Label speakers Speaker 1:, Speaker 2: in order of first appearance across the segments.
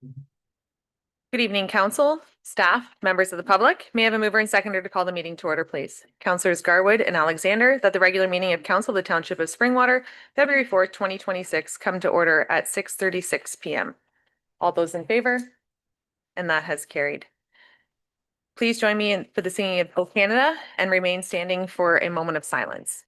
Speaker 1: Good evening, council, staff, members of the public. May I have a mover and seconder to call the meeting to order, please? Councilors Garwood and Alexander, that the regular meeting of council of the Township of Springwater, February 4th, 2026, come to order at 6:36 p.m. All those in favor? And that has carried. Please join me for the singing of O Canada and remain standing for a moment of silence.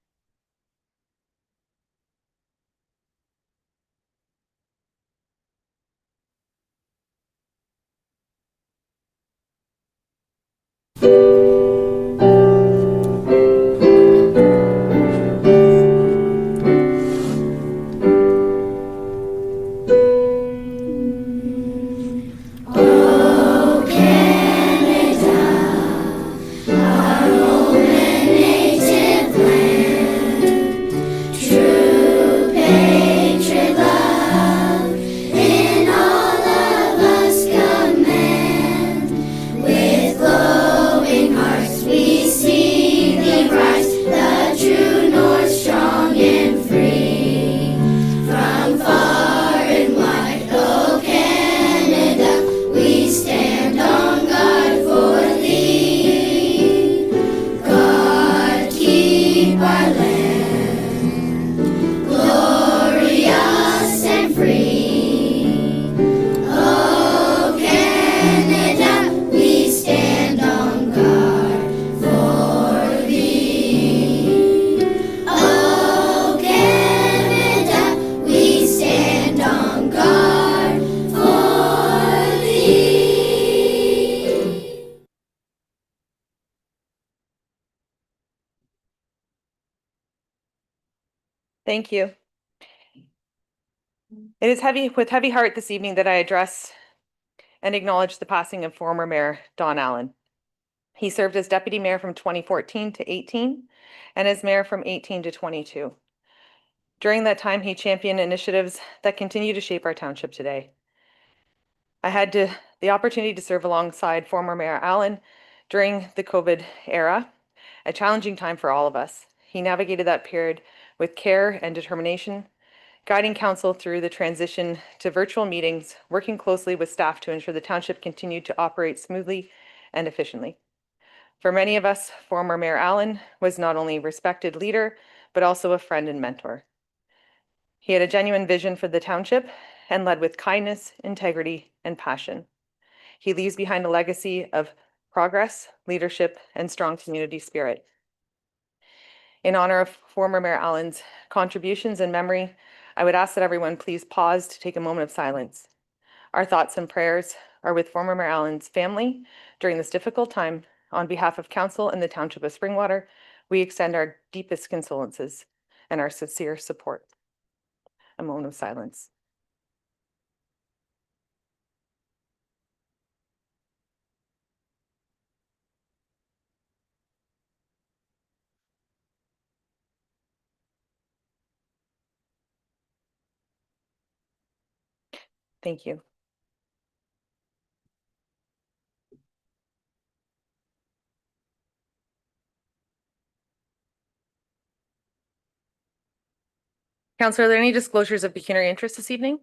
Speaker 1: Thank you. It is with heavy heart this evening that I address and acknowledge the passing of former Mayor Don Allen. He served as deputy mayor from 2014 to 18 and as mayor from 18 to 22. During that time, he championed initiatives that continue to shape our township today. I had the opportunity to serve alongside former Mayor Allen during the COVID era, a challenging time for all of us. He navigated that period with care and determination, guiding council through the transition to virtual meetings, working closely with staff to ensure the township continued to operate smoothly and efficiently. For many of us, former Mayor Allen was not only a respected leader, but also a friend and mentor. He had a genuine vision for the township and led with kindness, integrity, and passion. He leaves behind a legacy of progress, leadership, and strong community spirit. In honor of former Mayor Allen's contributions and memory, I would ask that everyone please pause to take a moment of silence. Our thoughts and prayers are with former Mayor Allen's family during this difficult time. On behalf of council and the Township of Springwater, we extend our deepest condolences and our sincere support. A moment of silence. Thank you. Councilor, are there any disclosures of pecuniary interest this evening?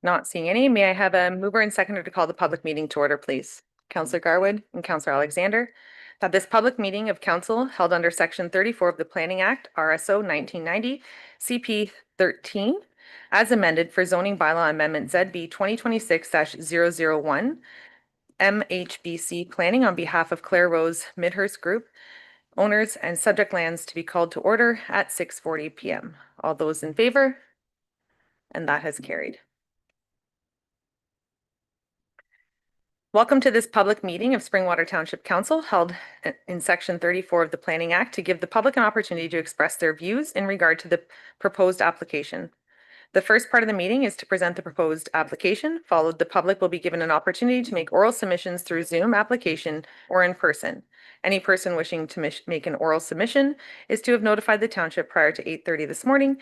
Speaker 1: Not seeing any. May I have a mover and seconder to call the public meeting to order, please? Councilor Garwood and Councilor Alexander, that this public meeting of council held under Section 34 of the Planning Act, RSO 1990, CP 13, as amended for zoning bylaw amendment ZB 2026-001, MHBC planning on behalf of Claire Rose Midhurst Group, owners and subject lands to be called to order at 6:40 p.m. All those in favor? And that has carried. Welcome to this public meeting of Springwater Township Council held in Section 34 of the Planning Act to give the public an opportunity to express their views in regard to the proposed application. The first part of the meeting is to present the proposed application, followed the public will be given an opportunity to make oral submissions through Zoom application or in person. Any person wishing to make an oral submission is to have notified the township prior to 8:30 this morning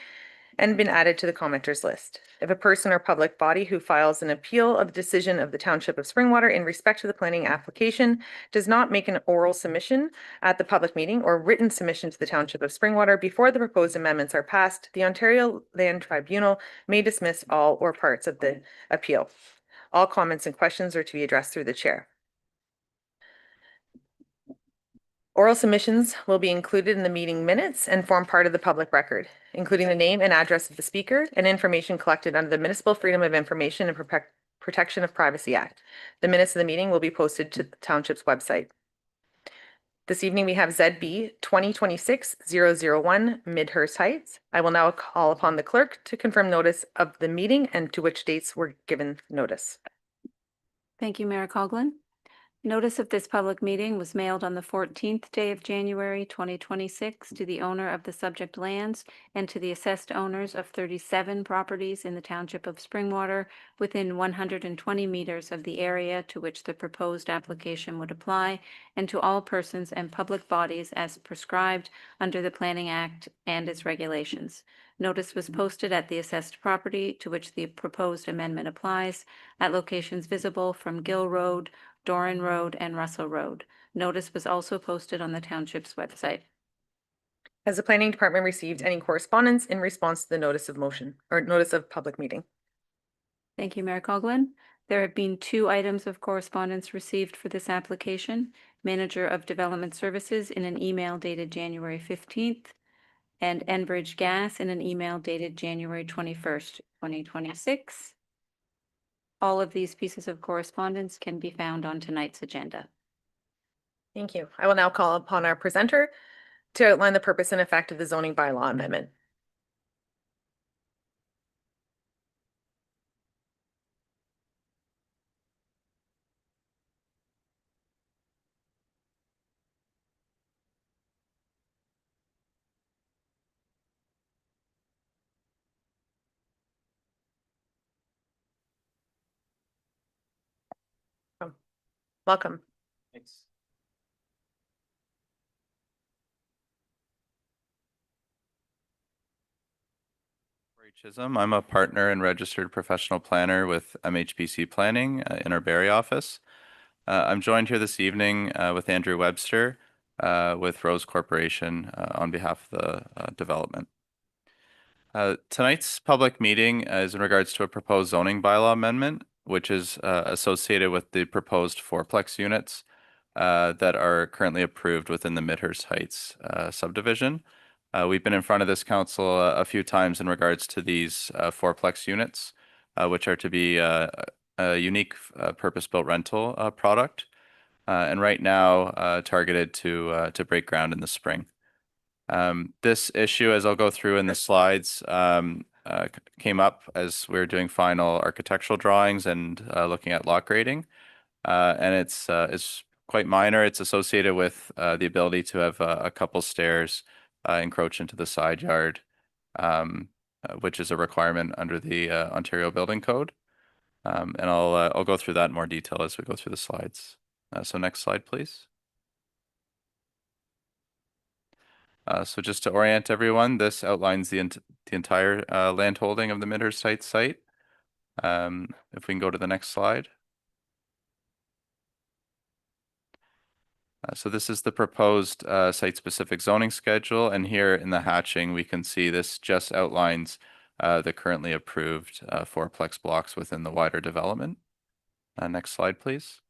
Speaker 1: and been added to the commenters list. If a person or public body who files an appeal of the decision of the Township of Springwater in respect to the planning application does not make an oral submission at the public meeting or written submission to the Township of Springwater before the proposed amendments are passed, the Ontario Land Tribunal may dismiss all or parts of the appeal. All comments and questions are to be addressed through the chair. Oral submissions will be included in the meeting minutes and form part of the public record, including the name and address of the speaker and information collected under the Municipal Freedom of Information and Protection of Privacy Act. The minutes of the meeting will be posted to the township's website. This evening we have ZB 2026-001 Midhurst Heights. I will now call upon the clerk to confirm notice of the meeting and to which dates were given notice.
Speaker 2: Thank you, Mayor Coughlin. Notice of this public meeting was mailed on the 14th day of January 2026 to the owner of the subject lands and to the assessed owners of 37 properties in the Township of Springwater within 120 meters of the area to which the proposed application would apply, and to all persons and public bodies as prescribed under the Planning Act and its regulations. Notice was posted at the assessed property to which the proposed amendment applies at locations visible from Gill Road, Doran Road, and Russell Road. Notice was also posted on the township's website.
Speaker 1: Has the planning department received any correspondence in response to the notice of motion or notice of public meeting?
Speaker 2: Thank you, Mayor Coughlin. There have been 2 items of correspondence received for this application. Manager of Development Services in an email dated January 15th, and Enbridge Gas in an email dated January 21st, 2026. All of these pieces of correspondence can be found on tonight's agenda.
Speaker 1: Thank you. I will now call upon our presenter to outline the purpose and effect of the zoning bylaw amendment. Welcome.
Speaker 3: Thanks. Chisholm. I'm a partner and registered professional planner with MHPC Planning in our Barrie office. I'm joined here this evening with Andrew Webster with Rose Corporation on behalf of the development. Tonight's public meeting is in regards to a proposed zoning bylaw amendment, which is associated with the proposed fourplex units that are currently approved within the Midhurst Heights subdivision. We've been in front of this council a few times in regards to these fourplex units, which are to be a unique purpose-built rental product, and right now targeted to break ground in the spring. This issue, as I'll go through in the slides, came up as we were doing final architectural drawings and looking at lot grading, and it's quite minor. It's associated with the ability to have a couple stairs encroach into the side yard, which is a requirement under the Ontario Building Code. And I'll go through that in more detail as we go through the slides. So next slide, please. So just to orient everyone, this outlines the entire land holding of the Midhurst Heights site. If we can go to the next slide. So this is the proposed site-specific zoning schedule, and here in the hatching, we can see this just outlines the currently approved fourplex blocks within the wider development. Next slide, please.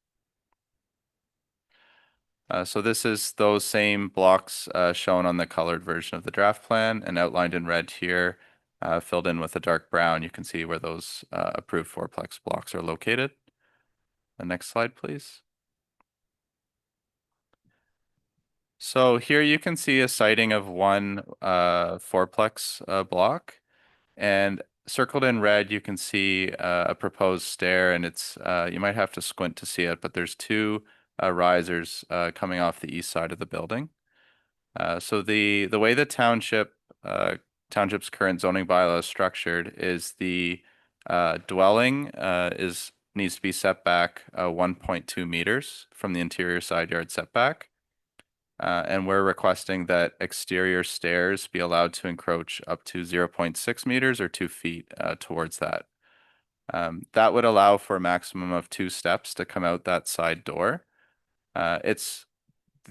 Speaker 3: So this is those same blocks shown on the colored version of the draft plan and outlined in red here, filled in with a dark brown. You can see where those approved fourplex blocks are located. The next slide, please. So here you can see a sighting of one fourplex block, and circled in red you can see a proposed stair, and it's you might have to squint to see it, but there's 2 risers coming off the east side of the building. So the way the township's current zoning bylaw is structured is the dwelling needs to be set back 1.2 meters from the interior side yard setback. And we're requesting that exterior stairs be allowed to encroach up to 0.6 meters or 2 feet towards that. That would allow for a maximum of 2 steps to come out that side door.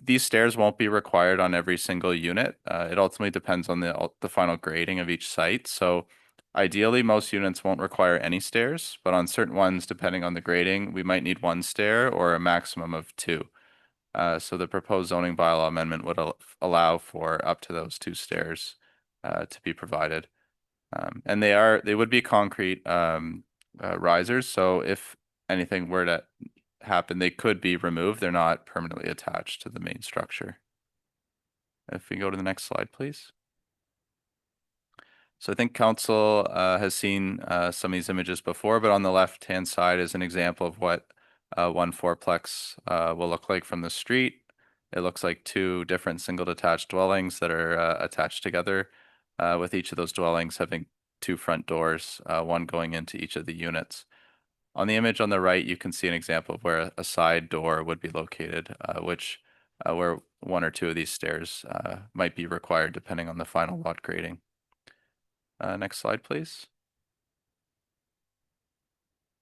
Speaker 3: These stairs won't be required on every single unit. It ultimately depends on the final grading of each site. So ideally, most units won't require any stairs, but on certain ones, depending on the grading, we might need 1 stair or a maximum of 2. So the proposed zoning bylaw amendment would allow for up to those 2 stairs to be provided. And they would be concrete risers. So if anything were to happen, they could be removed. They're not permanently attached to the main structure. If we go to the next slide, please. So I think council has seen some of these images before, but on the left-hand side is an example of what one fourplex will look like from the street. It looks like 2 different single detached dwellings that are attached together, with each of those dwellings having 2 front doors, one going into each of the units. On the image on the right, you can see an example of where a side door would be located, where 1 or 2 of these stairs might be required depending on the final lot grading. Next slide, please.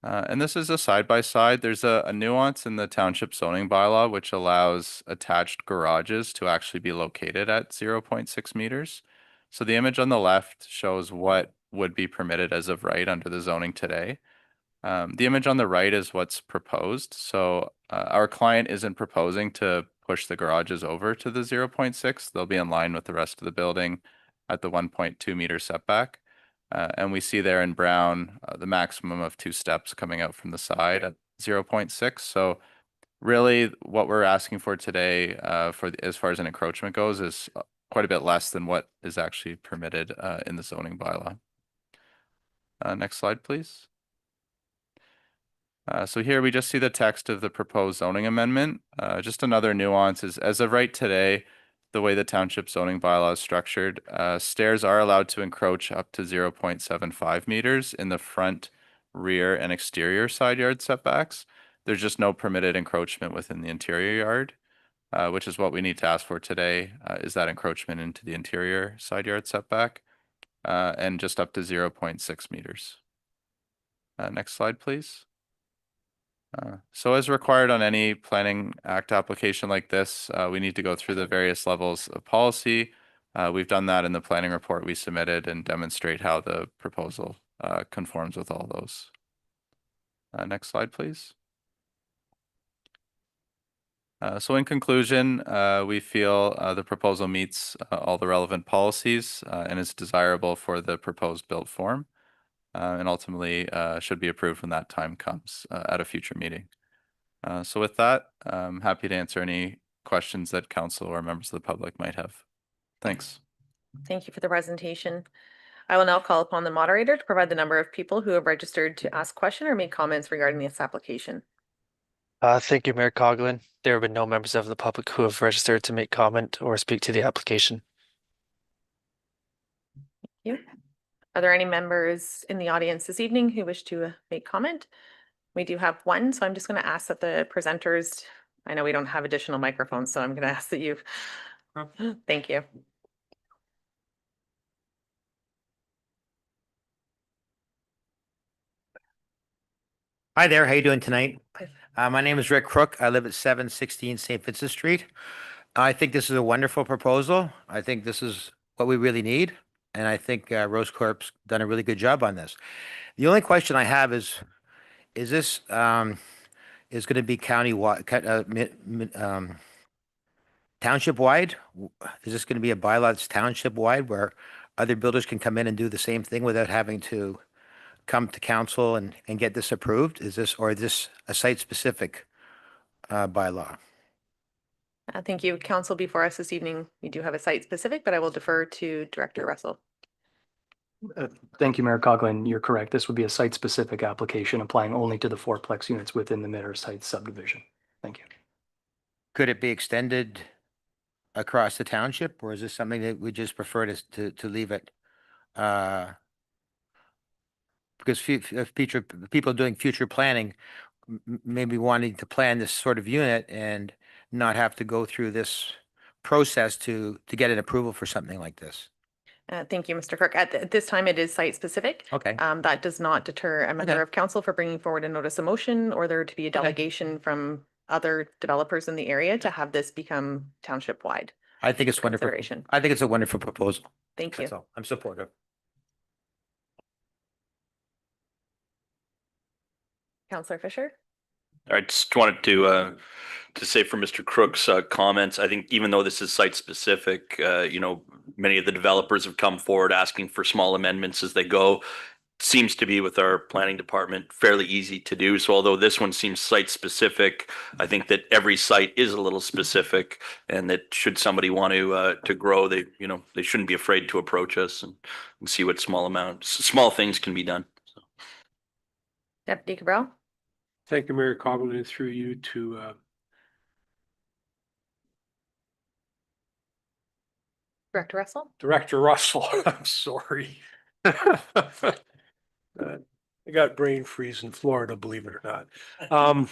Speaker 3: And this is a side-by-side. There's a nuance in the township zoning bylaw which allows attached garages to actually be located at 0.6 meters. So the image on the left shows what would be permitted as of right under the zoning today. The image on the right is what's proposed. So our client isn't proposing to push the garages over to the 0.6. They'll be in line with the rest of the building at the 1.2 meter setback. And we see there in brown the maximum of 2 steps coming out from the side at 0.6. So really what we're asking for today as far as an encroachment goes is quite a bit less than what is actually permitted in the zoning bylaw. Next slide, please. So here we just see the text of the proposed zoning amendment. Just another nuance is, as of right today, the way the township zoning bylaw is structured, stairs are allowed to encroach up to 0.75 meters in the front, rear, and exterior side yard setbacks. There's just no permitted encroachment within the interior yard, which is what we need to ask for today, is that encroachment into the interior side yard setback, and just up to 0.6 meters. Next slide, please. So as required on any Planning Act application like this, we need to go through the various levels of policy. We've done that in the planning report we submitted and demonstrate how the proposal conforms with all those. Next slide, please. So in conclusion, we feel the proposal meets all the relevant policies and is desirable for the proposed built form, and ultimately should be approved when that time comes at a future meeting. So with that, I'm happy to answer any questions that council or members of the public might have. Thanks.
Speaker 1: Thank you for the presentation. I will now call upon the moderator to provide the number of people who have registered to ask question or make comments regarding this application.
Speaker 4: Thank you, Mayor Coughlin. There have been no members of the public who have registered to make comment or speak to the application.
Speaker 1: Thank you. Are there any members in the audience this evening who wish to make comment? We do have one, so I'm just going to ask that the presenters, I know we don't have additional microphones, so I'm going to ask that you, thank you.
Speaker 5: Hi there, how you doing tonight? My name is Rick Crook. I live at 716 St. Vincent Street. I think this is a wonderful proposal. I think this is what we really need. And I think Rose Corp's done a really good job on this. The only question I have is this is going to be township wide? Is this going to be a bylaw that's township wide where other builders can come in and do the same thing without having to come to council and get this approved? Is this a site-specific bylaw?
Speaker 1: Thank you, council. Before us this evening, we do have a site specific, but I will defer to Director Russell.
Speaker 6: Thank you, Mayor Coughlin. You're correct. This would be a site-specific application applying only to the fourplex units within the Midhurst Heights subdivision. Thank you.
Speaker 5: Could it be extended across the township, or is this something that we just prefer to leave it? Because if people doing future planning, maybe wanting to plan this sort of unit and not have to go through this process to get an approval for something like this?
Speaker 1: Thank you, Mr. Crook. At this time, it is site specific.
Speaker 5: Okay.
Speaker 1: That does not deter a member
Speaker 5: Okay.
Speaker 1: of council for bringing forward a notice of motion or there to be a delegation from other developers in the area to have this become township wide.
Speaker 5: I think it's wonderful.
Speaker 1: Consideration.
Speaker 5: I think it's a wonderful proposal.
Speaker 1: Thank you.
Speaker 5: That's all. I'm supportive.
Speaker 1: Councillor Fisher?
Speaker 7: I just wanted to say for Mr. Crook's comments, I think even though this is site specific, many of the developers have come forward asking for small amendments as they go. Seems to be with our planning department fairly easy to do. So although this one seems site specific, I think that every site is a little specific, and that should somebody want to grow, they shouldn't be afraid to approach us and see what small things can be done. So.
Speaker 1: Deputy Cabral?
Speaker 8: Thank you, Mayor Coughlin, and through you to
Speaker 1: Director Russell?
Speaker 8: Director Russell. I'm sorry. I got brain freeze in Florida, believe it or not.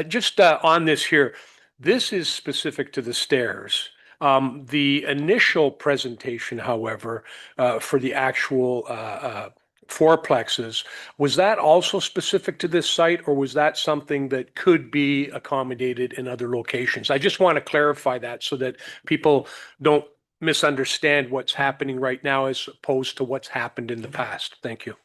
Speaker 8: Just on this here, this is specific to the stairs. The initial presentation, however, for the actual fourplexes, was that also specific to this site, or was that something that could be accommodated in other locations? I just want to clarify that so that people don't misunderstand what's happening right now as opposed to what's happened in the past. Thank you.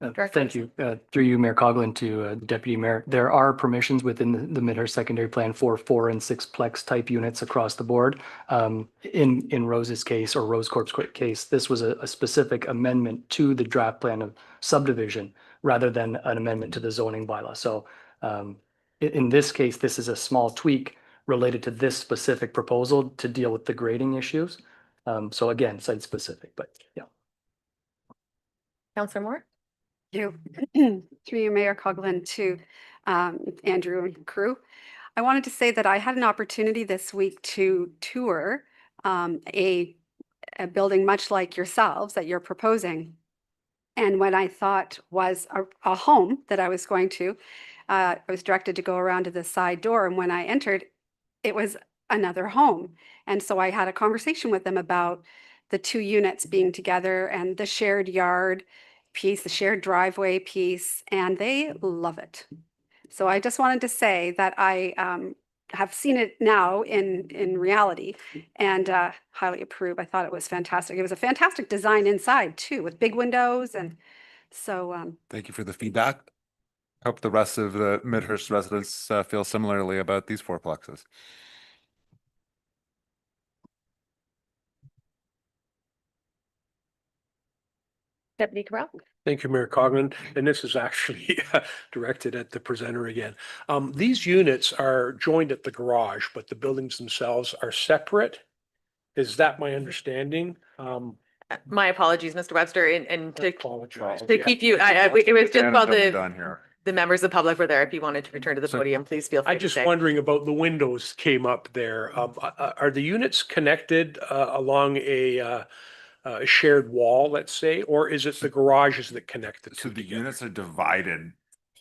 Speaker 1: Director
Speaker 6: Thank you. Through you, Mayor Coughlin, to Deputy Mayor. There are permissions within the Midhurst Secondary Plan for 4 and 6 plex type units across the board. In Rose's case, or Rose Corp's case, this was a specific amendment to the draft plan of subdivision rather than an amendment to the zoning bylaw. So in this case, this is a small tweak related to this specific proposal to deal with the grading issues. So again, site specific, but yeah.
Speaker 1: Councillor Moore?
Speaker 9: You, through you, Mayor Coughlin, to Andrew and crew. I wanted to say that I had an opportunity this week to tour a building much like yourselves that you're proposing. And what I thought was a home that I was going to, I was directed to go around to the side door. And when I entered, it was another home. And so I had a conversation with them about the 2 units being together and the shared yard piece, the shared driveway piece, and they love it. So I just wanted to say that I have seen it now in reality and highly approve. I thought it was fantastic. It was a fantastic design inside too, with big windows, and so
Speaker 10: Thank you for the feedback. Hope the rest of the Midhurst residents feel similarly about these fourplexes.
Speaker 1: Deputy Cabral?
Speaker 8: Thank you, Mayor Coughlin. And this is actually directed at the presenter again. These units are joined at the garage, but the buildings themselves are separate. Is that my understanding?
Speaker 1: My apologies, Mr. Webster, and to
Speaker 8: Apologize.
Speaker 1: keep you, it was just while
Speaker 10: Done here.
Speaker 1: the members of the public were there. If you wanted to return to the
Speaker 10: So-
Speaker 1: podium, please feel free
Speaker 8: I'm
Speaker 1: to
Speaker 8: just
Speaker 1: stay.
Speaker 8: wondering about the windows came up there. Are the units connected along a shared wall, let's say, or is it the garages that connect the
Speaker 10: So
Speaker 8: two
Speaker 10: the
Speaker 8: together?
Speaker 10: units are divided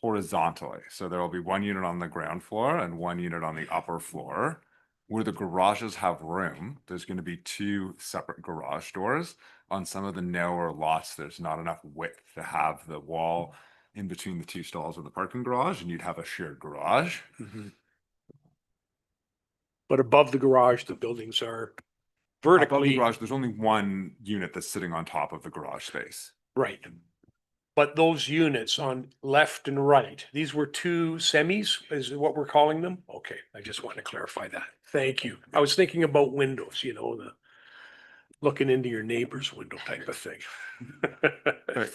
Speaker 10: horizontally. So there will be one unit on the ground floor and one unit on the upper floor. Where the garages have room, there's going to be 2 separate garage doors. On some of the narrower lots, there's not enough width to have the wall in between the 2 stalls of the parking garage, and you'd have a shared garage.
Speaker 8: Mhm. But above the garage, the buildings are
Speaker 10: Above the
Speaker 8: vertically,
Speaker 10: garage, there's only one unit that's sitting on top of the garage space.
Speaker 8: right. But those units on left and right, these were 2 semis, is what we're calling them? Okay, I just want to clarify that. Thank you. I was thinking about windows, the looking into your neighbor's window type of thing.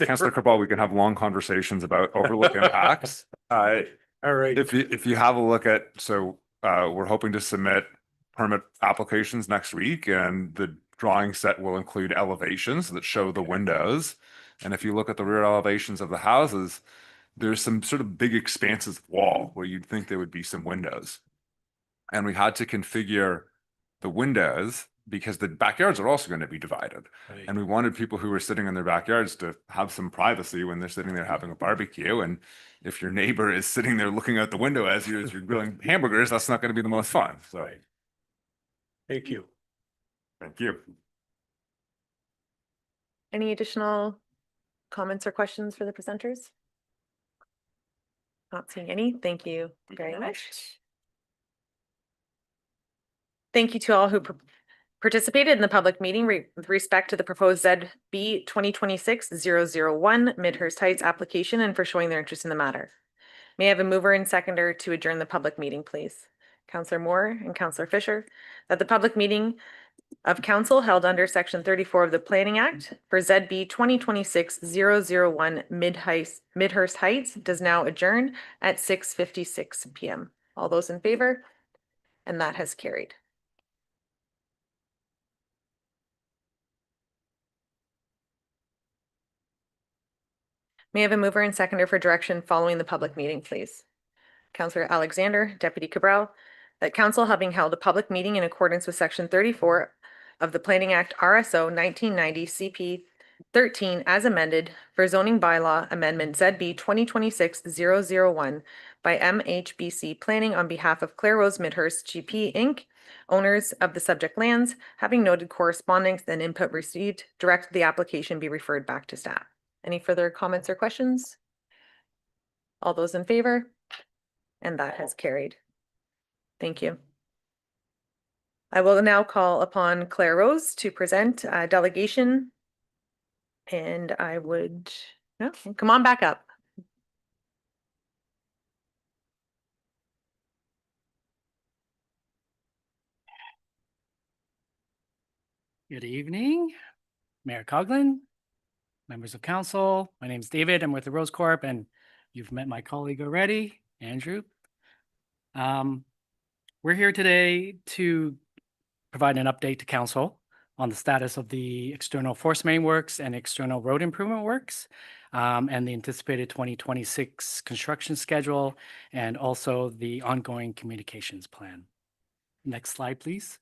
Speaker 10: Councillor Cabral, we can have long conversations about overlook impacts.
Speaker 8: All right.
Speaker 10: If you have a look at, we're hoping to submit permit applications next week, and the drawing set will include elevations that show the windows. And if you look at the rear elevations of the houses, there's some sort of big expanses of wall where you'd think there would be some windows. And we had to configure the windows because the backyards are also going to be divided.
Speaker 8: Right.
Speaker 10: And we wanted people who were sitting in their backyards to have some privacy when they're sitting there having a barbecue. And if your neighbor is sitting there looking out the window as you're grilling hamburgers, that's not going to be the most fun. So
Speaker 8: Right. Thank you.
Speaker 10: Thank you.
Speaker 1: Any additional comments or questions for the presenters? Not seeing any. Thank you very much. Thank you to all who participated in the public meeting with respect to the proposed ZB 2026-001 Midhurst Heights application and for showing their interest in the matter. May I have a mover and seconder to adjourn the public meeting, please? Councillor Moore and Councillor Fisher, that the public meeting of council held under Section 34 of the Planning Act for ZB 2026-001 Midhurst Heights does now adjourn at 6:56 p.m. All those in favor? And that has carried. May I have a mover and seconder for direction following the public meeting, please? Councillor Alexander, Deputy Cabral, that council having held a public meeting in accordance with Section 34 of the Planning Act RSO 1990 CP 13 as amended for zoning bylaw amendment ZB 2026-001 by MHBC Planning on behalf of Clare Rose Midhurst GP Inc., owners of the subject lands, having noted correspondence and input received, direct the application be referred back to staff. Any further comments or questions? All those in favor? And that has carried. Thank you. I will now call upon Clare Rose to present a delegation. And I would, no, come on back up.
Speaker 11: Good evening, Mayor Coughlin, members of council. My name is David. I'm with the Rose Corp, and you've met my colleague already, Andrew. We're here today to provide an update to council on the status of the external force main works and external road improvement works, and the anticipated 2026 construction schedule, and also the ongoing communications plan. Next slide, please.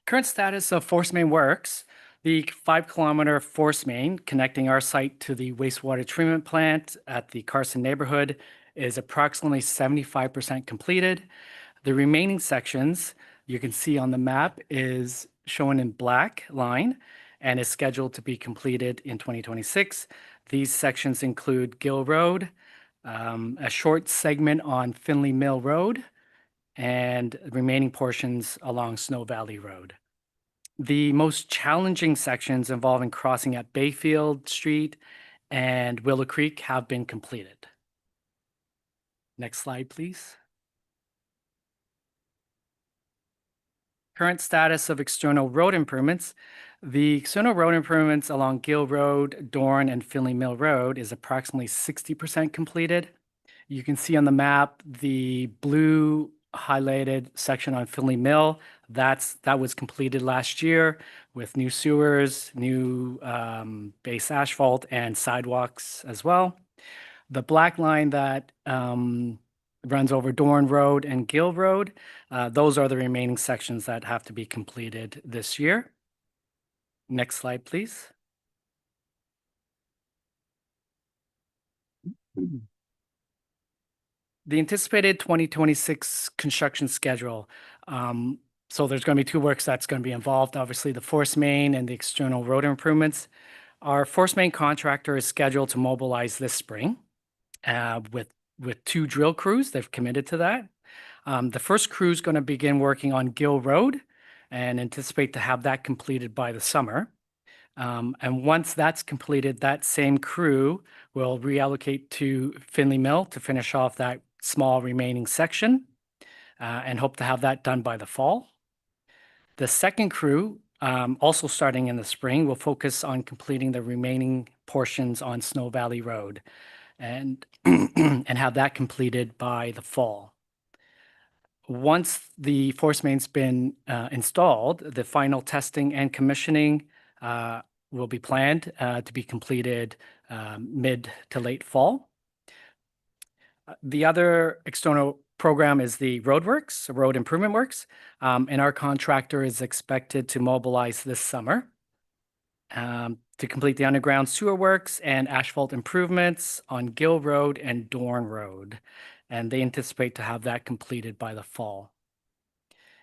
Speaker 11: Current status of force main works. The 5-kilometer force main connecting our site to the wastewater treatment plant at the Carson neighborhood is approximately 75% completed. The remaining sections you can see on the map is shown in black line and is scheduled to be completed in 2026. These sections include Gill Road, a short segment on Finley Mill Road, and remaining portions along Snow Valley Road. The most challenging sections involving crossing at Bayfield Street and Willow Creek have been completed. Next slide, please. Current status of external road improvements. The external road improvements along Gill Road, Dorn, and Finley Mill Road is approximately 60% completed. You can see on the map the blue highlighted section on Finley Mill. That was completed last year with new sewers, new base asphalt, and sidewalks as well. The black line that runs over Dorn Road and Gill Road, those are the remaining sections that have to be completed this year. Next slide, please. The anticipated 2026 construction schedule. So there's going to be two works that's going to be involved, obviously the force main and the external road improvements. Our force main contractor is scheduled to mobilize this spring with 2 drill crews. They've committed to that. The first crew is going to begin working on Gill Road and anticipate to have that completed by the summer. And once that's completed, that same crew will reallocate to Finley Mill to finish off that small remaining section and hope to have that done by the fall. The second crew, also starting in the spring, will focus on completing the remaining portions on Snow Valley Road and, and have that completed by the fall. Once the force main's been installed, the final testing and commissioning will be planned to be completed mid to late fall. The other external program is the roadworks, road improvement works, and our contractor is expected to mobilize this summer to complete the underground sewer works and asphalt improvements on Gill Road and Dorn Road. and they anticipate to have that completed by the fall.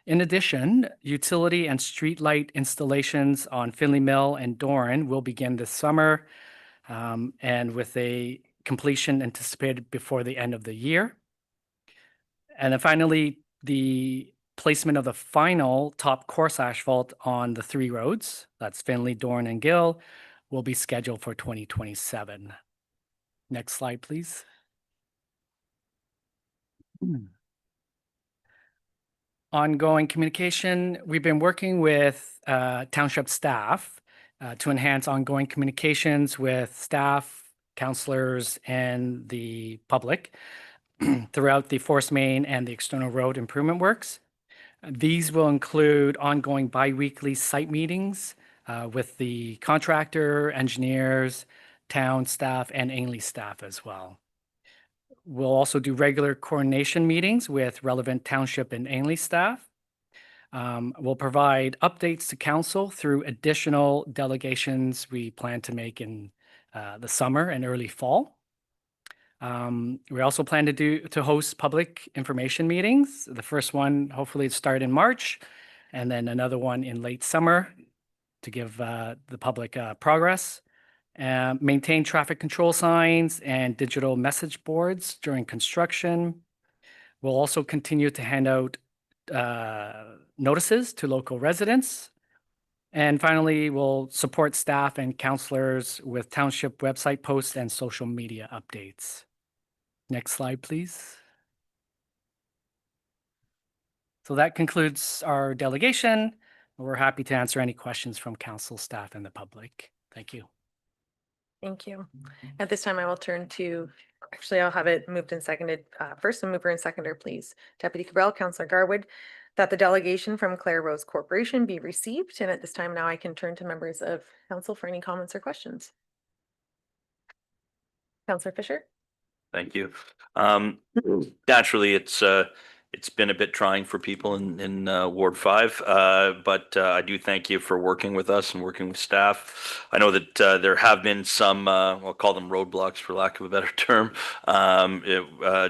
Speaker 11: In addition, utility and street light installations on Finley Mill and Doran will begin this summer, and with a completion anticipated before the end of the year. And then finally, the placement of the final top course asphalt on the 3 roads, that's Finley, Doran, and Gill, will be scheduled for 2027. Next slide, please. Ongoing communication. We've been working with township staff to enhance ongoing communications with staff, counselors, and the public throughout the force main and the external road improvement works. These will include ongoing bi-weekly site meetings with the contractor, engineers, town staff, and Ainley staff as well. We'll also do regular coordination meetings with relevant township and Ainley staff. We'll provide updates to council through additional delegations we plan to make in the summer and early fall. We also plan to host public information meetings. The first one hopefully start in March, and then another one in late summer to give the public progress. Maintain traffic control signs and digital message boards during construction. We'll also continue to hand out notices to local residents. And finally, we'll support staff and counselors with township website posts and social media updates. Next slide, please. So that concludes our delegation. We're happy to answer any questions from council staff and the public. Thank you.
Speaker 1: Thank you. At this time, I will turn to, actually, I'll have it moved and seconded. First, a mover and seconder, please. Deputy Cabral, Councillor Garwood, that the delegation from Clare Rose Corporation be received. And at this time now I can turn to members of council for any comments or questions. Councillor Fisher.
Speaker 7: Thank you. Naturally, it's been a bit trying for people in Ward 5, but I do thank you for working with us and working with staff. I know that there have been some, I'll call them roadblocks for lack of a better term,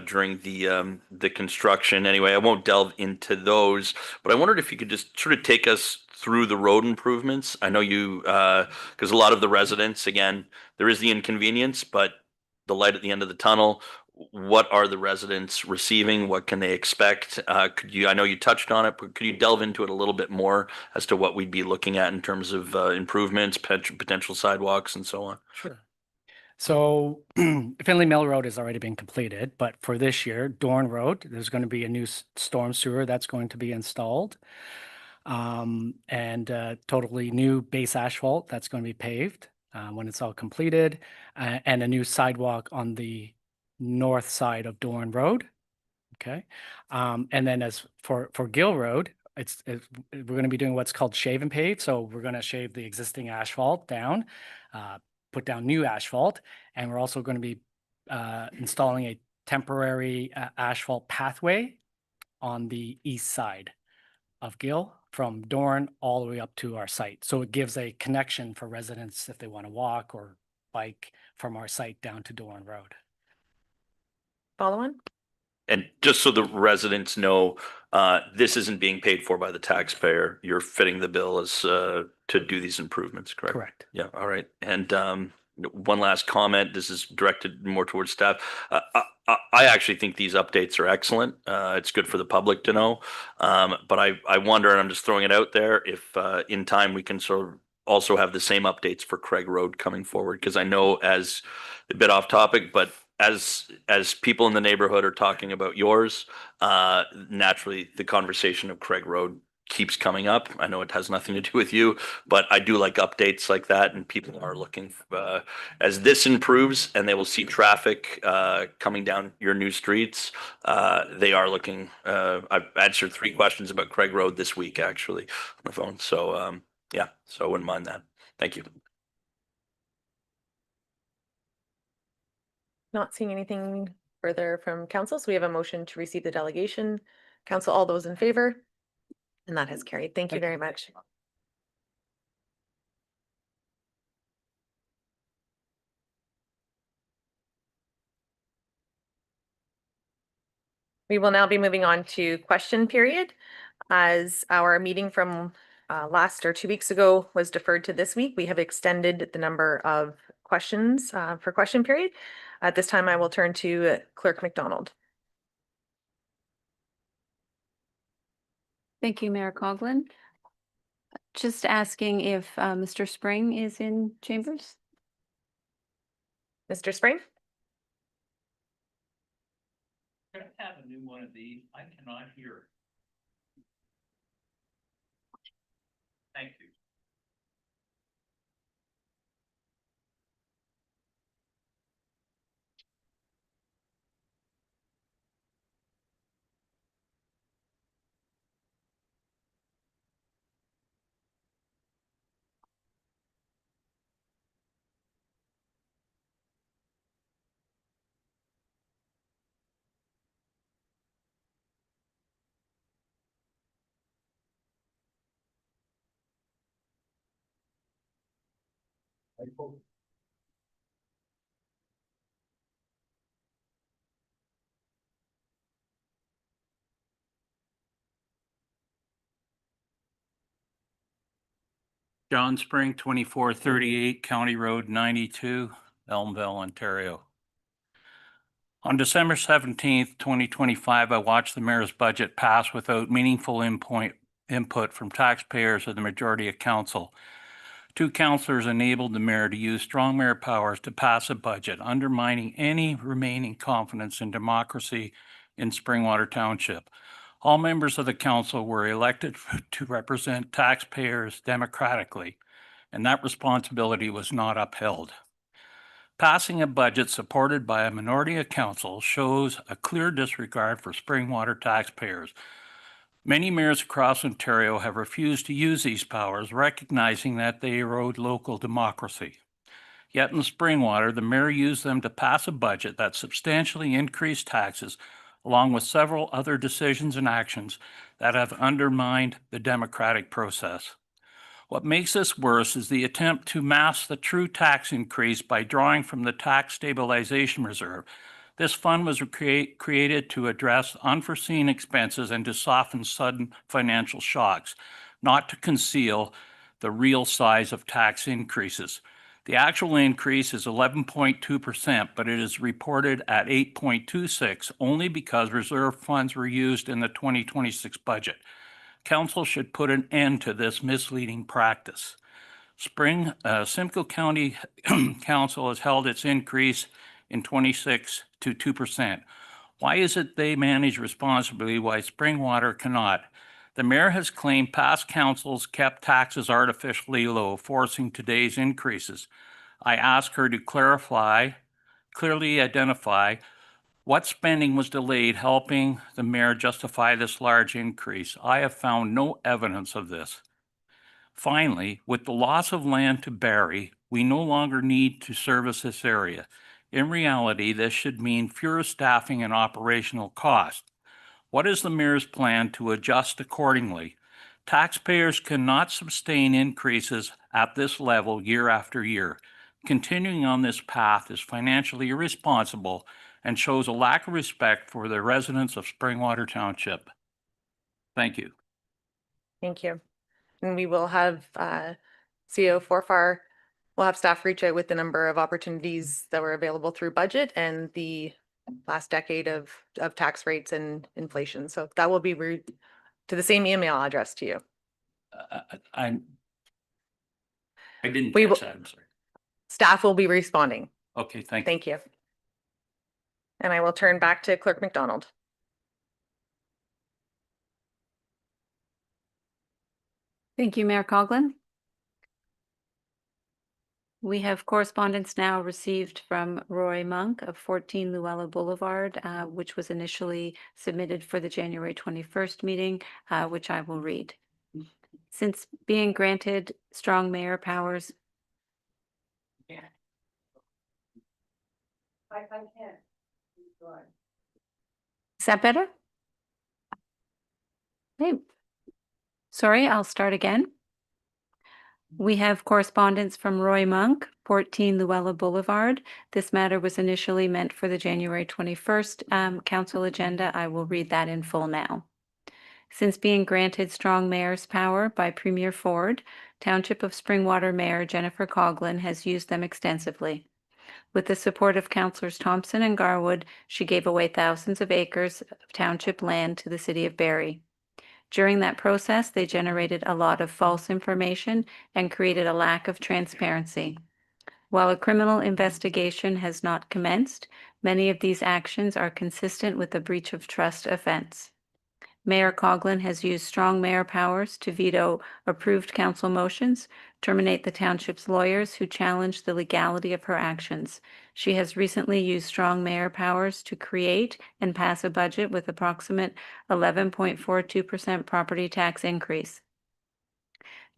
Speaker 7: during the construction. Anyway, I won't delve into those, but I wondered if you could just sort of take us through the road improvements. I know you, because a lot of the residents, again, there is the inconvenience, but the light at the end of the tunnel. What are the residents receiving? What can they expect? I know you touched on it, but could you delve into it a little bit more as to what we'd be looking at in terms of improvements, potential sidewalks, and so on?
Speaker 11: Sure. So Finley Mill Road has already been completed, but for this year, Dorn Road, there's going to be a new storm sewer that's going to be installed, and totally new base asphalt that's going to be paved when it's all completed, and a new sidewalk on the north side of Dorn Road. Okay. And then as for Gill Road, we're going to be doing what's called shave and pave. So we're going to shave the existing asphalt down, put down new asphalt, and we're also going to be installing a temporary asphalt pathway on the east side of Gill from Dorn all the way up to our site. So it gives a connection for residents if they want to walk or bike from our site down to Dorn Road.
Speaker 1: Follow on?
Speaker 7: And just so the residents know, this isn't being paid for by the taxpayer. You're fitting the bill as to do these improvements, correct?
Speaker 11: Correct.
Speaker 7: Yeah, all right. And one last comment. This is directed more towards staff. I actually think these updates are excellent. It's good for the public to know. But I wonder, and I'm just throwing it out there, if in time we can sort of also have the same updates for Craig Road coming forward. Because I know, as a bit off topic, but as people in the neighborhood are talking about yours, naturally the conversation of Craig Road keeps coming up. I know it has nothing to do with you, but I do like updates like that, and people are looking as this improves and they will see traffic coming down your new streets. They are looking. I've answered 3 questions about Craig Road this week actually on the phone. So yeah, so I wouldn't mind that. Thank you.
Speaker 1: Not seeing anything further from council, so we have a motion to receive the delegation. Council, all those in favor? And that has carried. Thank you very much. We will now be moving on to question period. As our meeting from last or 2 weeks ago was deferred to this week, we have extended the number of questions for question period. At this time, I will turn to Clerk McDonald.
Speaker 2: Thank you, Mayor Coughlin. Just asking if Mr. Spring is in chambers?
Speaker 1: Mr. Spring?
Speaker 7: I have a new one of these. I cannot hear. Thank you. John Spring, 2438 County Road 92, Elmville, Ontario. On December 17th, 2025, I watched the mayor's budget pass without meaningful input from taxpayers or the majority of council. Two councillors enabled the mayor to use strong mayor powers to pass a budget, undermining any remaining confidence in democracy in Springwater Township. All members of the council were elected to represent taxpayers democratically, and that responsibility was not upheld. Passing a budget supported by a minority of council shows a clear disregard for Springwater taxpayers. Many mayors across Ontario have refused to use these powers, recognizing that they erode local democracy. Yet in Springwater, the mayor used them to pass a budget that substantially increased taxes, along with several other decisions and actions that have undermined the democratic process. What makes this worse is the attempt to mask the true tax increase by drawing from the Tax Stabilization Reserve. This fund was created to address unforeseen expenses and to soften sudden financial shocks, not to conceal the real size of tax increases. The actual increase is 11.2%, but it is reported at 8.26 only because reserve funds were used in the 2026 budget. Council should put an end to this misleading practice. Simcoe County Council has held its increase in 26 to 2%. Why is it they manage responsibly while Springwater cannot? The mayor has claimed past councils kept taxes artificially low, forcing today's increases. I ask her to clearly identify what spending was delayed, helping the mayor justify this large increase. I have found no evidence of this. Finally, with the loss of land to Barrie, we no longer need to service this area. In reality, this should mean fewer staffing and operational costs. What is the mayor's plan to adjust accordingly? Taxpayers cannot sustain increases at this level year after year. Continuing on this path is financially irresponsible and shows a lack of respect for the residents of Springwater Township. Thank you.
Speaker 1: Thank you. And we will have CO Forfar, we'll have staff reach out with the number of opportunities that were available through budget and the last decade of tax rates and inflation. So that will be to the same email address to you.
Speaker 7: I didn't
Speaker 1: We
Speaker 7: catch
Speaker 1: will-
Speaker 7: that, I'm sorry.
Speaker 1: Staff will be responding.
Speaker 7: Okay, thank you.
Speaker 1: Thank you. And I will turn back to Clerk McDonald.
Speaker 2: Thank you, Mayor Coughlin. We have correspondence now received from Roy Monk of 14 Luella Boulevard, which was initially submitted for the January 21st meeting, which I will read. Since being granted strong mayor powers. Is that better? Hey, sorry, I'll start again. We have correspondence from Roy Monk, 14 Luella Boulevard. This matter was initially meant for the January 21st council agenda. I will read that in full now. Since being granted strong mayor's power by Premier Ford, Township of Springwater Mayor Jennifer Coughlin has used them extensively. With the support of Councilors Thompson and Garwood, she gave away thousands of acres of township land to the city of Barrie. During that process, they generated a lot of false information and created a lack of transparency. While a criminal investigation has not commenced, many of these actions are consistent with a breach of trust offense. Mayor Coughlin has used strong mayor powers to veto approved council motions, terminate the township's lawyers who challenged the legality of her actions. She has recently used strong mayor powers to create and pass a budget with approximate 11.42% property tax increase.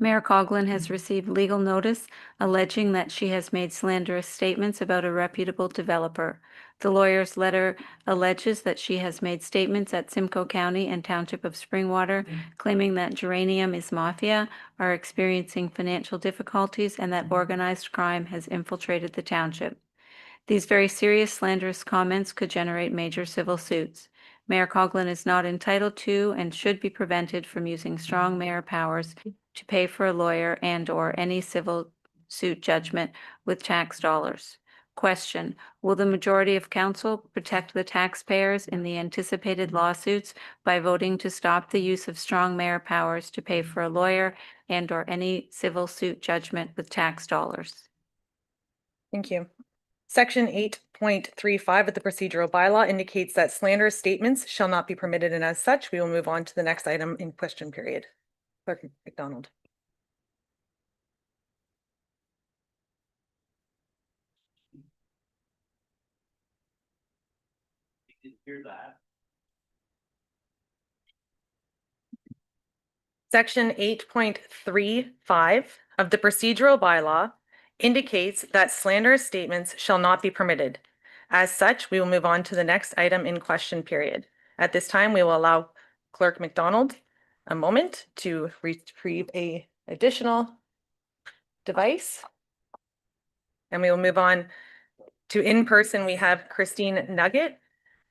Speaker 2: Mayor Coughlin has received legal notice alleging that she has made slanderous statements about a reputable developer. The lawyer's letter alleges that she has made statements at Simcoe County and Township of Springwater claiming that Geranium is mafia, are experiencing financial difficulties, and that organized crime has infiltrated the township. These very serious slanderous comments could generate major civil suits. Mayor Coughlin is not entitled to and should be prevented from using strong mayor powers to pay for a lawyer and/or any civil suit judgment with tax dollars. Question: will the majority of council protect the taxpayers in the anticipated lawsuits by voting to stop the use of strong mayor powers to pay for a lawyer and/or any civil suit judgment with tax dollars?
Speaker 1: Thank you. Section 8.35 of the procedural bylaw indicates that slanderous statements shall not be permitted, and as such, we will move on to the next item in question period. Clerk McDonald. Section 8.35 of the procedural bylaw indicates that slanderous statements shall not be permitted. As such, we will move on to the next item in question period. At this time, we will allow Clerk McDonald a moment to retrieve a additional device. And we will move on to in person. We have Christine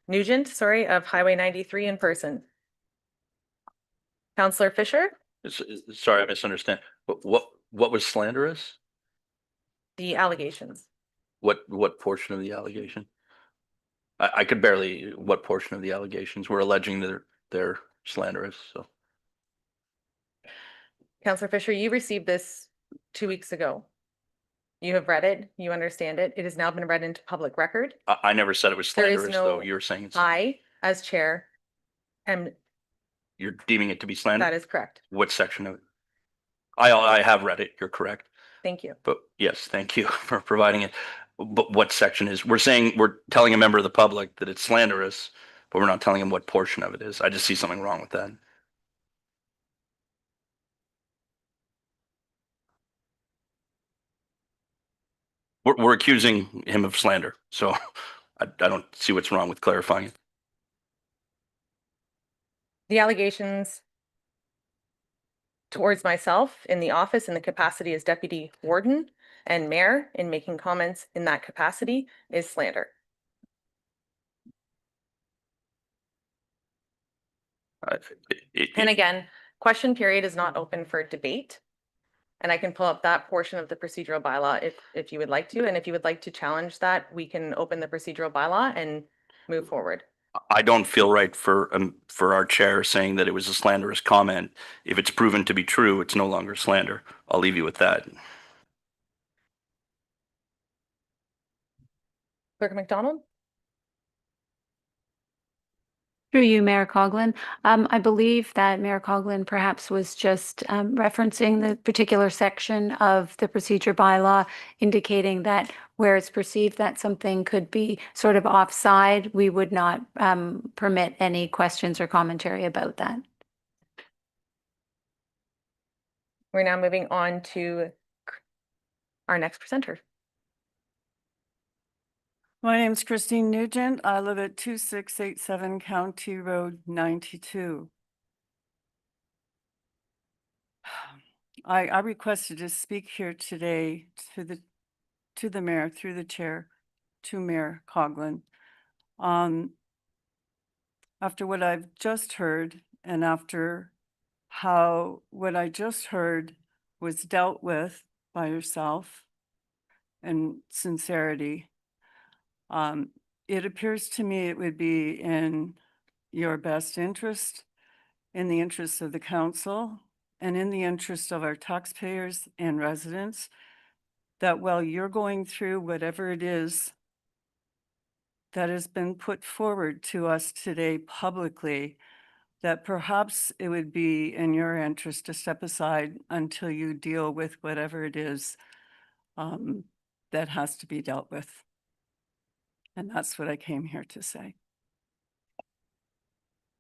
Speaker 1: Nugent, of Highway 93 in person. Councillor Fisher,
Speaker 7: Sorry, I misunderstand. What was slanderous?
Speaker 1: the allegations.
Speaker 7: What portion of the allegation? I could barely, what portion of the allegations? We're alleging that they're slanderous, so.
Speaker 1: Councillor Fisher, you received this 2 weeks ago. You have read it, you understand it. It has now been read into public record.
Speaker 7: I never said it was
Speaker 1: There is
Speaker 7: slanderous, though.
Speaker 1: no-
Speaker 7: You were saying it's,
Speaker 1: I, as chair, am,
Speaker 7: you're deeming it to be
Speaker 1: that
Speaker 7: slander?
Speaker 1: is correct.
Speaker 7: What section of it? I have read it, you're correct.
Speaker 1: Thank you.
Speaker 7: But yes, thank you for providing it. But what section is, we're telling a member of the public that it's slanderous, but we're not telling him what portion of it is. I just see something wrong with that. We're accusing him of slander, so I don't see what's wrong with clarifying it.
Speaker 1: The allegations towards myself in the office in the capacity as deputy warden and mayor in making comments in that capacity is slander. And again, question period is not open for debate. And I can pull up that portion of the procedural bylaw if you would like to. And if you would like to challenge that, we can open the procedural bylaw and move forward.
Speaker 7: I don't feel right for our chair saying that it was a slanderous comment. If it's proven to be true, it's no longer slander. I'll leave you with that.
Speaker 1: Clerk McDonald?
Speaker 2: Through you, Mayor Coughlin. I believe that Mayor Coughlin perhaps was just referencing the particular section of the procedure bylaw indicating that where it's perceived that something could be sort of offside, we would not permit any questions or commentary about that.
Speaker 1: We're now moving on to our next presenter.
Speaker 12: My name's Christine Nugent. I live at 2687 County Road 92. I requested to speak here today to the mayor, through the chair, to Mayor Coughlin. After what I've just heard and after how what I just heard was dealt with by yourself and sincerity, it appears to me it would be in your best interest, in the interest of the council, and in the interest of our taxpayers and residents, that while you're going through whatever it is that has been put forward to us today publicly, that perhaps it would be in your interest to step aside until you deal with whatever it is that has to be dealt with. And that's what I came here to say.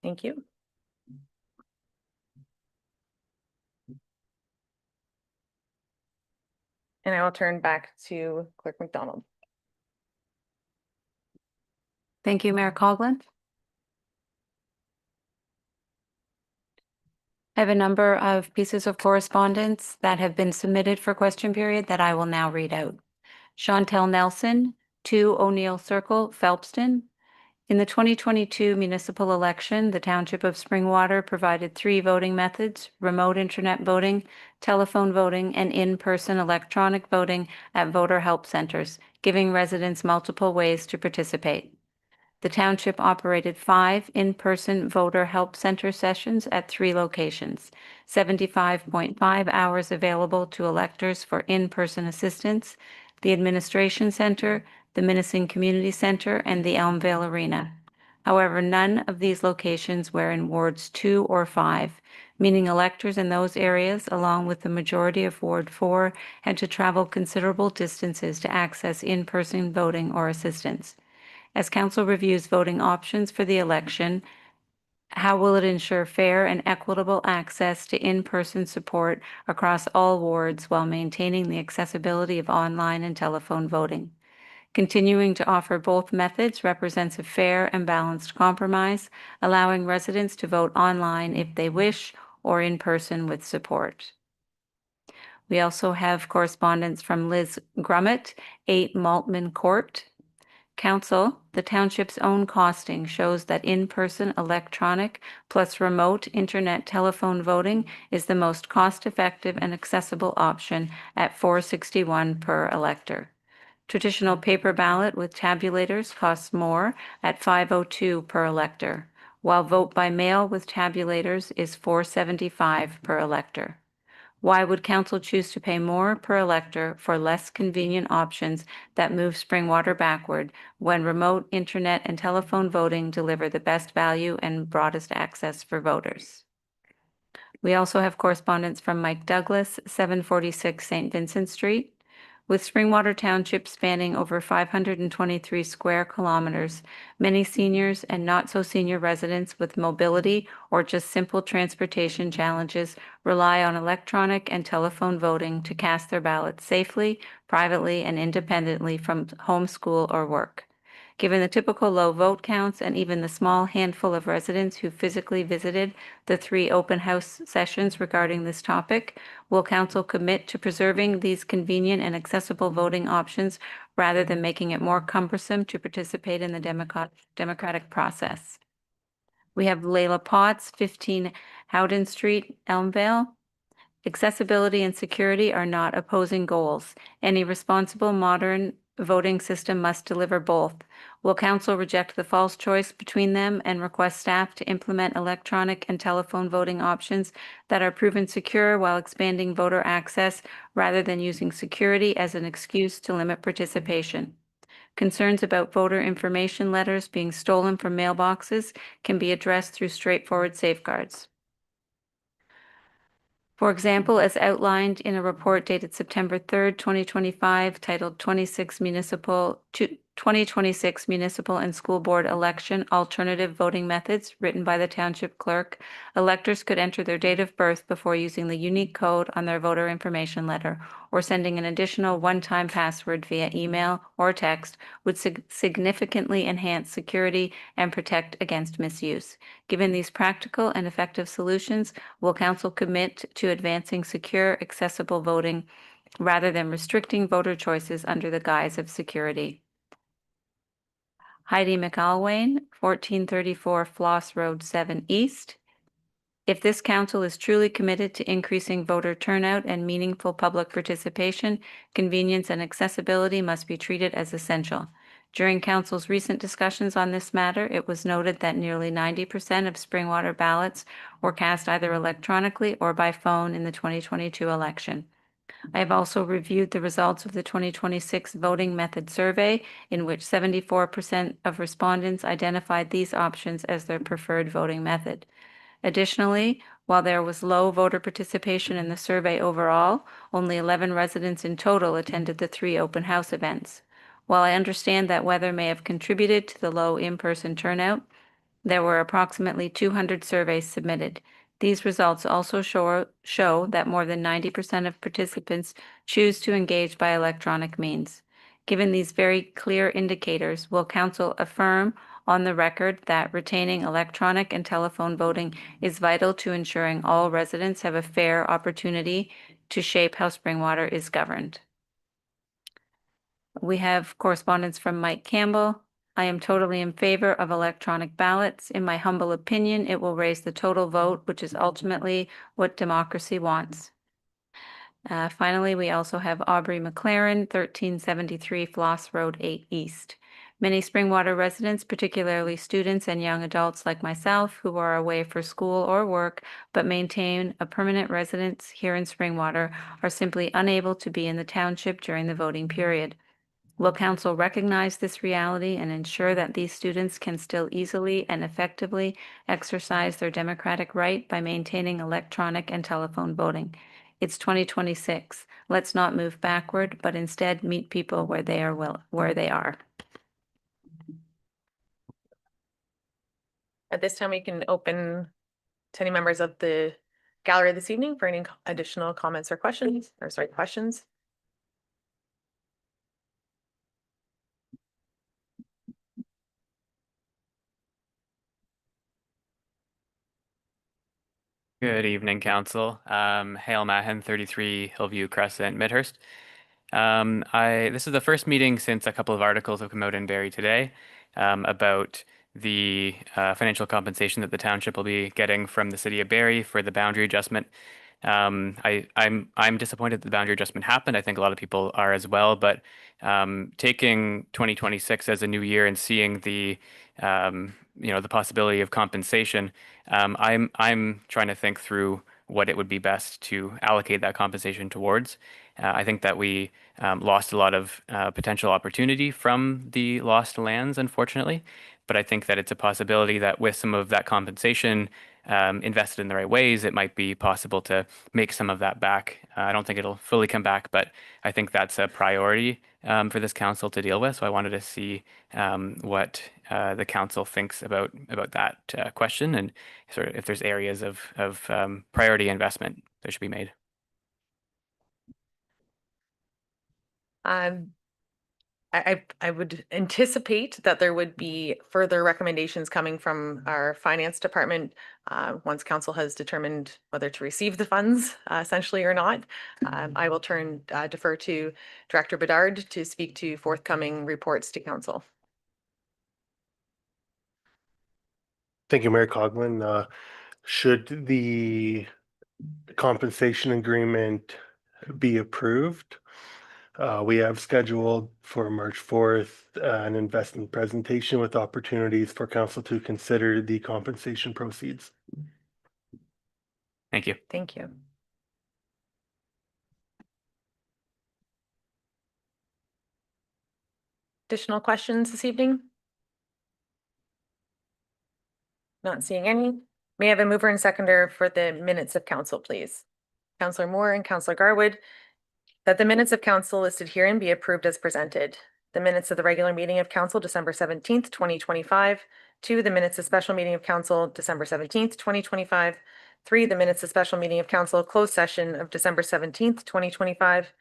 Speaker 1: Thank you. And I will turn back to Clerk McDonald.
Speaker 2: Thank you, Mayor Coughlin. I have a number of pieces of correspondence that have been submitted for question period that I will now read out. Chantel Nelson, 2 O'Neill Circle, Phelpston. In the 2022 municipal election, the Township of Springwater provided 3 voting methods: remote internet voting, telephone voting, and in-person electronic voting at voter help centers, giving residents multiple ways to participate. The township operated 5 in-person voter help center sessions at 3 locations, 75.5 hours available to electors for in-person assistance, the Administration Center, the Minnesing Community Center, and the Elmvale Arena. However, none of these locations were in wards 2 or 5, meaning electors in those areas, along with the majority of Ward 4, had to travel considerable distances to access in-person voting or assistance. As council reviews voting options for the election, how will it ensure fair and equitable access to in-person support across all wards while maintaining the accessibility of online and telephone voting? Continuing to offer both methods represents a fair and balanced compromise, allowing residents to vote online if they wish or in person with support. We also have correspondence from Liz Grummett, 8 Maltman Court. Council, the township's own costing shows that in-person electronic plus remote internet telephone voting is the most cost-effective and accessible option at $4.61 per elector. Traditional paper ballot with tabulators costs more at $5.02 per elector, while vote by mail with tabulators is $4.75 per elector. Why would council choose to pay more per elector for less convenient options that move Springwater backward when remote internet and telephone voting deliver the best value and broadest access for voters? We also have correspondence from Mike Douglas, 746 St. Vincent Street. With Springwater Township spanning over 523 square kilometers, many seniors and not-so-senior residents with mobility or just simple transportation challenges rely on electronic and telephone voting to cast their ballots safely, privately, and independently from home, school, or work. Given the typical low vote counts and even the small handful of residents who physically visited the 3 open house sessions regarding this topic, will council commit to preserving these convenient and accessible voting options rather than making it more cumbersome to participate in the democratic process? We have Layla Potts, 15 Howden Street, Elmvale. Accessibility and security are not opposing goals. Any responsible, modern voting system must deliver both. Will council reject the false choice between them and request staff to implement electronic and telephone voting options that are proven secure while expanding voter access rather than using security as an excuse to limit participation? Concerns about voter information letters being stolen from mailboxes can be addressed through straightforward safeguards. For example, as outlined in a report dated September 3rd, 2025, titled 26 2026 municipal and school board election alternative voting methods written by the township clerk. Electors could enter their date of birth before using the unique code on their voter information letter or sending an additional one-time password via email or text would significantly enhance security and protect against misuse. Given these practical and effective solutions, will council commit to advancing secure, accessible voting rather than restricting voter choices under the guise of security? Heidi McAlwain, 1434 Floss Road 7 East. If this council is truly committed to increasing voter turnout and meaningful public participation, convenience and accessibility must be treated as essential. During council's recent discussions on this matter, it was noted that nearly 90% of Springwater ballots were cast either electronically or by phone in the 2022 election. I have also reviewed the results of the 2026 voting method survey, in which 74% of respondents identified these options as their preferred voting method. Additionally, while there was low voter participation in the survey overall, only 11 residents in total attended the 3 open house events. While I understand that weather may have contributed to the low in-person turnout, there were approximately 200 surveys submitted. These results also show that more than 90% of participants choose to engage by electronic means. Given these very clear indicators, will council affirm on the record that retaining electronic and telephone voting is vital to ensuring all residents have a fair opportunity to shape how Springwater is governed? We have correspondence from Mike Campbell. I am totally in favor of electronic ballots. In my humble opinion, it will raise the total vote, which is ultimately what democracy wants. Finally, we also have Aubrey McLaren, 1373 Floss Road 8 East. Many Springwater residents, particularly students and young adults like myself who are away for school or work but maintain a permanent residence here in Springwater, are simply unable to be in the township during the voting period. Will council recognize this reality and ensure that these students can still easily and effectively exercise their democratic right by maintaining electronic and telephone voting? It's 2026. Let's not move backward, but instead meet people where they are.
Speaker 1: At this time, we can open to any members of the gallery this evening for any additional comments or questions, questions.
Speaker 13: Good evening, Council. Hale Mahan, 33 Hillview Crescent, Midhurst. This is the first meeting since a couple of articles have come out in Barrie today about the financial compensation that the township will be getting from the city of Barrie for the boundary adjustment. I'm disappointed that the boundary adjustment happened. I think a lot of people are as well, but taking 2026 as a new year and seeing the the possibility of compensation, I'm trying to think through what it would be best to allocate that compensation towards. I think that we lost a lot of potential opportunity from the lost lands, unfortunately, but I think that it's a possibility that with some of that compensation invested in the right ways, it might be possible to make some of that back. I don't think it'll fully come back, but I think that's a priority for this council to deal with. So I wanted to see what the council thinks about that question, and sort of if there's areas of priority investment that should be made.
Speaker 1: I would anticipate that there would be further recommendations coming from our finance department once council has determined whether to receive the funds essentially or not. I will defer to Director Bedard to speak to forthcoming reports to council.
Speaker 14: Thank you, Mayor Coughlin. Should the compensation agreement be approved, we have scheduled for March 4th an investment presentation with opportunities for council to consider the compensation proceeds.
Speaker 13: Thank you.
Speaker 1: Thank you. Additional questions this evening? Not seeing any. May I have a mover and seconder for the minutes of council, please? Councillor Moore and Councillor Garwood, that the minutes of council listed herein be approved as presented. the minutes of the regular meeting of council, December 17th, 2025. 2, the minutes of special meeting of council, December 17th, 2025. 3, the minutes of special meeting of council, closed session of December 17th, 2025.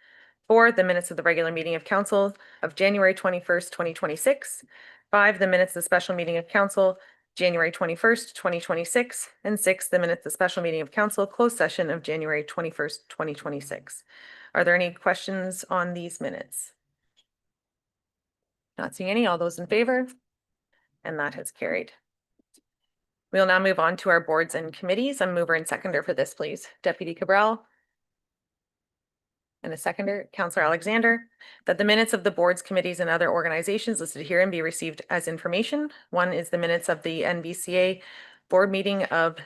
Speaker 1: 4, the minutes of the regular meeting of council of January 21st, 2026. 5, the minutes of special meeting of council, January 21st, 2026. And 6, the minutes of special meeting of council, closed session of January 21st, 2026. Are there any questions on these minutes? Not seeing any. All those in favor? And that has carried. We'll now move on to our boards and committees. I'm mover and seconder for this, please. Deputy Cabral. And a seconder, Councillor Alexander, that the minutes of the boards, committees, and other organizations listed herein be received as information. 1 is the minutes of the NBCA board meeting of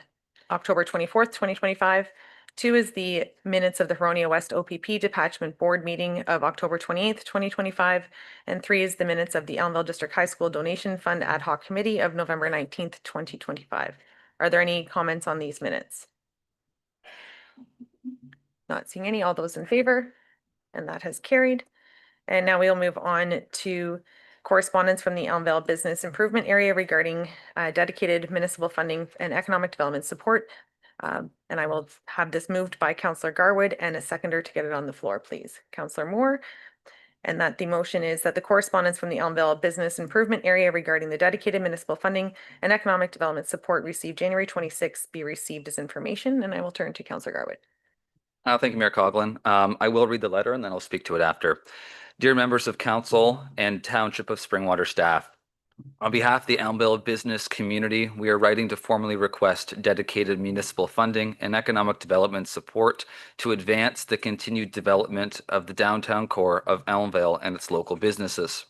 Speaker 1: October 24th, 2025. 2 is the minutes of the Huronia West OPP Detachment Board meeting of October 28th, 2025. And 3 is the minutes of the Elmville District High School Donation Fund Ad Hoc Committee of November 19th, 2025. Are there any comments on these minutes? Not seeing any. All those in favor? And that has carried. And now we'll move on to correspondence from the Elmville Business Improvement Area regarding dedicated municipal funding and economic development support. And I will have this moved by Councillor Garwood and a seconder to get it on the floor, please. Councillor Moore. And that the motion is that the correspondence from the Elmville Business Improvement Area regarding the dedicated municipal funding and economic development support received January 26th be received as information. And I will turn to Councillor Garwood.
Speaker 15: Thank you, Mayor Coughlin. I will read the letter and then I'll speak to it after. Dear members of council and Township of Springwater staff, on behalf of the Elmville business community, we are writing to formally request dedicated municipal funding and economic development support to advance the continued development of the downtown core of Elmville and its local businesses.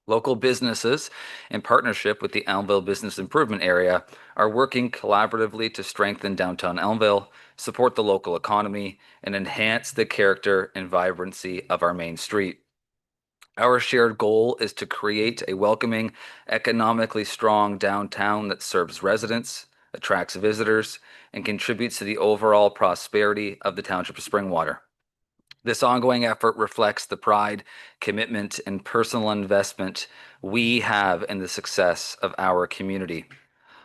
Speaker 15: Local businesses, in partnership with the Elmville Business Improvement Area, are working collaboratively to strengthen downtown Elmville, support the local economy, and enhance the character and vibrancy of our main street. Our shared goal is to create a welcoming, economically strong downtown that serves residents, attracts visitors, and contributes to the overall prosperity of the Township of Springwater. This ongoing effort reflects the pride, commitment, and personal investment we have in the success of our community.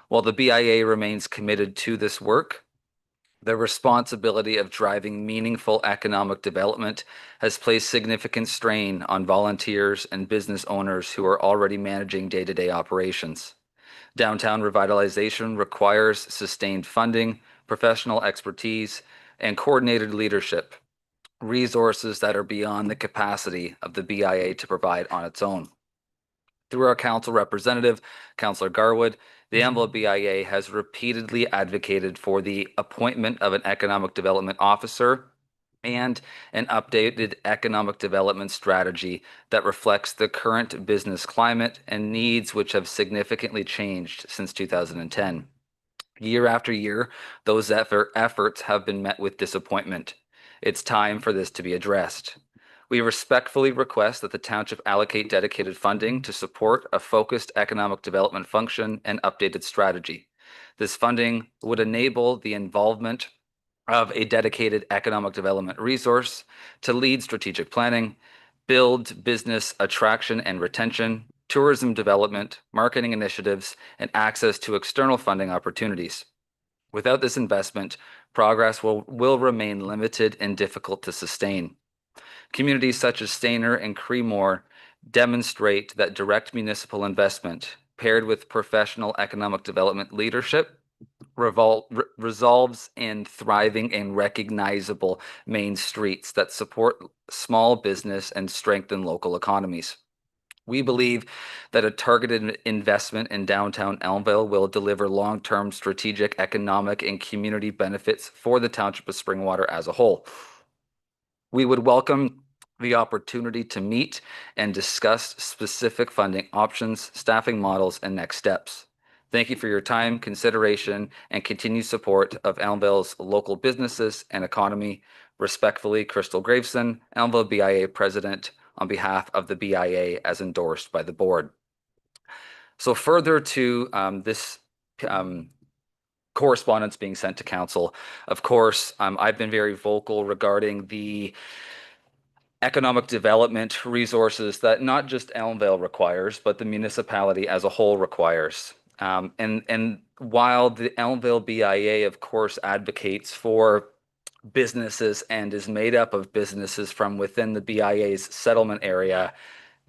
Speaker 15: While the BIA remains committed to this work, the responsibility of driving meaningful economic development has placed significant strain on volunteers and business owners who are already managing day-to-day operations. Downtown revitalization requires sustained funding, professional expertise, and coordinated leadership, resources that are beyond the capacity of the BIA to provide on its own. Through our council representative, Councillor Garwood, the Elmville BIA has repeatedly advocated for the appointment of an economic development officer and an updated economic development strategy that reflects the current business climate and needs which have significantly changed since 2010. Year after year, those efforts have been met with disappointment. It's time for this to be addressed. We respectfully request that the township allocate dedicated funding to support a focused economic development function and updated strategy. This funding would enable the involvement of a dedicated economic development resource to lead strategic planning, build business attraction and retention, tourism development, marketing initiatives, and access to external funding opportunities. Without this investment, progress will remain limited and difficult to sustain. Communities such as Stayner and Creemore demonstrate that direct municipal investment, paired with professional economic development leadership, resolves in thriving and recognizable main streets that support small business and strengthen local economies. We believe that a targeted investment in downtown Elmville will deliver long-term strategic, economic, and community benefits for the Township of Springwater as a whole. We would welcome the opportunity to meet and discuss specific funding options, staffing models, and next steps. Thank you for your time, consideration, and continued support of Elmville's local businesses and economy. Respectfully, Crystal Graveson, Elmville BIA President, on behalf of the BIA as endorsed by the board. So further to this correspondence being sent to council, of course, I've been very vocal regarding the economic development resources that not just Elmvale requires, but the municipality as a whole requires. And while the Elmvale BIA, of course, advocates for businesses and is made up of businesses from within the BIA's settlement area,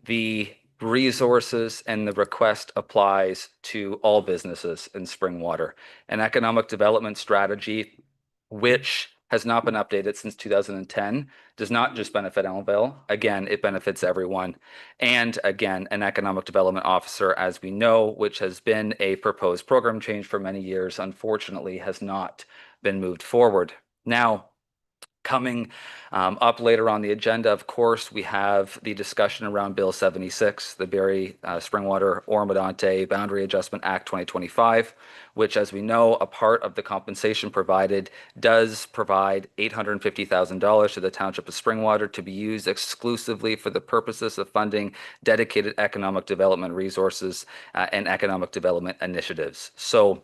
Speaker 15: the resources and the request applies to all businesses in Springwater. An economic development strategy, which has not been updated since 2010, does not just benefit Elmvale. Again, it benefits everyone. And again, an economic development officer, as we know, which has been a proposed program change for many years, unfortunately has not been moved forward. Now, coming up later on the agenda, of course, we have the discussion around Bill 76, the Barrie Springwater Oromodonte Boundary Adjustment Act 2025, which, as we know, a part of the compensation provided does provide $850,000 to the Township of Springwater to be used exclusively for the purposes of funding dedicated economic development resources and economic development initiatives. So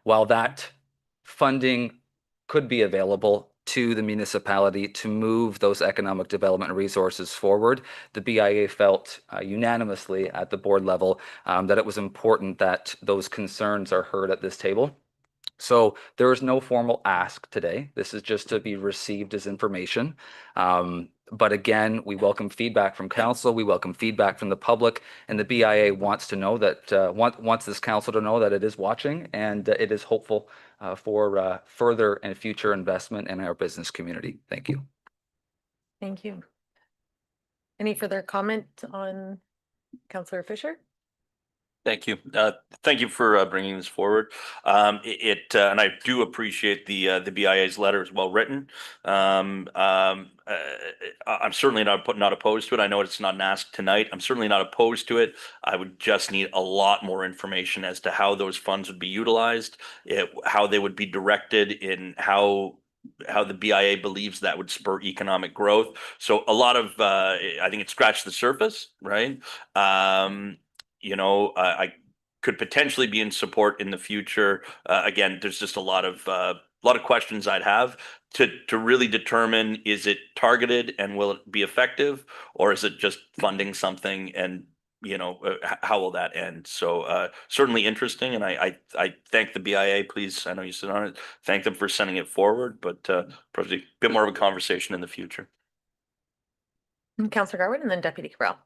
Speaker 15: while that funding could be available to the municipality to move those economic development resources forward, the BIA felt unanimously at the board level that it was important that those concerns are heard at this table. So there is no formal ask today. This is just to be received as information. But again, we welcome feedback from council. We welcome feedback from the public, and the BIA wants to know that wants this council to know that it is watching and it is hopeful for further and future investment in our business community. Thank you.
Speaker 1: Thank you. Any further comment on Councillor Fisher?
Speaker 7: Thank you. Thank you for bringing this forward. And I do appreciate the BIA's letter is well written. I'm certainly not opposed to it. I know it's not an ask tonight. I'm certainly not opposed to it. I would just need a lot more information as to how those funds would be utilized, how they would be directed, in how the BIA believes that would spur economic growth. So a lot of I think it scratched the surface, right? I could potentially be in support in the future. Again, there's just a lot of questions I'd have to really determine, is it targeted and will it be effective, or is it just funding something and how will that end? So certainly interesting, and I thank the BIA. Please, I know you sit on it. Thank them for sending it forward, but probably a bit more of a conversation in the future.
Speaker 1: Councillor Garwood and then Deputy Cabral.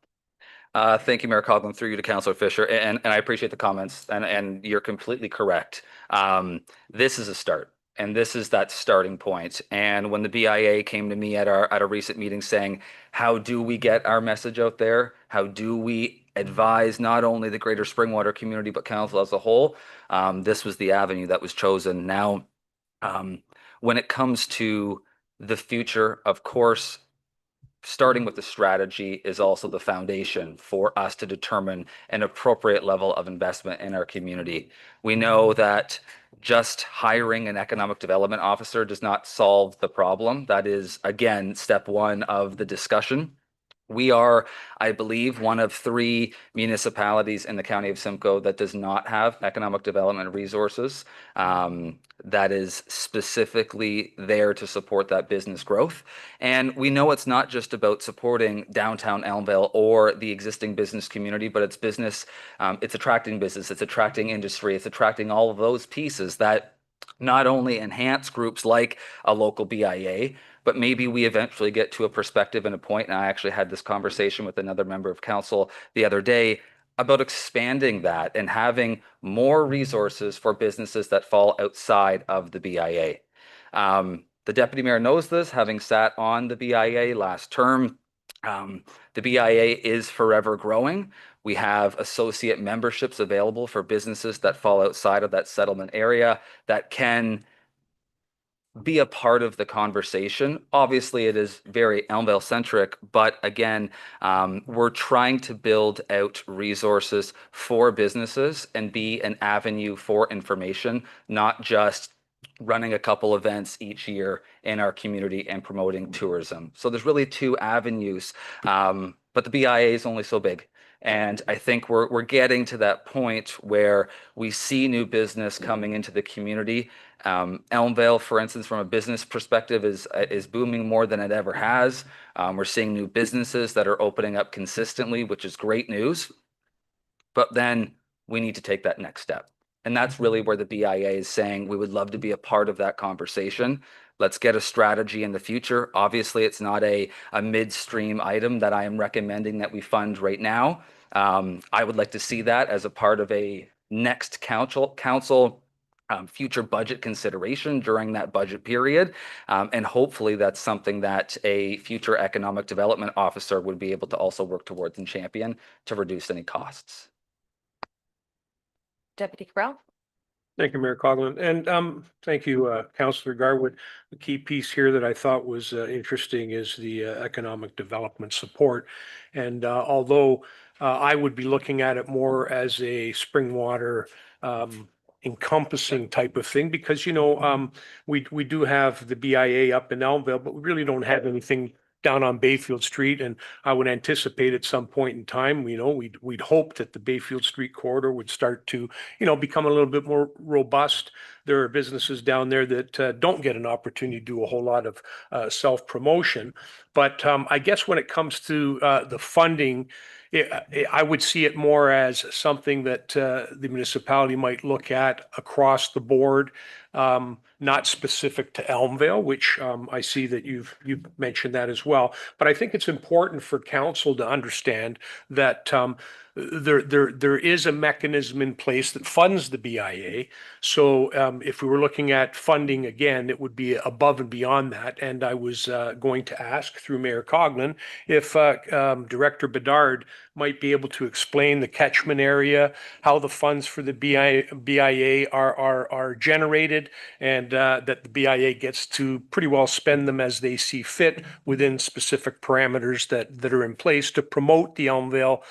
Speaker 15: Thank you, Mayor Coughlin, through you to Councillor Fisher, and I appreciate the comments, and you're completely correct. This is a start, and this is that starting point. And when the BIA came to me at a recent meeting saying, how do we get our message out there? How do we advise not only the greater Springwater community, but council as a whole? This was the avenue that was chosen. Now, when it comes to the future, of course, starting with the strategy is also the foundation for us to determine an appropriate level of investment in our community. We know that just hiring an economic development officer does not solve the problem. That is, again, step one of the discussion. We are, I believe, one of 3 municipalities in the county of Simcoe that does not have economic development resources that is specifically there to support that business growth. And we know it's not just about supporting downtown Elmvale or the existing business community, but it's business, it's attracting business, it's attracting industry, it's attracting all of those pieces that not only enhance groups like a local BIA, but maybe we eventually get to a perspective and a point, and I actually had this conversation with another member of council the other day about expanding that and having more resources for businesses that fall outside of the BIA. The deputy mayor knows this, having sat on the BIA last term. The BIA is forever growing. We have associate memberships available for businesses that fall outside of that settlement area that can be a part of the conversation. Obviously, it is very Elmvale centric, but again, we're trying to build out resources for businesses and be an avenue for information, not just running a couple events each year in our community and promoting tourism. So there's really 2 avenues, but the BIA is only so big. And I think we're getting to that point where we see new business coming into the community. Elmvale, for instance, from a business perspective, is booming more than it ever has. We're seeing new businesses that are opening up consistently, which is great news. But then we need to take that next step. And that's really where the BIA is saying we would love to be a part of that conversation. Let's get a strategy in the future. Obviously, it's not a midstream item that I am recommending that we fund right now. I would like to see that as a part of a next council future budget consideration during that budget period. And hopefully that's something that a future economic development officer would be able to also work towards and champion to reduce any costs.
Speaker 1: Deputy Cabral?
Speaker 8: Thank you, Mayor Coughlin. And thank you, Councillor Garwood. The key piece here that I thought was interesting is the economic development support. And although I would be looking at it more as a Springwater encompassing type of thing, because, you know, we do have the BIA up in Elmvale, but we really don't have anything down on Bayfield Street. And I would anticipate at some point in time, you know, we'd hope that the Bayfield Street corridor would start to, you know, become a little bit more robust. There are businesses down there that don't get an opportunity to do a whole lot of self-promotion. But I guess when it comes to the funding, I would see it more as something that the municipality might look at across the board, not specific to Elmvale, which I see that you've mentioned that as well. But I think it's important for council to understand that there is a mechanism in place that funds the BIA. So if we were looking at funding again, it would be above and beyond that. And I was going to ask through Mayor Coughlin if Director Bedard might be able to explain the catchment area, how the funds for the BIA are generated, and that the BIA gets to pretty well spend them as they see fit within specific parameters that are in place to promote the Elmvale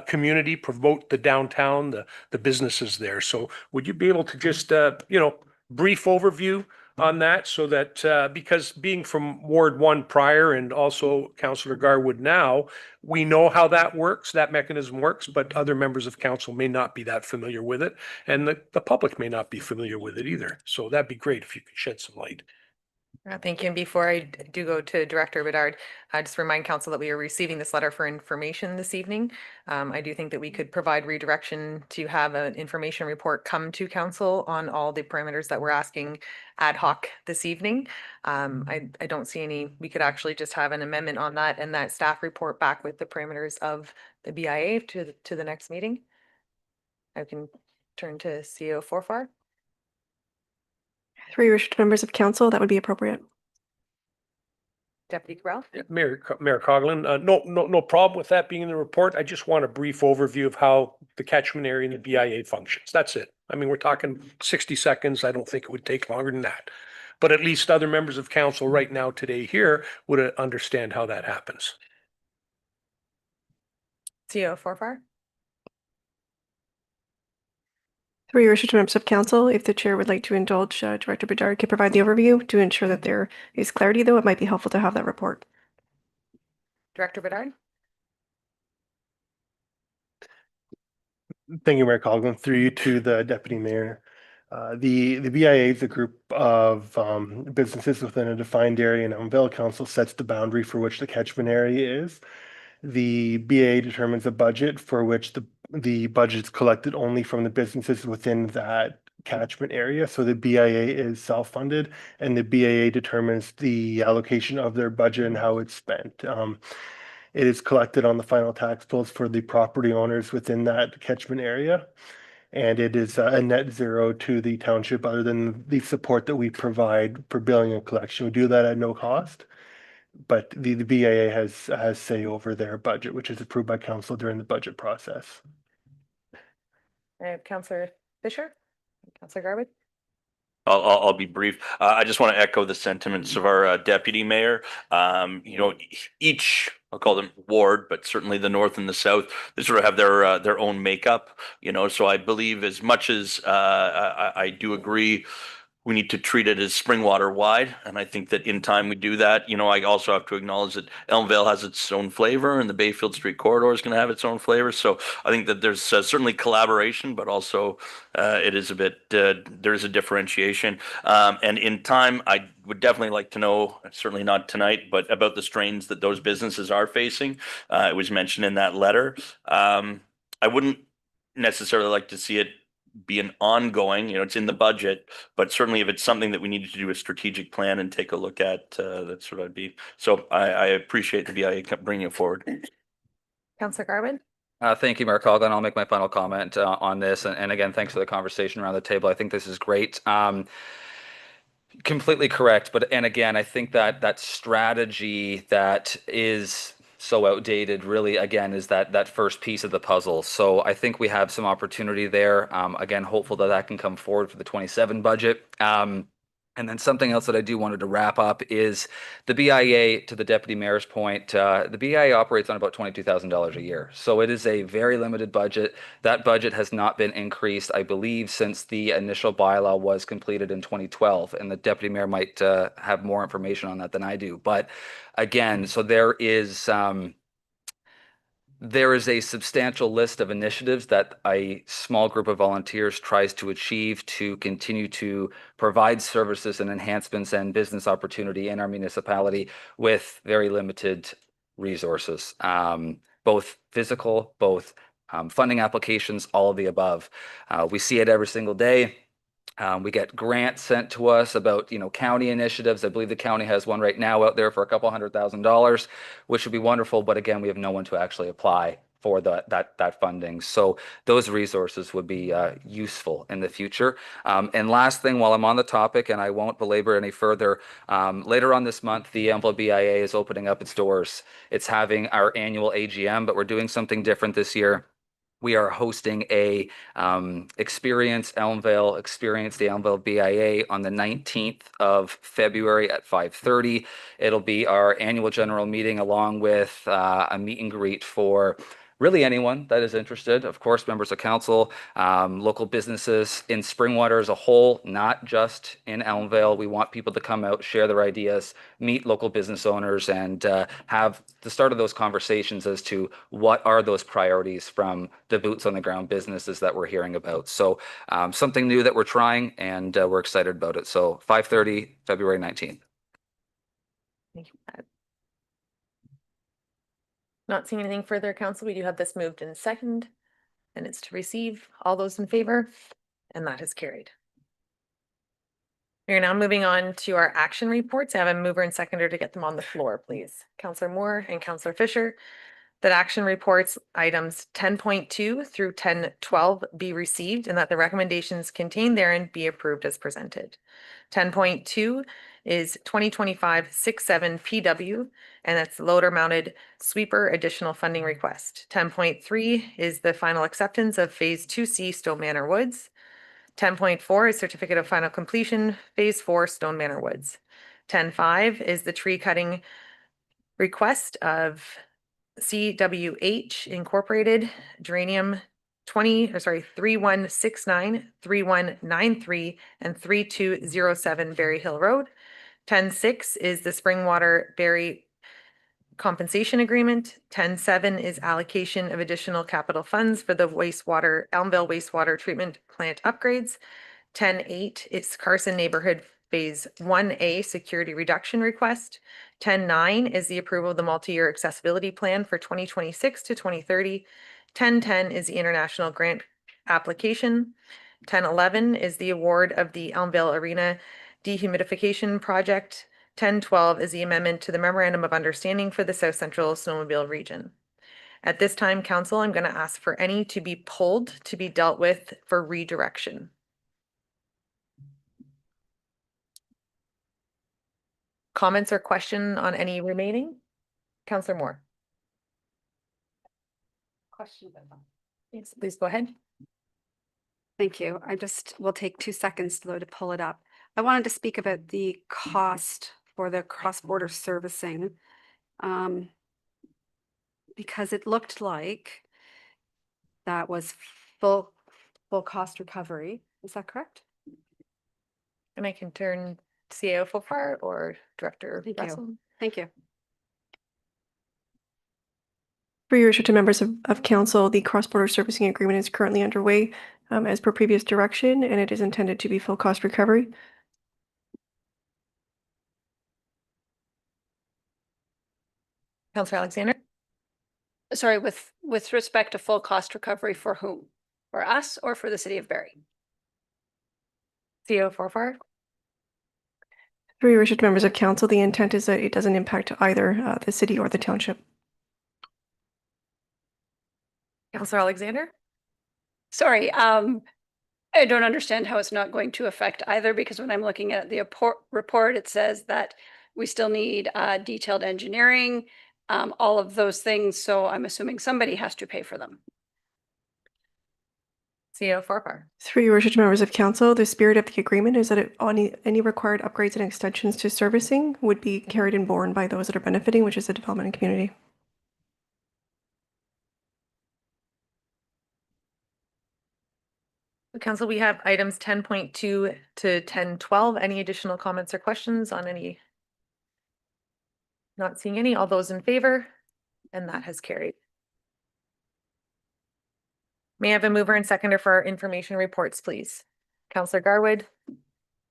Speaker 8: community, promote the downtown, the businesses there. So would you be able to just, you know, brief overview on that, so that because being from Ward 1 prior and also Councillor Garwood now, we know how that works, that mechanism works, but other members of council may not be that familiar with it, and the public may not be familiar with it either. So that'd be great if you could shed some light.
Speaker 1: Thank you. And before I do go to Director Bedard, just remind council that we are receiving this letter for information this evening. I do think that we could provide redirection to have an information report come to council on all the parameters that we're asking ad hoc this evening. I don't see any, we could actually just have an amendment on that and that staff report back with the parameters of the BIA to the next meeting. I can turn to CEO Forfar.
Speaker 16: Three restricted members of council, that would be appropriate.
Speaker 1: Deputy Cabral?
Speaker 8: Yeah, Mayor Coughlin, no problem with that being in the report. I just want a brief overview of how the catchment area and the BIA functions. That's it. I mean, we're talking 60 seconds. I don't think it would take longer than that. But at least other members of council right now today here would understand how that happens.
Speaker 1: CEO Forfar?
Speaker 16: Three restricted members of council, if the chair would like to indulge, Director Bedard could provide the overview. To ensure that there is clarity, though, it might be helpful to have that report.
Speaker 1: Director Bedard?
Speaker 14: Thank you, Mayor Coughlin. Through you to the Deputy Mayor. The BIA is a group of businesses within a defined area, and Elmvale Council sets the boundary for which the catchment area is. The BIA determines a budget for which the budget is collected only from the businesses within that catchment area. So the BIA is self-funded, and the BIA determines the allocation of their budget and how it's spent. It is collected on the final tax bills for the property owners within that catchment area. And it is a net zero to the township other than the support that we provide for billing and collection. We do that at no cost. But the BIA has say over their budget, which is approved by council during the budget process.
Speaker 1: Councillor Fisher? Councillor Garwood?
Speaker 7: I'll be brief. I just want to echo the sentiments of our deputy mayor. You know, each, I'll call them ward, but certainly the north and the south, they sort of have their own makeup. You know, so I believe as much as I do agree we need to treat it as Springwater wide. And I think that in time we do that. You know, I also have to acknowledge that Elmvale has its own flavor and the Bayfield Street corridor is going to have its own flavor. So I think that there's certainly collaboration, but also it is a bit, there is a differentiation. And in time, I would definitely like to know, certainly not tonight, but about the strains that those businesses are facing. It was mentioned in that letter. I wouldn't necessarily like to see it be an ongoing, you know, it's in the budget, but certainly if it's something that we needed to do a strategic plan and take a look at, that's what I'd be. So I appreciate the BIA bringing it forward.
Speaker 1: Councillor Garwood?
Speaker 15: Thank you, Mayor Coughlin. I'll make my final comment on this. And again, thanks for the conversation around the table. I think this is great. Completely correct. But, and again, I think that that strategy that is so outdated really, again, is that first piece of the puzzle. So I think we have some opportunity there. Again, hopeful that that can come forward for the 27 budget. And then something else that I do wanted to wrap up is the BIA, to the deputy mayor's point, the BIA operates on about $22,000 a year. So it is a very limited budget. That budget has not been increased, I believe, since the initial bylaw was completed in 2012. And the deputy mayor might have more information on that than I do. But again, so there is a substantial list of initiatives that a small group of volunteers tries to achieve to continue to provide services and enhancements and business opportunity in our municipality with very limited resources, both physical, both funding applications, all of the above. We see it every single day. We get grants sent to us about, you know, county initiatives. I believe the county has one right now out there for $200,000, which would be wonderful. But again, we have no one to actually apply for that funding. So those resources would be useful in the future. And last thing, while I'm on the topic, and I won't belabor any further, later on this month, the Elmvale BIA is opening up its doors. It's having our annual AGM, but we're doing something different this year. We are hosting a Experience the Elmvale BIA on the 19th of February at 5:30. It'll be our annual general meeting along with a meet and greet for really anyone that is interested. Of course, members of council, local businesses in Springwater as a whole, not just in Elmvale. We want people to come out, share their ideas, meet local business owners, and have the start of those conversations as to what are those priorities from the boots on the ground businesses that we're hearing about. So something new that we're trying, and we're excited about it. So 5:30, February 19th.
Speaker 1: Thank you. Not seeing anything further, council. We do have this moved in second, and it's to receive. All those in favor, and that is carried. We are now moving on to our action reports. I have a mover and seconder to get them on the floor, please. Councillor Moore and Councillor Fisher. That action reports items 10.2 through 10.12 be received and that the recommendations contained therein be approved as presented. 10.2 is 2025-67 PW, and that's loader mounted sweeper additional funding request. 10.3 is the final acceptance of Phase 2C Stone Manor Woods. 10.4 is certificate of final completion, Phase 4 Stone Manor Woods. 10.5 is the tree cutting request of CWH Incorporated, Geranium 3169, 3193, and 3207 Berry Hill Road. 10.6 is the Springwater Berry compensation agreement. 10.7 is allocation of additional capital funds for the Elmvale wastewater treatment plant upgrades. 10.8 is Carson Neighborhood Phase 1A security reduction request. 10.9 is the approval of the multi-year accessibility plan for 2026 to 2030. 10.10 is the international grant application. 10.11 is the award of the Elmvale Arena dehumidification project. 10.12 is the amendment to the memorandum of understanding for the South Central Snowmobile region. At this time, council, I'm going to ask for any to be pulled to be dealt with for redirection. Comments or question on any remaining? Councillor Moore.
Speaker 9: Question.
Speaker 1: Yes, please go ahead.
Speaker 9: Thank you. I just will take 2 seconds though to pull it up. I wanted to speak about the cost for the cross-border servicing. Because it looked like that was full cost recovery. Is that correct?
Speaker 1: And I can turn CAO Fofar or Director
Speaker 9: Thank you.
Speaker 1: Russell.
Speaker 9: Thank you.
Speaker 16: For your restricted members of council, the cross-border servicing agreement is currently underway as per previous direction, and it is intended to be full cost recovery.
Speaker 1: Councillor Alexander?
Speaker 17: Sorry, with respect to full cost recovery for whom? For us or for the city of Barrie?
Speaker 1: CAO Fofar?
Speaker 16: For your restricted members of council, the intent is that it doesn't impact either the city or the township.
Speaker 1: Councillor Alexander?
Speaker 17: Sorry, I don't understand how it's not going to affect either, because when I'm looking at the report, it says that we still need detailed engineering, all of those things. So I'm assuming somebody has to pay for them.
Speaker 1: CAO Fofar?
Speaker 16: Through your restricted members of council, the spirit of the agreement is that any required upgrades and extensions to servicing would be carried and borne by those that are benefiting, which is the development and community.
Speaker 1: Council, we have items 10.2 to 10.12. Any additional comments or questions on any? Not seeing any. All those in favor? And that has carried. May I have a mover and seconder for our information reports, please? Councillor Garwood,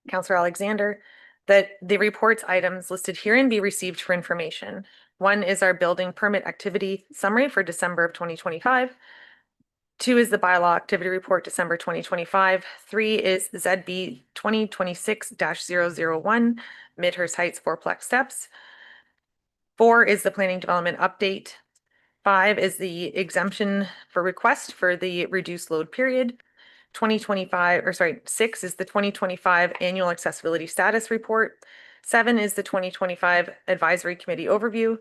Speaker 1: Councillor Alexander, that the reports items listed herein be received for information. One is our building permit activity summary for December of 2025. 2 is the bylaw activity report, December 2025. 3 is ZB 2026-001, Midhurst Heights fourplex steps. 4 is the planning development update. 5 is the exemption for request for the reduced load period. 6 is the 2025 annual accessibility status report. 7 is the 2025 advisory committee overview.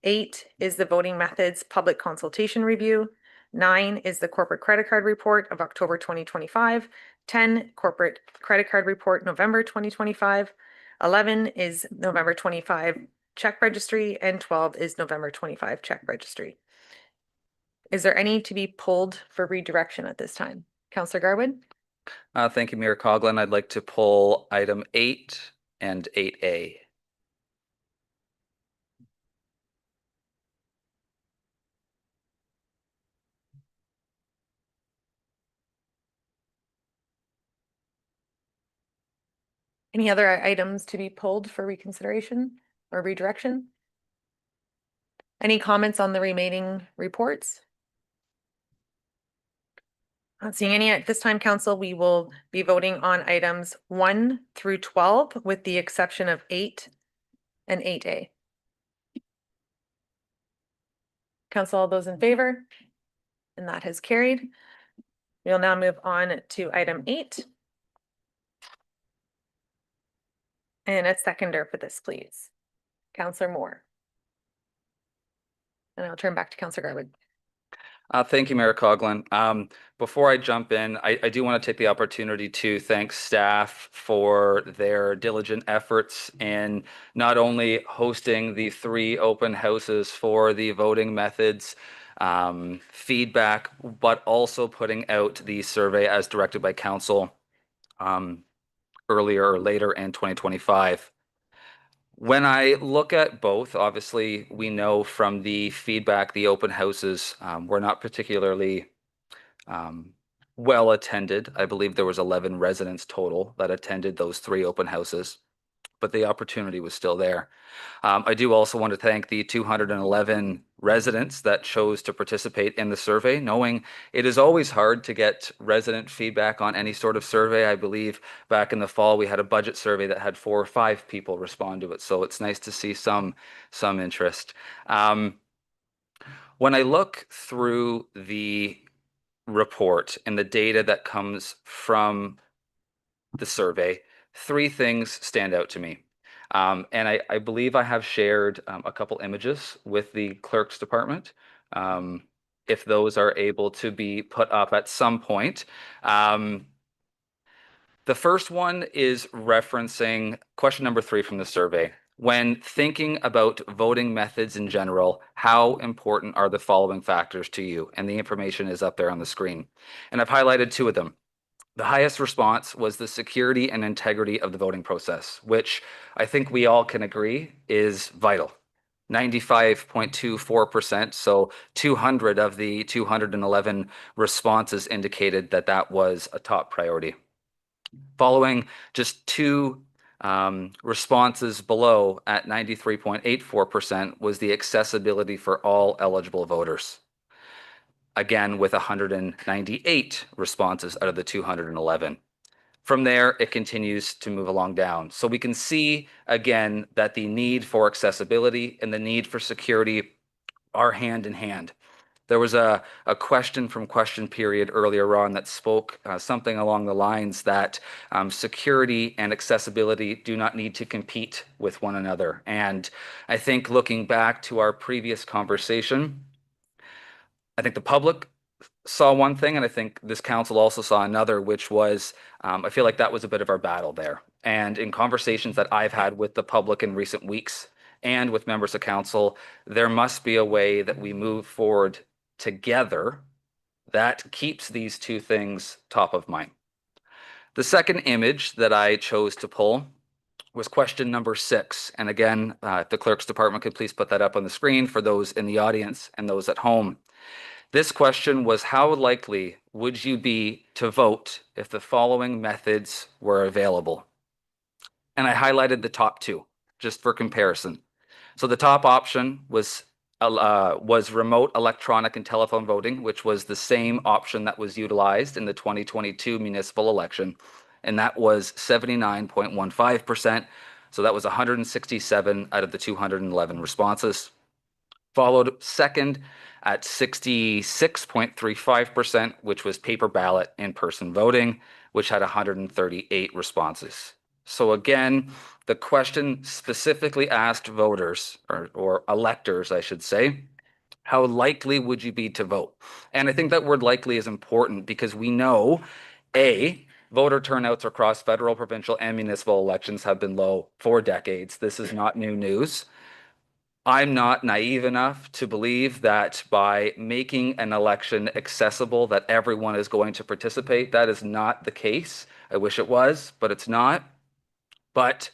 Speaker 1: 8 is the voting methods public consultation review. 9 is the corporate credit card report of October 2025. 10, corporate credit card report, November 2025. 11 is November 25 check registry, and 12 is November 25 check registry. Is there any to be pulled for redirection at this time? Councillor Garwood?
Speaker 15: Thank you, Mayor Coughlin. I'd like to pull item 8 and 8A.
Speaker 1: Any other items to be pulled for reconsideration or redirection? Any comments on the remaining reports? Not seeing any at this time, council. We will be voting on items 1 through 12 with the exception of 8 and 8A. Council, all those in favor? And that has carried. We'll now move on to item 8. And a seconder for this, please. Councillor Moore. And I'll turn back to Councillor Garwood.
Speaker 15: Thank you, Mayor Coughlin. Before I jump in, I do want to take the opportunity to thank staff for their diligent efforts in not only hosting the 3 open houses for the voting methods feedback, but also putting out the survey as directed by council earlier or later in 2025. When I look at both, obviously, we know from the feedback, the open houses were not particularly well attended. I believe there was 11 residents total that attended those 3 open houses, but the opportunity was still there. I do also want to thank the 211 residents that chose to participate in the survey, knowing it is always hard to get resident feedback on any sort of survey. I believe back in the fall, we had a budget survey that had 4 or 5 people respond to it. So it's nice to see some interest. When I look through the report and the data that comes from the survey, 3 things stand out to me. And I believe I have shared a couple images with the clerk's department. If those are able to be put up at some point. The first one is referencing question number 3 from the survey. When thinking about voting methods in general, how important are the following factors to you? And the information is up there on the screen. And I've highlighted 2 of them. The highest response was the security and integrity of the voting process, which I think we all can agree is vital. 95.24%, so 200 of the 211 responses indicated that that was a top priority. Following just two responses below at 93.84% was the accessibility for all eligible voters. Again, with 198 responses out of the 211. From there, it continues to move along down. So we can see again that the need for accessibility and the need for security are hand in hand. There was a question from question period earlier on that spoke something along the lines that security and accessibility do not need to compete with one another. And I think looking back to our previous conversation, I think the public saw one thing, and I think this council also saw another, which was, I feel like that was a bit of our battle there. And in conversations that I've had with the public in recent weeks and with members of council, there must be a way that we move forward together that keeps these two things top of mind. The second image that I chose to pull was question number 6. And again, if the clerk's department could please put that up on the screen for those in the audience and those at home. This question was, how likely would you be to vote if the following methods were available? And I highlighted the top two just for comparison. So the top option was remote electronic and telephone voting, which was the same option that was utilized in the 2022 municipal election. And that was 79.15%. So that was 167 out of the 211 responses. Followed second at 66.35%, which was paper ballot in-person voting, which had 138 responses. So again, the question specifically asked voters, or electors, I should say, how likely would you be to vote? And I think that word likely is important because we know, A, voter turnouts across federal, provincial, and municipal elections have been low for decades. This is not new news. I'm not naive enough to believe that by making an election accessible, that everyone is going to participate. That is not the case. I wish it was, but it's not. But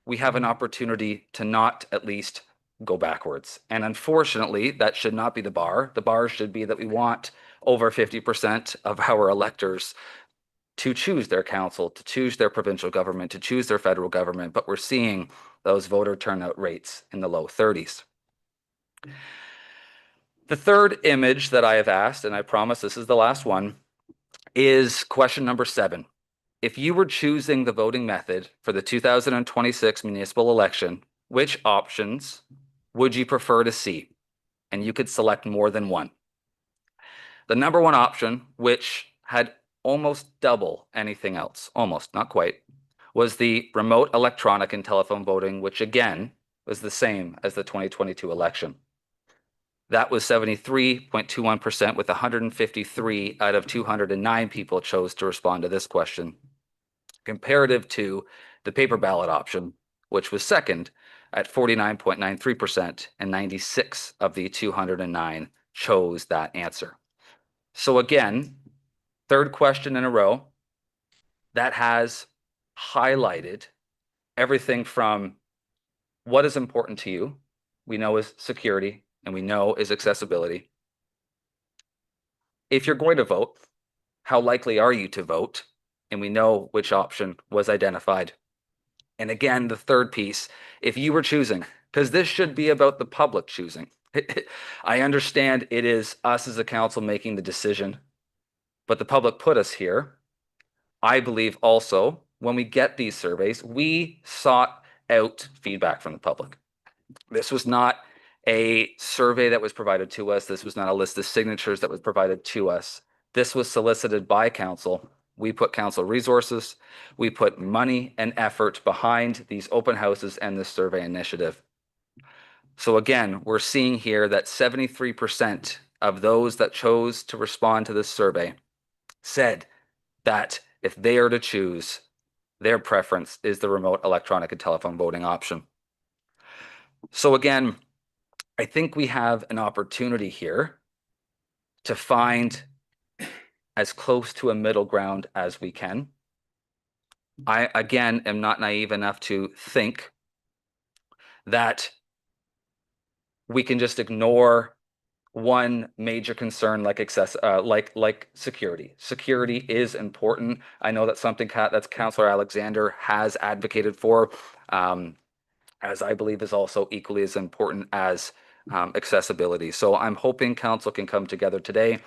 Speaker 15: we have an opportunity to not at least go backwards. And unfortunately, that should not be the bar. The bar should be that we want over 50% of our electors to choose their council, to choose their provincial government, to choose their federal government. But we're seeing those voter turnout rates in the low 30s. The third image that I have asked, and I promise this is the last one, is question number 7. If you were choosing the voting method for the 2026 municipal election, which options would you prefer to see? And you could select more than one. The number one option, which had almost double anything else, almost, not quite, was the remote electronic and telephone voting, which again was the same as the 2022 election. That was 73.21%, with 153 out of 209 people chose to respond to this question, comparative to the paper ballot option, which was second at 49.93%, and 96 of the 209 chose that answer. So again, third question in a row that has highlighted everything from what is important to you, we know is security, and we know is accessibility. If you're going to vote, how likely are you to vote? And we know which option was identified. And again, the third piece, if you were choosing, because this should be about the public choosing. I understand it is us as a council making the decision, but the public put us here. I believe also when we get these surveys, we sought out feedback from the public. This was not a survey that was provided to us. This was not a list of signatures that was provided to us. This was solicited by council. We put council resources, we put money and effort behind these open houses and this survey initiative. So again, we're seeing here that 73% of those that chose to respond to this survey said that if they are to choose, their preference is the remote electronic and telephone voting option. So again, I think we have an opportunity here to find as close to a middle ground as we can. I, again, am not naive enough to think that we can just ignore one major concern like like security. Security is important. I know that's something that's Councillor Alexander has advocated for, as I believe is also equally as important as accessibility. So I'm hoping council can come together today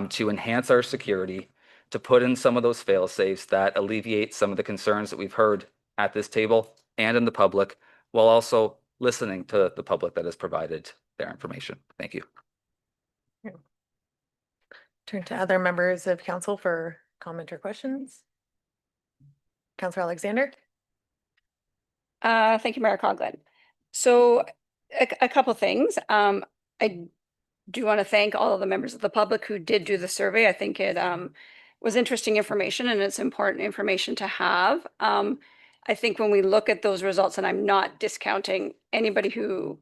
Speaker 15: to enhance our security, to put in some of those fail safes that alleviate some of the concerns that we've heard at this table and in the public, while also listening to the public that has provided their information. Thank you.
Speaker 1: Turn to other members of council for comment or questions. Councillor Alexander.
Speaker 17: Thank you, Mayor Coughlin. So a couple things. I do want to thank all of the members of the public who did do the survey. I think it was interesting information and it's important information to have. I think when we look at those results, and I'm not discounting anybody who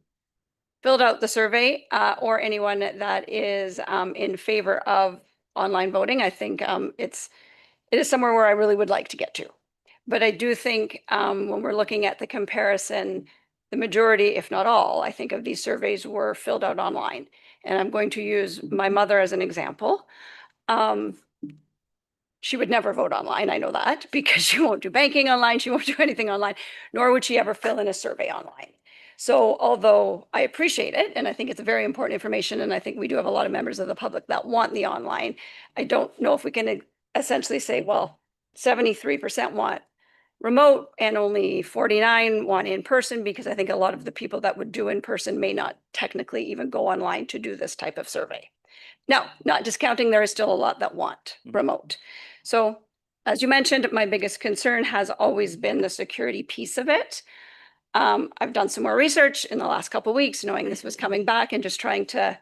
Speaker 17: filled out the survey or anyone that is in favor of online voting, I think it is somewhere where I really would like to get to. But I do think when we're looking at the comparison, the majority, if not all, I think of these surveys were filled out online. And I'm going to use my mother as an example. She would never vote online, I know that, because she won't do banking online, she won't do anything online, nor would she ever fill in a survey online. So although I appreciate it, and I think it's very important information, and I think we do have a lot of members of the public that want the online, I don't know if we can essentially say, well, 73% want remote and only 49 want in person, because I think a lot of the people that would do in person may not technically even go online to do this type of survey. Now, not discounting, there is still a lot that want remote. So as you mentioned, my biggest concern has always been the security piece of it. I've done some more research in the last couple of weeks, knowing this was coming back and just trying to,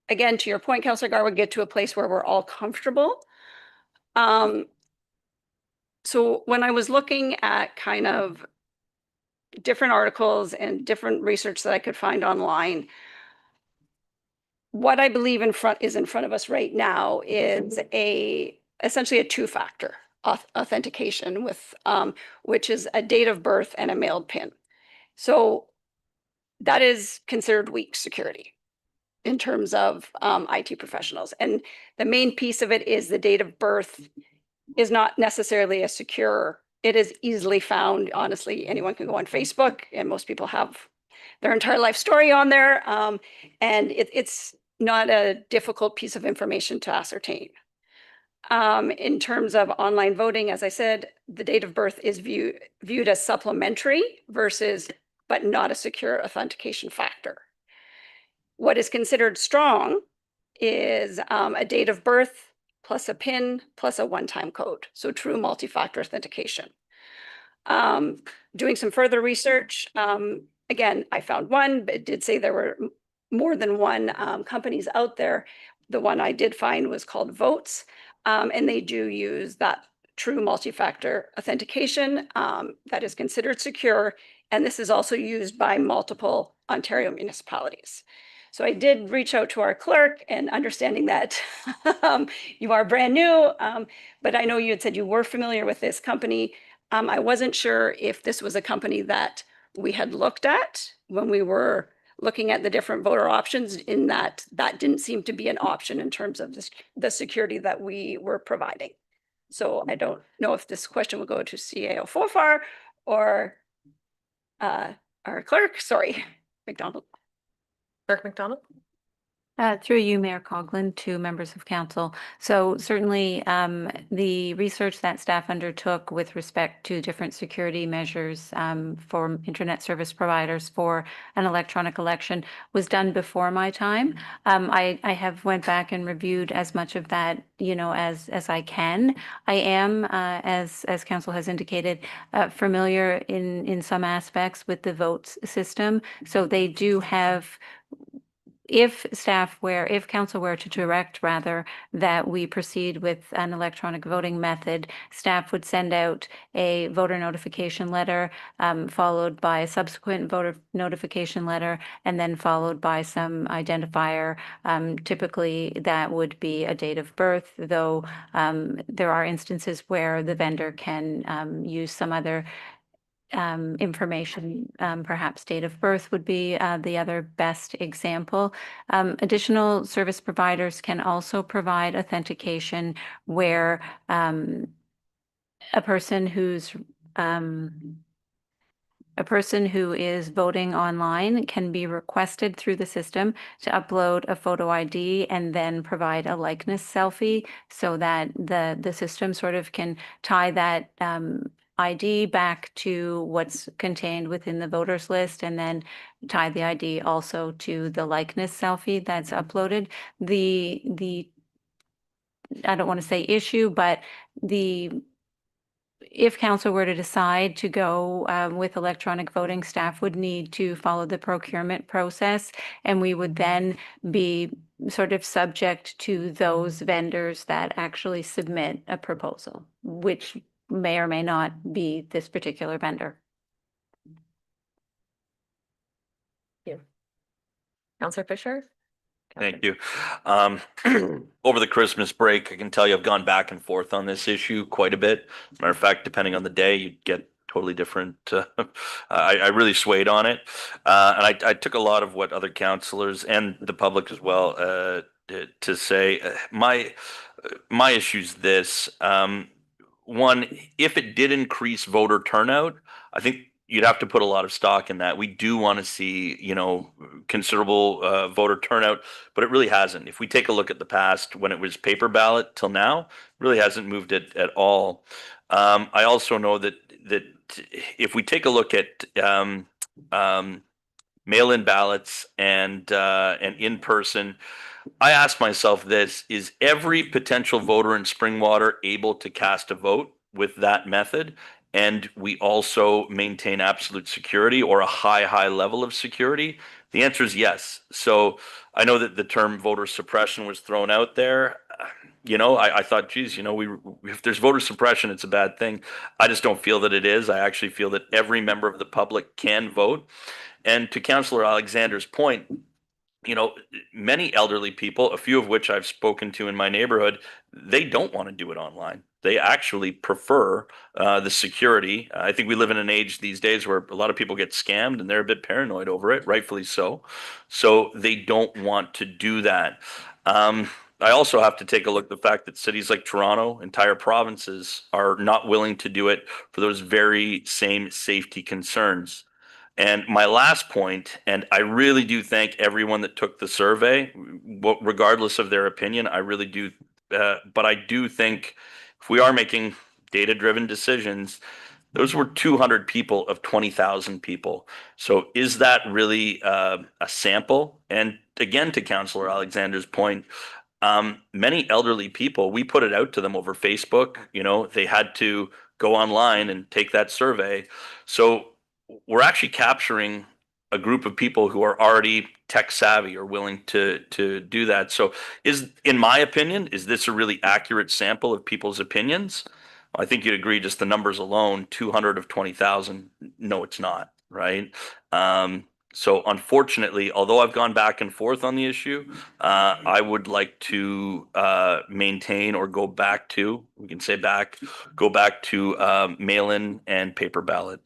Speaker 17: again, to your point, Councillor Garwood, get to a place where we're all comfortable. So when I was looking at kind of different articles and different research that I could find online, what I believe is in front of us right now is essentially a two-factor authentication with which is a date of birth and a mailed PIN. So that is considered weak security in terms of IT professionals. And the main piece of it is the date of birth is not necessarily a secure, it is easily found. Honestly, anyone can go on Facebook and most people have their entire life story on there. And it's not a difficult piece of information to ascertain. In terms of online voting, as I said, the date of birth is viewed as supplementary versus, but not a secure authentication factor. What is considered strong is a date of birth plus a PIN plus a one-time code. So true multi-factor authentication. Doing some further research, again, I found one, but it did say there were more than one companies out there. The one I did find was called Votes, and they do use that true multi-factor authentication that is considered secure, and this is also used by multiple Ontario municipalities. So I did reach out to our clerk, and understanding that you are brand new, but I know you had said you were familiar with this company. I wasn't sure if this was a company that we had looked at when we were looking at the different voter options, in that didn't seem to be an option in terms of the security that we were providing. So I don't know if this question will go to CAO Fofar or our clerk, sorry, McDonald.
Speaker 1: Clerk McDonald.
Speaker 2: Through you, Mayor Coughlin, to members of council. So certainly the research that staff undertook with respect to different security measures for internet service providers for an electronic election was done before my time. I have went back and reviewed as much of that, as I can. I am, as council has indicated, familiar in some aspects with the votes system. So they do have if council were to direct rather that we proceed with an electronic voting method, staff would send out a voter notification letter, followed by a subsequent voter notification letter, and then followed by some identifier. Typically, that would be a date of birth, though there are instances where the vendor can use some other information, perhaps date of birth would be the other best example. Additional service providers can also provide authentication where a person who is voting online can be requested through the system to upload a photo ID and then provide a likeness selfie so that the system sort of can tie that ID back to what's contained within the voters list and then tie the ID also to the likeness selfie that's uploaded. The I don't want to say issue, but if council were to decide to go with electronic voting, staff would need to follow the procurement process, and we would then be sort of subject to those vendors that actually submit a proposal, which may or may not be this particular vendor.
Speaker 1: Counselor Fisher?
Speaker 7: Thank you. Over the Christmas break, I can tell you I've gone back and forth on this issue quite a bit. As a matter of fact, depending on the day, you get totally different. I really swayed on it. And I took a lot of what other counselors and the public as well to say. My issue's this. One, if it did increase voter turnout, I think you'd have to put a lot of stock in that. We do want to see, considerable voter turnout, but it really hasn't. If we take a look at the past, when it was paper ballot till now, it really hasn't moved it at all. I also know that if we take a look at mail-in ballots and in person, I ask myself this: is every potential voter in Springwater able to cast a vote with that method? And we also maintain absolute security or a high level of security? The answer is yes. So I know that the term voter suppression was thrown out there. I thought, geez, if there's voter suppression, it's a bad thing. I just don't feel that it is. I actually feel that every member of the public can vote. And to Councillor Alexander's point, many elderly people, a few of which I've spoken to in my neighborhood, they don't want to do it online. They actually prefer the security. I think we live in an age these days where a lot of people get scammed and they're a bit paranoid over it, rightfully so. So they don't want to do that. I also have to take a look at the fact that cities like Toronto, entire provinces, are not willing to do it for those very same safety concerns. And my last point, and I really do thank everyone that took the survey, regardless of their opinion, I really do. But I do think if we are making data-driven decisions, those were 200 people of 20,000 people. So is that really a sample? And again, to Councillor Alexander's point, many elderly people, we put it out to them over Facebook. They had to go online and take that survey. So we're actually capturing a group of people who are already tech savvy or willing to do that. So in my opinion, is this a really accurate sample of people's opinions? I think you'd agree just the numbers alone, 200 of 20,000. No, it's not, right? So unfortunately, although I've gone back and forth on the issue, I would like to maintain or go back to mail-in and paper ballot.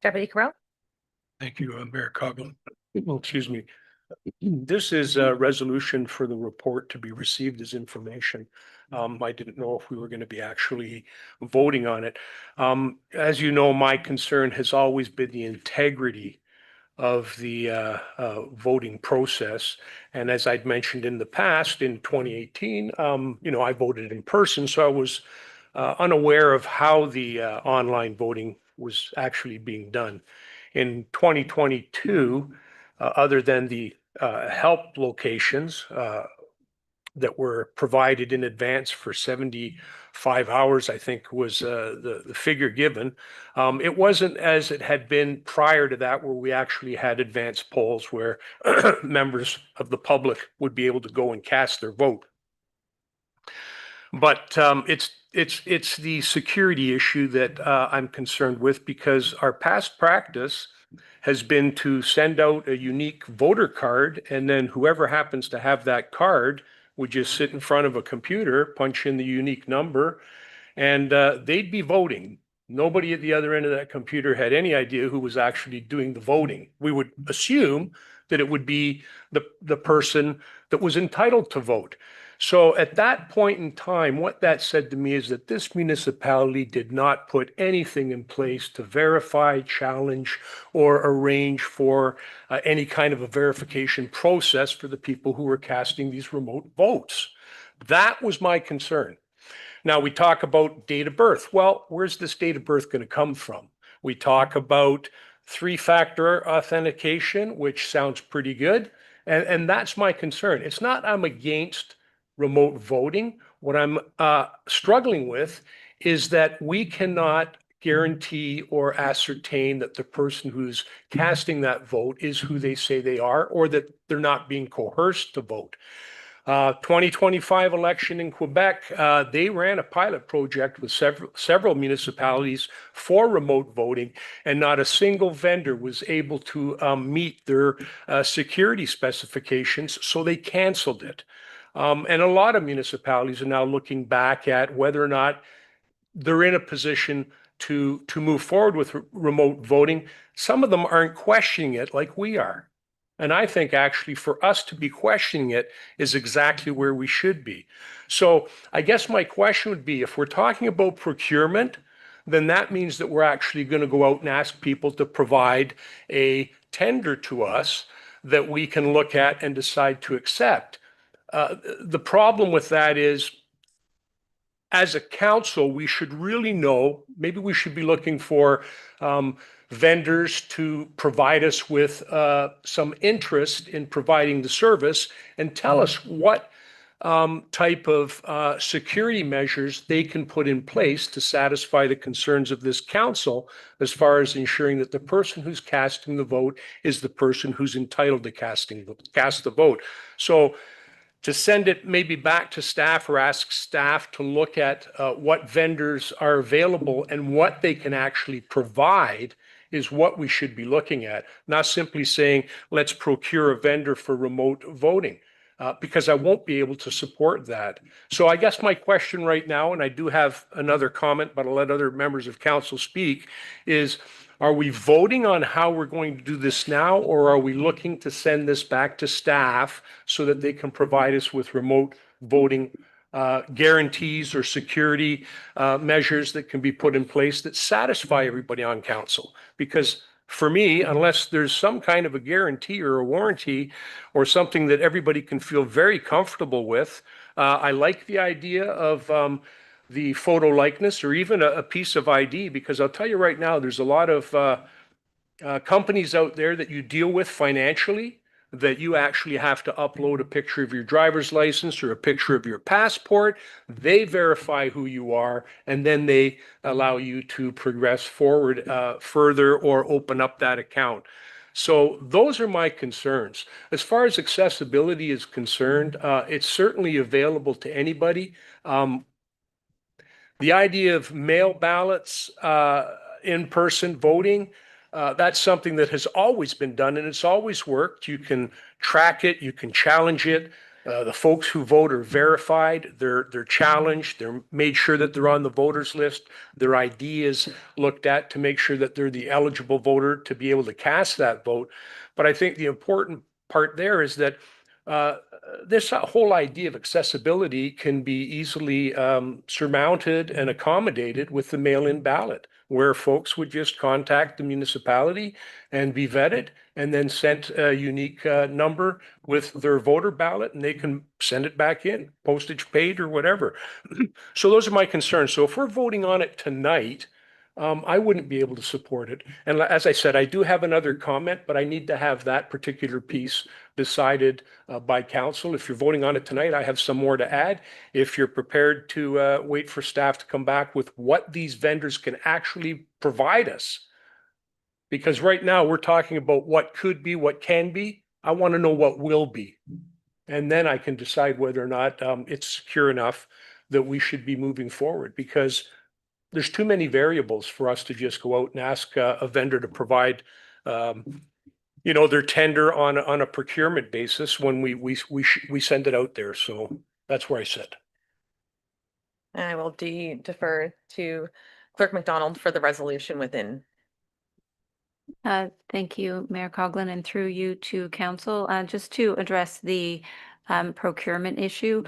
Speaker 1: Deputy Carell?
Speaker 8: Thank you, Mayor Coughlin. Excuse me. This is a resolution for the report to be received as information. I didn't know if we were going to be actually voting on it. As you know, my concern has always been the integrity of the voting process. And as I'd mentioned in the past, in 2018, I voted in person, so I was unaware of how the online voting was actually being done. In 2022, other than the help locations, that were provided in advance for 75 hours, I think was the figure given. It wasn't as it had been prior to that, where we actually had advanced polls where members of the public would be able to go and cast their vote. But it's the security issue that I'm concerned with, because our past practice has been to send out a unique voter card, and then whoever happens to have that card would just sit in front of a computer, punch in the unique number, and they'd be voting. Nobody at the other end of that computer had any idea who was actually doing the voting. We would assume that it would be the person that was entitled to vote. So at that point in time, what that said to me is that this municipality did not put anything in place to verify, challenge, or arrange for any kind of a verification process for the people who were casting these remote votes. That was my concern. Now, we talk about date of birth. Well, where's this date of birth going to come from? We talk about three-factor authentication, which sounds pretty good. And that's my concern. It's not I'm against remote voting. What I'm struggling with is that we cannot guarantee or ascertain that the person who's casting that vote is who they say they are, or that they're not being coerced to vote. 2025 election in Quebec, they ran a pilot project with several municipalities for remote voting, and not a single vendor was able to meet their security specifications, so they canceled it. And a lot of municipalities are now looking back at whether or not they're in a position to move forward with remote voting. Some of them aren't questioning it like we are. And I think actually for us to be questioning it is exactly where we should be. So I guess my question would be, if we're talking about procurement, then that means that we're actually going to go out and ask people to provide a tender to us that we can look at and decide to accept. The problem with that is, as a council, we should really know, maybe we should be looking for vendors to provide us with some interest in providing the service, and tell us what type of security measures they can put in place to satisfy the concerns of this council, as far as ensuring that the person who's casting the vote is the person who's entitled to cast the vote. So to send it maybe back to staff, or ask staff to look at what vendors are available and what they can actually provide, is what we should be looking at. Not simply saying, let's procure a vendor for remote voting, because I won't be able to support that. So I guess my question right now, and I do have another comment, but I'll let other members of council speak, is, are we voting on how we're going to do this now, or are we looking to send this back to staff so that they can provide us with remote voting guarantees or security measures that can be put in place that satisfy everybody on council? Because for me, unless there's some kind of a guarantee or a warranty or something that everybody can feel very comfortable with, I like the idea of the photo likeness, or even a piece of ID, because I'll tell you right now, there's a lot of companies out there that you deal with financially, that you actually have to upload a picture of your driver's license or a picture of your passport. They verify who you are, and then they allow you to progress forward further, or open up that account. So those are my concerns. As far as accessibility is concerned, it's certainly available to anybody. The idea of mail ballots, in-person voting, that's something that has always been done, and it's always worked. You can track it, you can challenge it. The folks who vote are verified, they're challenged, they're made sure that they're on the voters list. Their ID is looked at to make sure that they're the eligible voter to be able to cast that vote. But I think the important part there is that this whole idea of accessibility can be easily surmounted and accommodated with the mail-in ballot, where folks would just contact the municipality and be vetted, and then sent a unique number with their voter ballot, and they can send it back in, postage paid or whatever. So those are my concerns. So if we're voting on it tonight, I wouldn't be able to support it. And as I said, I do have another comment, but I need to have that particular piece decided by council. If you're voting on it tonight, I have some more to add. If you're prepared to wait for staff to come back with what these vendors can actually provide us. Because right now we're talking about what could be, what can be. I want to know what will be. And then I can decide whether or not it's secure enough that we should be moving forward, because there's too many variables for us to just go out and ask a vendor to provide, their tender on a procurement basis when we send it out there. So that's where I sit.
Speaker 1: And I will defer to Clerk McDonald for the resolution within.
Speaker 2: Thank you, Mayor Coughlin, and through you to council. Just to address the procurement issue,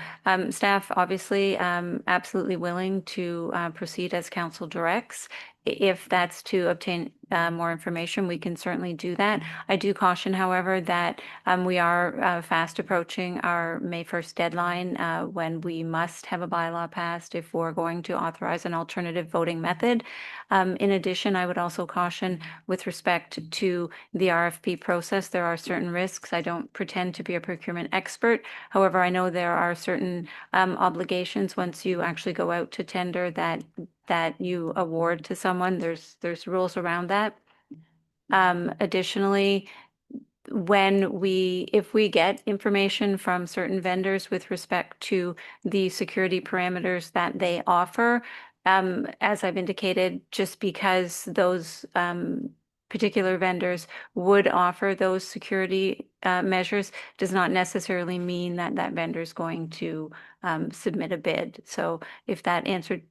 Speaker 2: staff obviously absolutely willing to proceed as council directs. If that's to obtain more information, we can certainly do that. I do caution, however, that we are fast approaching our May 1st deadline when we must have a bylaw passed if we're going to authorize an alternative voting method. In addition, I would also caution with respect to the RFP process, there are certain risks. I don't pretend to be a procurement expert. However, I know there are certain obligations once you actually go out to tender that you award to someone. There's rules around that. Additionally, if we get information from certain vendors with respect to the security parameters that they offer, as I've indicated, just because those particular vendors would offer those security measures does not necessarily mean that that vendor is going to submit a bid. So if that answered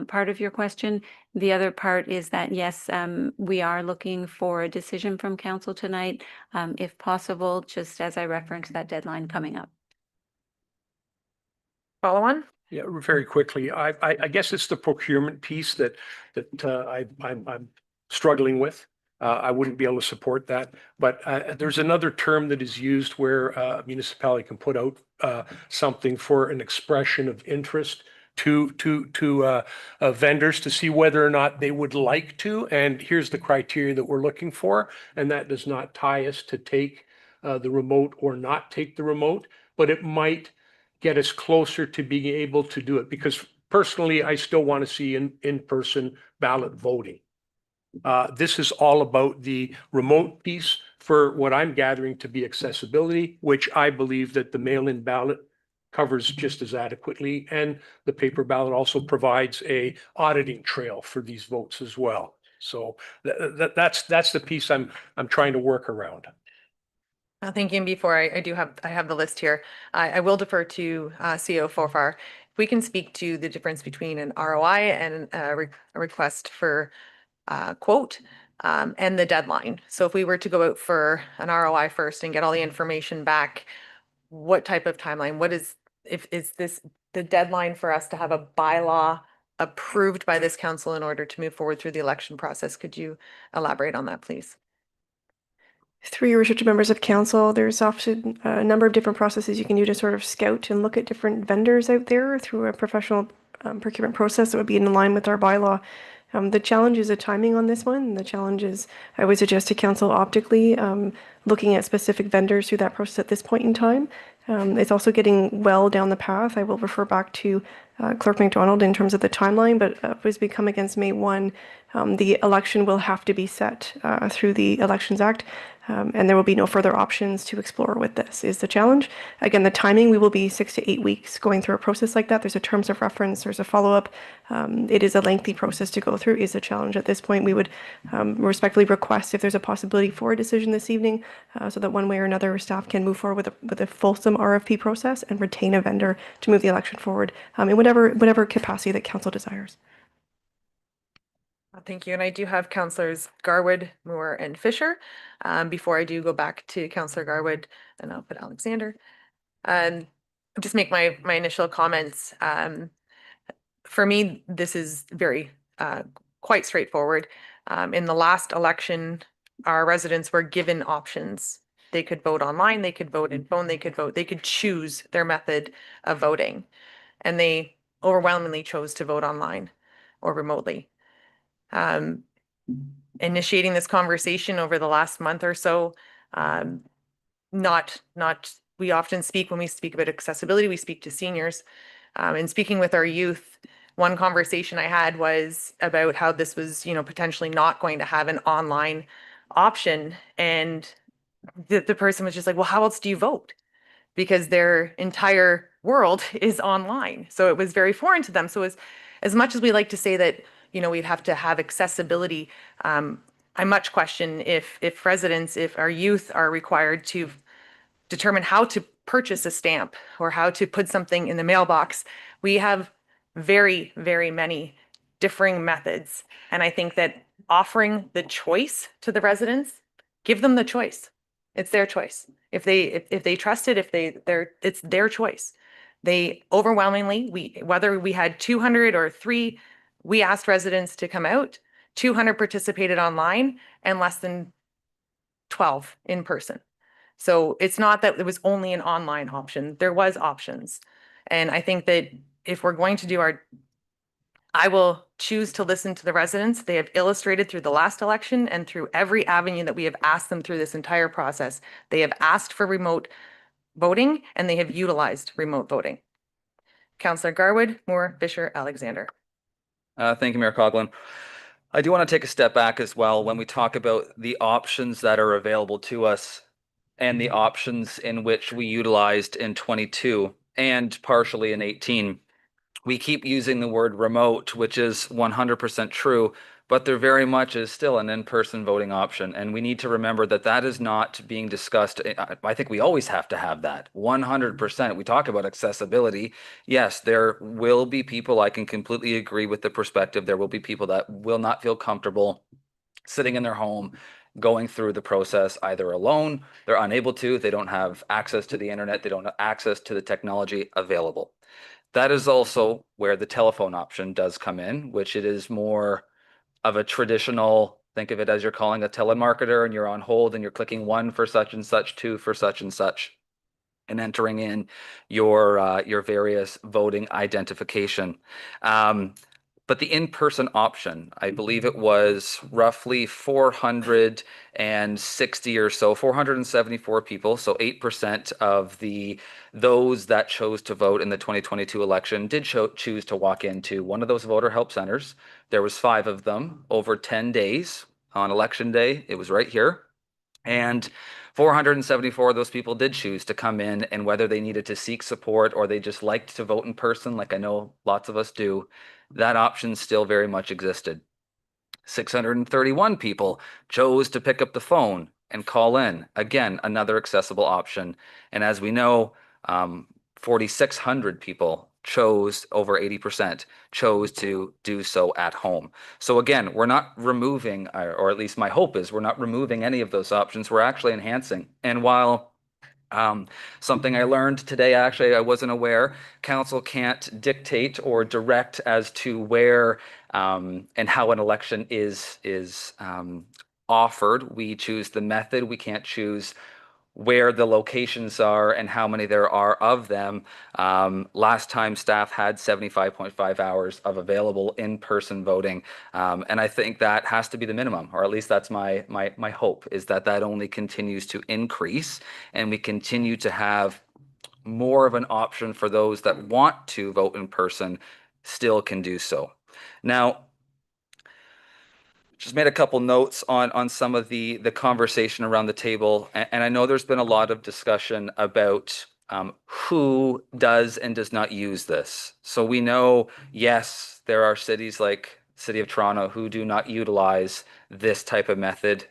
Speaker 2: part of your question, the other part is that, yes, we are looking for a decision from council tonight, if possible, just as I referenced that deadline coming up.
Speaker 1: Follow on?
Speaker 8: Yeah, very quickly. I guess it's the procurement piece that I'm struggling with. I wouldn't be able to support that, but there's another term that is used where a municipality can put out something for an expression of interest to vendors to see whether or not they would like to. And here's the criteria that we're looking for, and that does not tie us to take the remote or not take the remote, but it might get us closer to being able to do it. Because personally, I still want to see in-person ballot voting. This is all about the remote piece for what I'm gathering to be accessibility, which I believe that the mail-in ballot covers just as adequately. And the paper ballot also provides a auditing trail for these votes as well. So that's the piece I'm trying to work around.
Speaker 1: Thank you. And before I have the list here. I will defer to CO Forfar. If we can speak to the difference between an ROI and a request for quote and the deadline. So if we were to go out for an ROI first and get all the information back, what type of timeline? Is this the deadline for us to have a bylaw approved by this council in order to move forward through the election process? Could you elaborate on that, please?
Speaker 16: Through your research members of council, there's often a number of different processes you can do to sort of scout and look at different vendors out there through a professional procurement process that would be in line with our bylaw. The challenge is the timing on this one. The challenge is, I would suggest to council optically, looking at specific vendors through that process at this point in time. It's also getting well down the path. I will refer back to Clerk McDonald in terms of the timeline, but as we come against May 1, the election will have to be set through the Elections Act, and there will be no further options to explore with this is the challenge. Again, the timing, we will be 6 to 8 weeks going through a process like that. There's a terms of reference, there's a follow-up. It is a lengthy process to go through, is a challenge. At this point, we would respectfully request if there's a possibility for a decision this evening, so that one way or another staff can move forward with a fulsome RFP process and retain a vendor to move the election forward in whatever capacity that council desires.
Speaker 1: Thank you. And I do have Councillors Garwood, Moore, and Fisher. Before I do go back to Councillor Garwood, and I'll put Alexander. Just make my initial comments. For me, this is very quite straightforward. In the last election, our residents were given options. They could vote online, they could vote in phone, they could choose their method of voting. And they overwhelmingly chose to vote online or remotely. um, initiating this conversation over the last month or so. We often speak, when we speak about accessibility, we speak to seniors. And speaking with our youth, one conversation I had was about how this was, potentially not going to have an online option. And the person was just like, well, how else do you vote? Because their entire world is online. So it was very foreign to them. So as much as we like to say that, we'd have to have accessibility, I much question if residents, if our youth are required to determine how to purchase a stamp or how to put something in the mailbox. We have very, very many differing methods. And I think that offering the choice to the residents, give them the choice. It's their choice. If they trust it, it's their choice. They overwhelmingly, whether we had 200 or 3, we asked residents to come out. 200 participated online and less than 12 in person. So it's not that it was only an online option. There was options. And I think that if we're going to do I will choose to listen to the residents. They have illustrated through the last election and through every avenue that we have asked them through this entire process. They have asked for remote voting and they have utilized remote voting. Councillor Garwood, Moore, Fisher, Alexander.
Speaker 15: Thank you, Mayor Coughlin. I do want to take a step back as well when we talk about the options that are available to us and the options in which we utilized in 22 and partially in 18. We keep using the word remote, which is 100% true, but there very much is still an in-person voting option. And we need to remember that that is not being discussed. I think we always have to have that 100%. We talk about accessibility. Yes, there will be people, I can completely agree with the perspective. There will be people that will not feel comfortable sitting in their home, going through the process either alone, they're unable to, they don't have access to the internet, they don't have access to the technology available. That is also where the telephone option does come in, which it is more of a traditional, think of it as you're calling a telemarketer and you're on hold and you're clicking 1 for such and such, 2 for such and such, and entering in your various voting identification. But the in-person option, I believe it was roughly 460 or so, 474 people. So 8% of those that chose to vote in the 2022 election did choose to walk into one of those voter help centers. There was 5 of them over 10 days on election day. It was right here. And 474 of those people did choose to come in, and whether they needed to seek support or they just liked to vote in person, like I know lots of us do, that option still very much existed. 631 people chose to pick up the phone and call in. Again, another accessible option. And as we know, 4,600 people chose, over 80%, chose to do so at home. So again, we're not removing, or at least my hope is, we're not removing any of those options. We're actually enhancing. And while something I learned today, actually, I wasn't aware, council can't dictate or direct as to where and how an election is offered. We choose the method. We can't choose where the locations are and how many there are of them. Last time staff had 75.5 hours of available in-person voting. And I think that has to be the minimum, or at least that's my hope, is that only continues to increase and we continue to have more of an option for those that want to vote in person still can do so. Now, just made a couple notes on some of the conversation around the table. And I know there's been a lot of discussion about who does and does not use this. So we know, yes, there are cities like City of Toronto who do not utilize this type of method,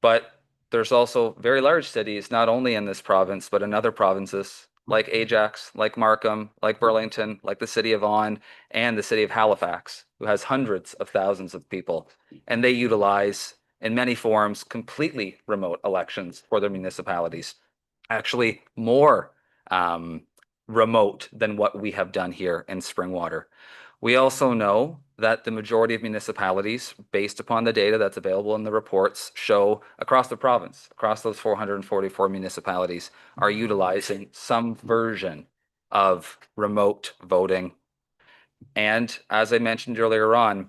Speaker 15: but there's also very large cities, not only in this province, but in other provinces like Ajax, like Markham, like Burlington, like the City of Vaughan, and the City of Halifax, who has hundreds of thousands of people. And they utilize, in many forms, completely remote elections for their municipalities. Actually, more remote than what we have done here in Springwater. We also know that the majority of municipalities, based upon the data that's available in the reports, show across the province, across those 444 municipalities, are utilizing some version of remote voting. And as I mentioned earlier on,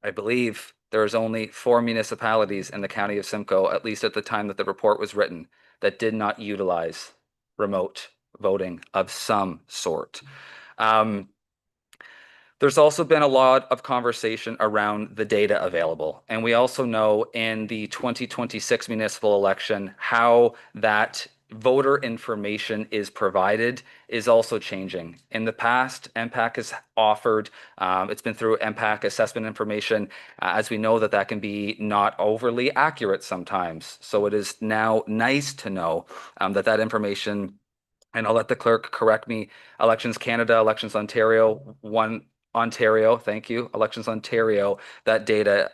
Speaker 15: I believe there is only 4 municipalities in the county of Simcoe, at least at the time that the report was written, that did not utilize remote voting of some sort. There's also been a lot of conversation around the data available. And we also know in the 2026 municipal election, how that voter information is provided is also changing. In the past, MPAC has offered, it's been through MPAC assessment information, as we know that can be not overly accurate sometimes. So it is now nice to know that information, and I'll let the clerk correct me, Elections Canada, Elections Ontario, thank you, Elections Ontario, that data,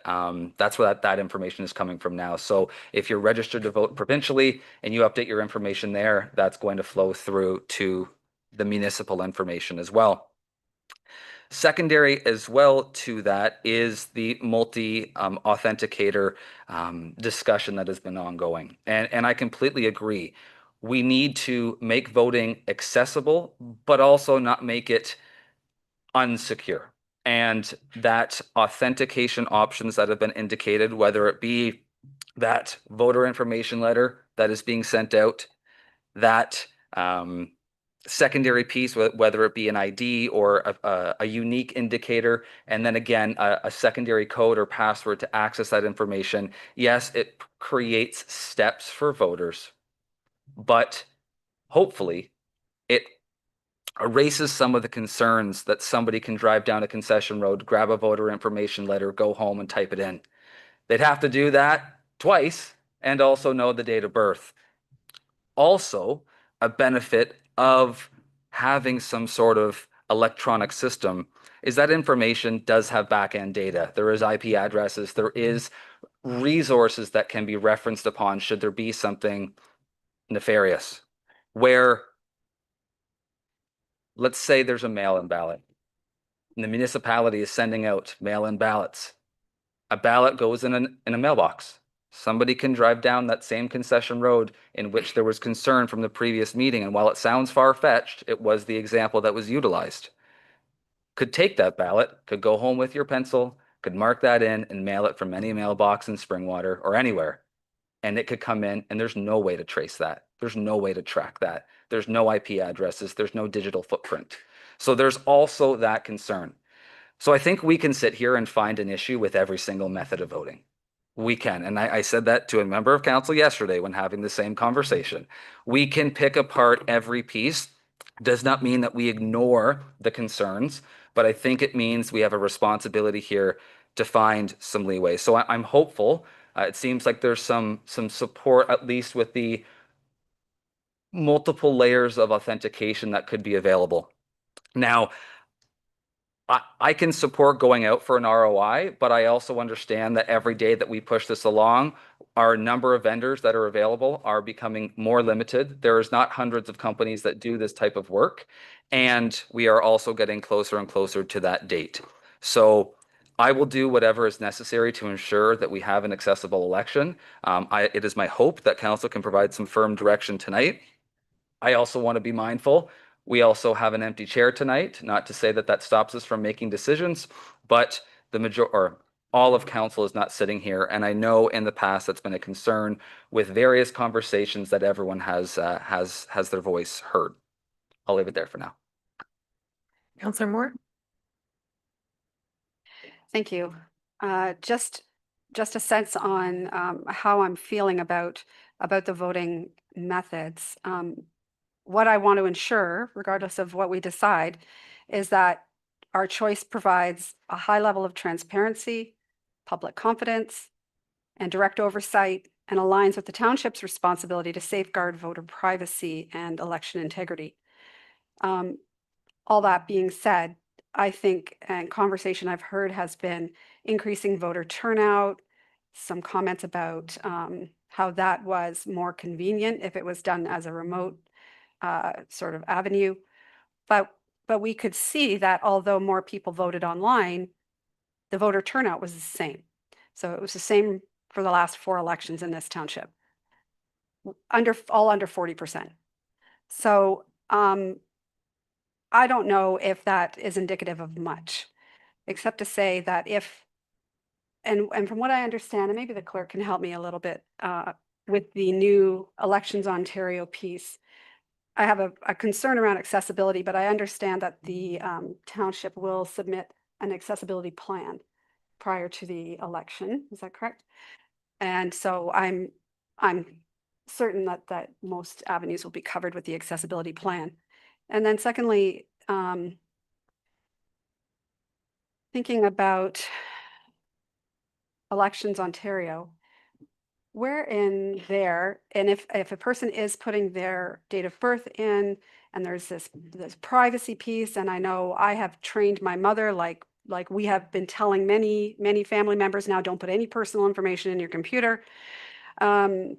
Speaker 15: that's where that information is coming from now. So if you're registered to vote provincially and you update your information there, that's going to flow through to the municipal information as well. Secondary as well to that is the multi-authenticator discussion that has been ongoing. And I completely agree. We need to make voting accessible, but also not make it unsecure. And that authentication options that have been indicated, whether it be that voter information letter that is being sent out, that secondary piece, whether it be an ID or a unique indicator, and then again, a secondary code or password to access that information. Yes, it creates steps for voters, but hopefully it erases some of the concerns that somebody can drive down a concession road, grab a voter information letter, go home and type it in. They'd have to do that twice and also know the date of birth. Also, a benefit of having some sort of electronic system is that information does have back-end data. There is IP addresses, there is resources that can be referenced upon should there be something nefarious, where let's say there's a mail-in ballot and the municipality is sending out mail-in ballots. A ballot goes in a mailbox. Somebody can drive down that same concession road in which there was concern from the previous meeting. And while it sounds far-fetched, it was the example that was utilized. Could take that ballot, could go home with your pencil, could mark that in and mail it from any mailbox in Springwater or anywhere. And it could come in and there's no way to trace that. There's no way to track that. There's no IP addresses. There's no digital footprint. So there's also that concern. So I think we can sit here and find an issue with every single method of voting. We can. And I said that to a member of council yesterday when having the same conversation. We can pick apart every piece. Does not mean that we ignore the concerns, but I think it means we have a responsibility here to find some leeway. So I'm hopeful. It seems like there's some support, at least with the multiple layers of authentication that could be available. Now, I can support going out for an ROI, but I also understand that every day that we push this along, our number of vendors that are available are becoming more limited. There is not hundreds of companies that do this type of work, and we are also getting closer and closer to that date. So I will do whatever is necessary to ensure that we have an accessible election. It is my hope that council can provide some firm direction tonight. I also want to be mindful. We also have an empty chair tonight, not to say that that stops us from making decisions, but all of council is not sitting here. And I know in the past that's been a concern with various conversations that everyone has their voice heard. I'll leave it there for now.
Speaker 1: Councillor Moore?
Speaker 9: Thank you. Just a sense on how I'm feeling about the voting methods. What I want to ensure, regardless of what we decide, is that our choice provides a high level of transparency, public confidence, and direct oversight, and aligns with the township's responsibility to safeguard voter privacy and election integrity. All that being said, I think, and conversation I've heard has been increasing voter turnout, some comments about how that was more convenient if it was done as a remote sort of avenue. But we could see that although more people voted online, the voter turnout was the same. So it was the same for the last 4 elections in this township, all under 40%. So I don't know if that is indicative of much, except to say that if and from what I understand, and maybe the clerk can help me a little bit with the new Elections Ontario piece, I have a concern around accessibility, but I understand that the township will submit an accessibility plan prior to the election. Is that correct? And so I'm certain that most avenues will be covered with the accessibility plan. And then secondly, thinking about Elections Ontario, where in there, and if a person is putting their date of birth in, and there's this privacy piece, and I know I have trained my mother, like we have been telling many family members now, don't put any personal information in your computer. And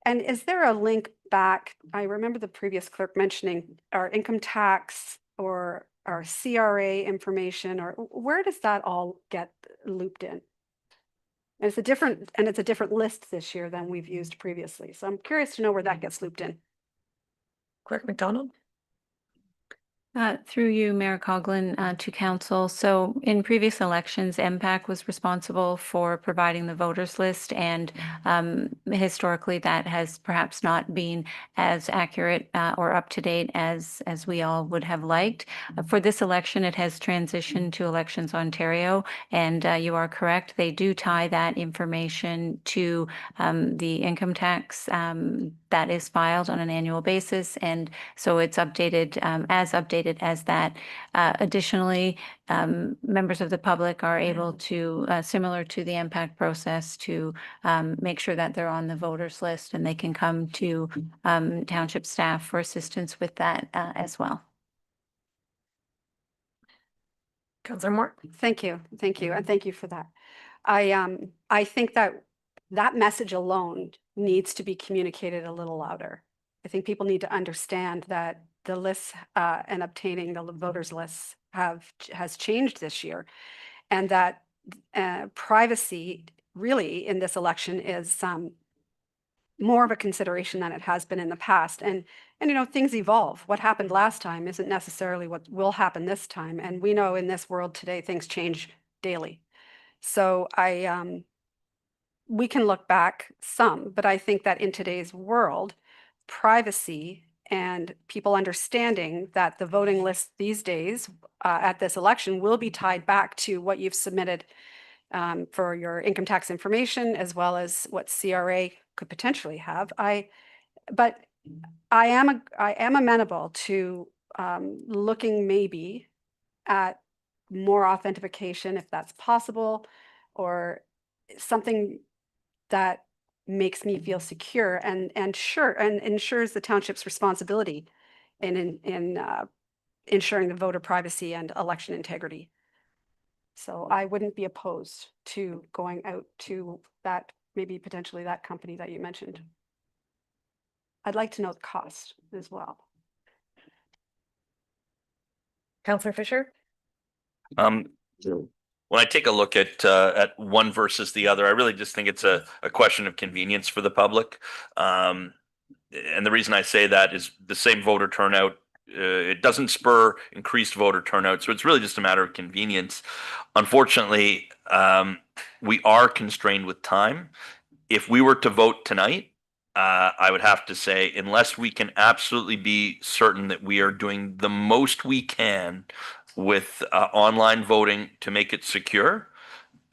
Speaker 9: is there a link back? I remember the previous clerk mentioning our income tax or our CRA information, or where does that all get looped in? And it's a different list this year than we've used previously. So I'm curious to know where that gets looped in.
Speaker 1: Clerk McDonald?
Speaker 2: Through you, Mayor Coughlin, to council. So in previous elections, MPAC was responsible for providing the voters list, and historically that has perhaps not been as accurate or up to date as we all would have liked. For this election, it has transitioned to Elections Ontario, and you are correct. They do tie that information to the income tax that is filed on an annual basis, and so it's updated as that. Additionally, members of the public are able to, similar to the MPAC process, to make sure that they're on the voters list, and they can come to township staff for assistance with that as well.
Speaker 1: Councillor Moore?
Speaker 9: Thank you, and thank you for that. I think that message alone needs to be communicated a little louder. I think people need to understand that the lists and obtaining the voters lists has changed this year, and that privacy really in this election is more of a consideration than it has been in the past. And you know, things evolve. What happened last time isn't necessarily what will happen this time. And we know in this world today, things change daily. So we can look back some, but I think that in today's world, privacy and people understanding that the voting list these days at this election will be tied back to what you've submitted for your income tax information, as well as what CRA could potentially have. But I am amenable to looking maybe at more authentication if that's possible, or something that makes me feel secure and ensures the township's responsibility in ensuring the voter privacy and election integrity. So I wouldn't be opposed to going out to that, maybe potentially that company that you mentioned. I'd like to know the cost as well.
Speaker 1: Councillor Fisher?
Speaker 7: When I take a look at one versus the other, I really just think it's a question of convenience for the public. And the reason I say that is the same voter turnout, it doesn't spur increased voter turnout. So it's really just a matter of convenience. Unfortunately, we are constrained with time. If we were to vote tonight, I would have to say, unless we can absolutely be certain that we are doing the most we can with online voting to make it secure,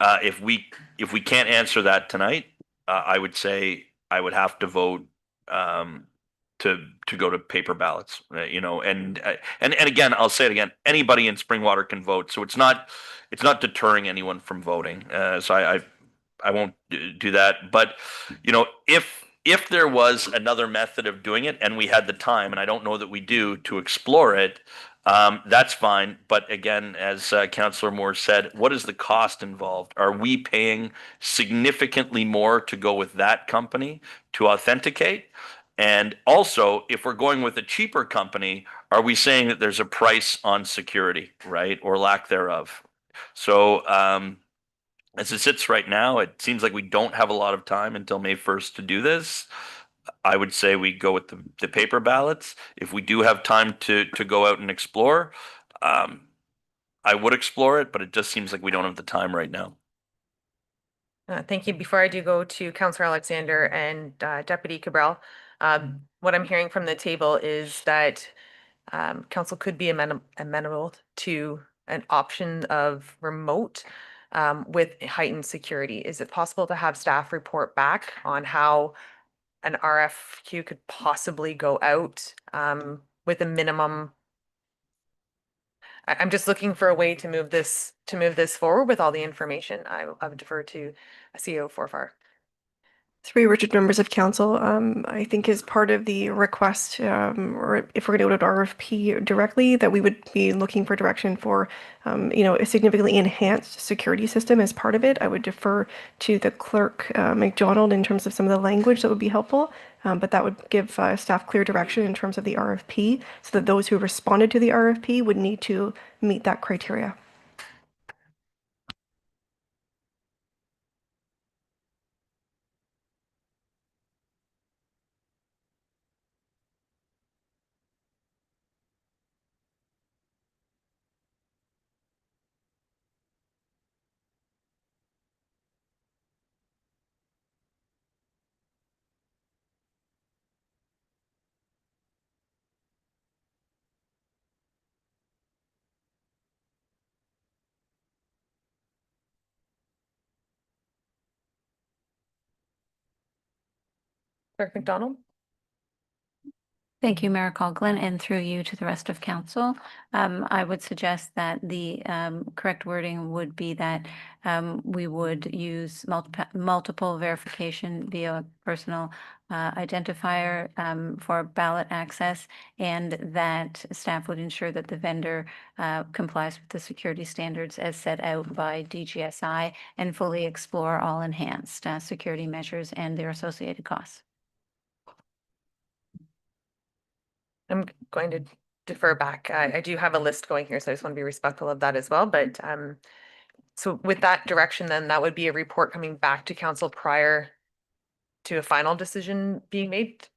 Speaker 7: if we can't answer that tonight, I would say I would have to vote to go to paper ballots. You know, and again, I'll say it again: anybody in Springwater can vote, so it's not deterring anyone from voting. So I won't do that. But you know, if there was another method of doing it and we had the time, and I don't know that we do, to explore it, that's fine. But again, as Councillor Moore said, what is the cost involved? Are we paying significantly more to go with that company to authenticate? And also, if we're going with a cheaper company, are we saying that there's a price on security, right? Or lack thereof? So as it sits right now, it seems like we don't have a lot of time until May 1st to do this. I would say we go with the paper ballots. If we do have time to go out and explore, I would explore it, but it just seems like we don't have the time right now.
Speaker 1: Thank you. Before I do go to Councillor Alexander and Deputy Cabral, what I'm hearing from the table is that council could be amenable to an option of remote with heightened security. Is it possible to have staff report back on how an RFQ could possibly go out with a minimum? I'm just looking for a way to move this forward with all the information. I would defer to CEO Forfar.
Speaker 16: Three Richard members of council, I think is part of the request, or if we're going to go to RFP directly, that we would be looking for direction for, a significantly enhanced security system as part of it. I would defer to the clerk, McDonald, in terms of some of the language that would be helpful. But that would give staff clear direction in terms of the RFP, so that those who responded to the RFP would need to meet that criteria.
Speaker 1: Clerk McDonald?
Speaker 2: Thank you, Mayor Coughlin, and through you to the rest of council. I would suggest that the correct wording would be that we would use multiple verification via personal identifier for ballot access, and that staff would ensure that the vendor complies with the security standards as set out by DGSI and fully explore all enhanced security measures and their associated costs.
Speaker 1: I'm going to defer back. I do have a list going here, so I just want to be respectful of that as well. But so with that direction, then that would be a report coming back to council prior to a final decision being made.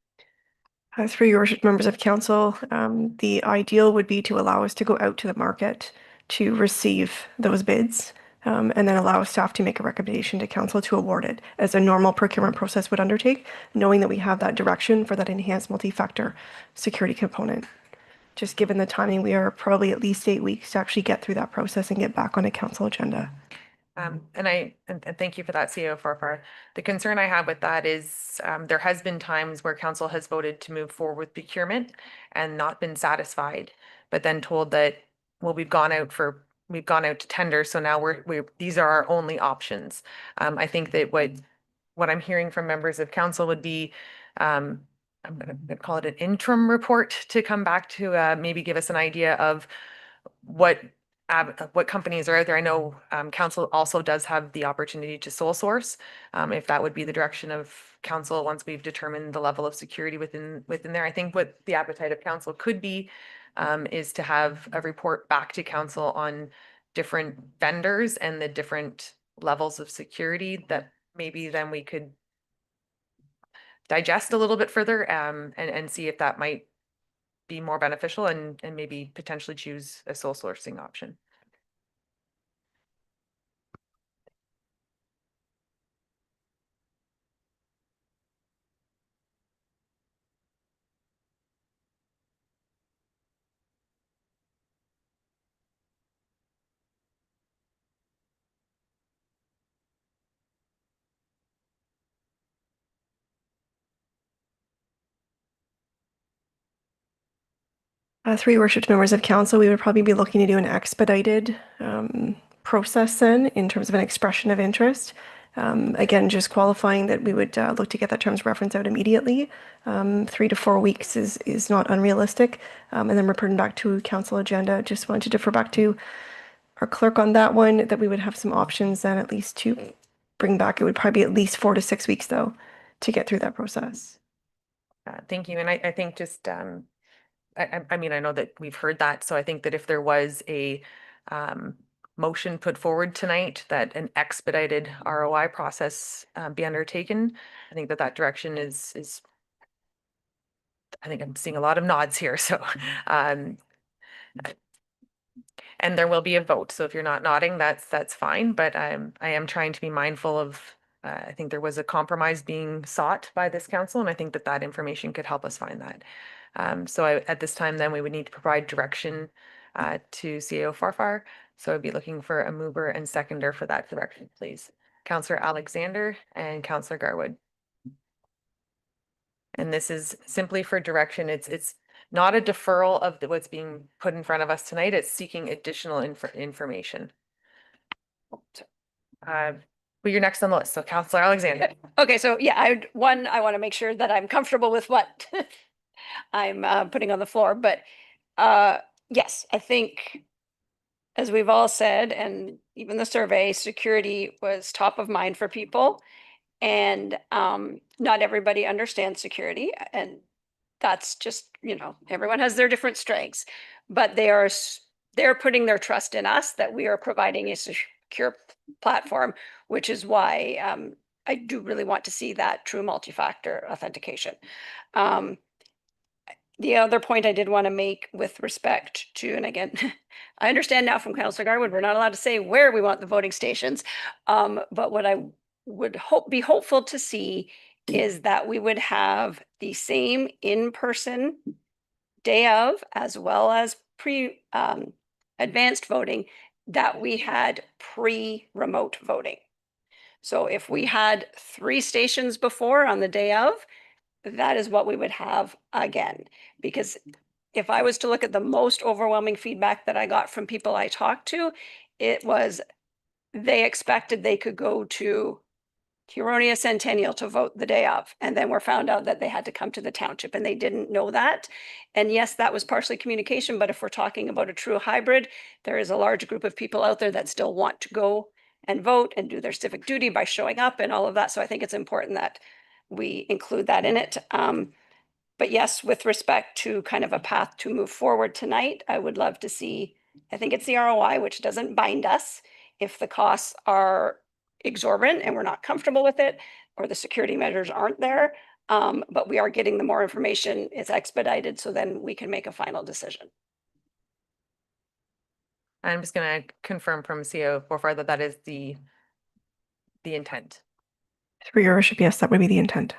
Speaker 16: Through your worship, members of council, the ideal would be to allow us to go out to the market to receive those bids, and then allow staff to make a recommendation to council to award it, as a normal procurement process would undertake, knowing that we have that direction for that enhanced multi-factor security component. Just given the timing, we are probably at least 8 weeks to actually get through that process and get back on a council agenda.
Speaker 1: And thank you for that, CEO Farfar. The concern I have with that is there has been times where council has voted to move forward with procurement and not been satisfied, but then told that, well, we've gone out to tender, so now these are our only options. I think that what I'm hearing from members of council would be, I'm gonna call it an interim report to come back to maybe give us an idea of what companies are out there. I know council also does have the opportunity to sole source, if that would be the direction of council once we've determined the level of security within there. I think what the appetite of council could be is to have a report back to council on different vendors and the different levels of security that maybe then we could digest a little bit further and see if that might be more beneficial and maybe potentially choose a sole sourcing option.
Speaker 16: Through your worship, members of council, we would probably be looking to do an expedited process then in terms of an expression of interest. Again, just qualifying that we would look to get that terms reference out immediately. 3 to 4 weeks is not unrealistic. And then returning back to council agenda, just wanted to defer back to our clerk on that one, that we would have some options then at least to bring back. It would probably be at least 4 to 6 weeks though to get through that process.
Speaker 1: Thank you. And I think just, I mean, I know that we've heard that, so I think that if there was a motion put forward tonight that an expedited ROI process be undertaken, I think that direction is I think I'm seeing a lot of nods here. So And there will be a vote. So if you're not nodding, that's fine. But I am trying to be mindful of, I think there was a compromise being sought by this council, and I think that that information could help us find that. At this time, then we would need to provide direction to CAO Farfar. So I'd be looking for a mover and seconder for that direction, please. Councillor Alexander and Councillor Garwood. And this is simply for direction. It's not a deferral of what's being put in front of us tonight. It's seeking additional information. But you're next on the list. So Councillor Alexander.
Speaker 17: Okay, so yeah, I want to make sure that I'm comfortable with what I'm putting on the floor. But yes, I think, as we've all said, and even the survey, security was top of mind for people. And not everybody understands security, and that's just, everyone has their different strengths, but they're putting their trust in us that we are providing a secure platform, which is why I do really want to see that true multi-factor authentication. The other point I did want to make with respect to, and again, I understand now from Councillor Garwood, we're not allowed to say where we want the voting stations, but what I would be hopeful to see is that we would have the same in-person day of, as well as advanced voting that we had pre-remote voting. So if we had 3 stations before on the day of, that is what we would have again. Because if I was to look at the most overwhelming feedback that I got from people I talked to, it was they expected they could go to Huronia Centennial to vote the day of, and then were found out that they had to come to the township, and they didn't know that. And yes, that was partially communication, but if we're talking about a true hybrid, there is a large group of people out there that still want to go and vote and do their civic duty by showing up and all of that. So I think it's important that we include that in it. But yes, with respect to kind of a path to move forward tonight, I would love to see, I think it's the ROI, which doesn't bind us. If the costs are exorbitant and we're not comfortable with it, or the security measures aren't there, but we are getting the more information, it's expedited, so then we can make a final decision.
Speaker 1: I'm just going to confirm from CAO Farfar that that is the intent.
Speaker 16: Through your worship, yes, that would be the intent.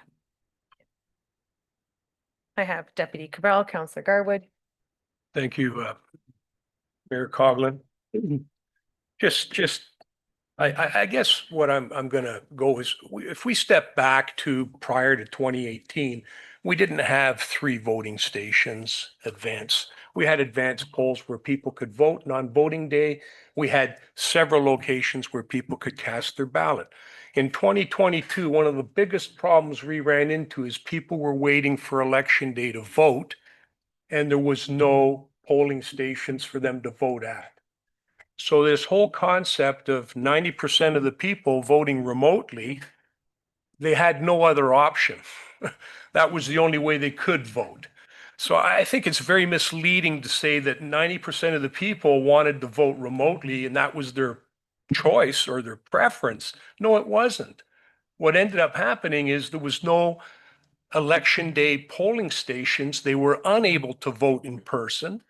Speaker 1: I have Deputy Cabral, Councillor Garwood.
Speaker 8: Thank you, Mayor Coughlin. I guess what I'm going to go is, if we step back to prior to 2018, we didn't have 3 voting stations advance. We had advanced polls where people could vote, and on voting day, we had several locations where people could cast their ballot. In 2022, one of the biggest problems we ran into is people were waiting for election day to vote, and there was no polling stations for them to vote at. So this whole concept of 90% of the people voting remotely, they had no other option. That was the only way they could vote. So I think it's very misleading to say that 90% of the people wanted to vote remotely and that was their choice or their preference. No, it wasn't. What ended up happening is there was no election day polling stations. They were unable to vote in person.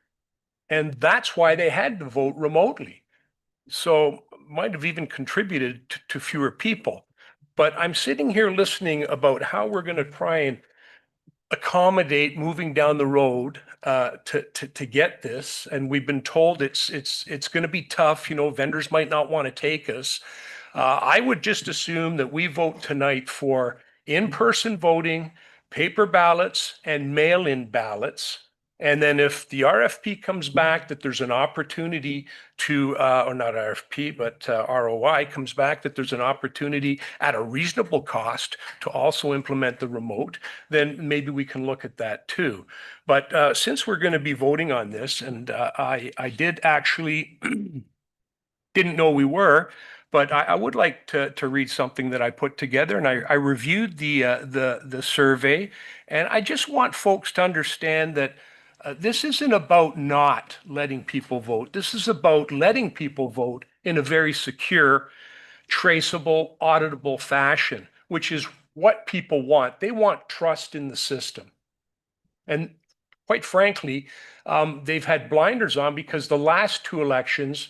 Speaker 8: And that's why they had to vote remotely. So might have even contributed to fewer people. But I'm sitting here listening about how we're going to try and accommodate moving down the road to get this. And we've been told it's going to be tough. Vendors might not want to take us. I would just assume that we vote tonight for in-person voting, paper ballots, and mail-in ballots. And then if the RFP comes back that there's an opportunity to, or not RFP, but ROI comes back that there's an opportunity at a reasonable cost to also implement the remote, then maybe we can look at that too. But since we're going to be voting on this, and I did actually didn't know we were, but I would like to read something that I put together, and I reviewed the survey, and I just want folks to understand that this isn't about not letting people vote. This is about letting people vote in a very secure, traceable, auditable fashion, which is what people want. They want trust in the system. And quite frankly, they've had blinders on because the last two elections,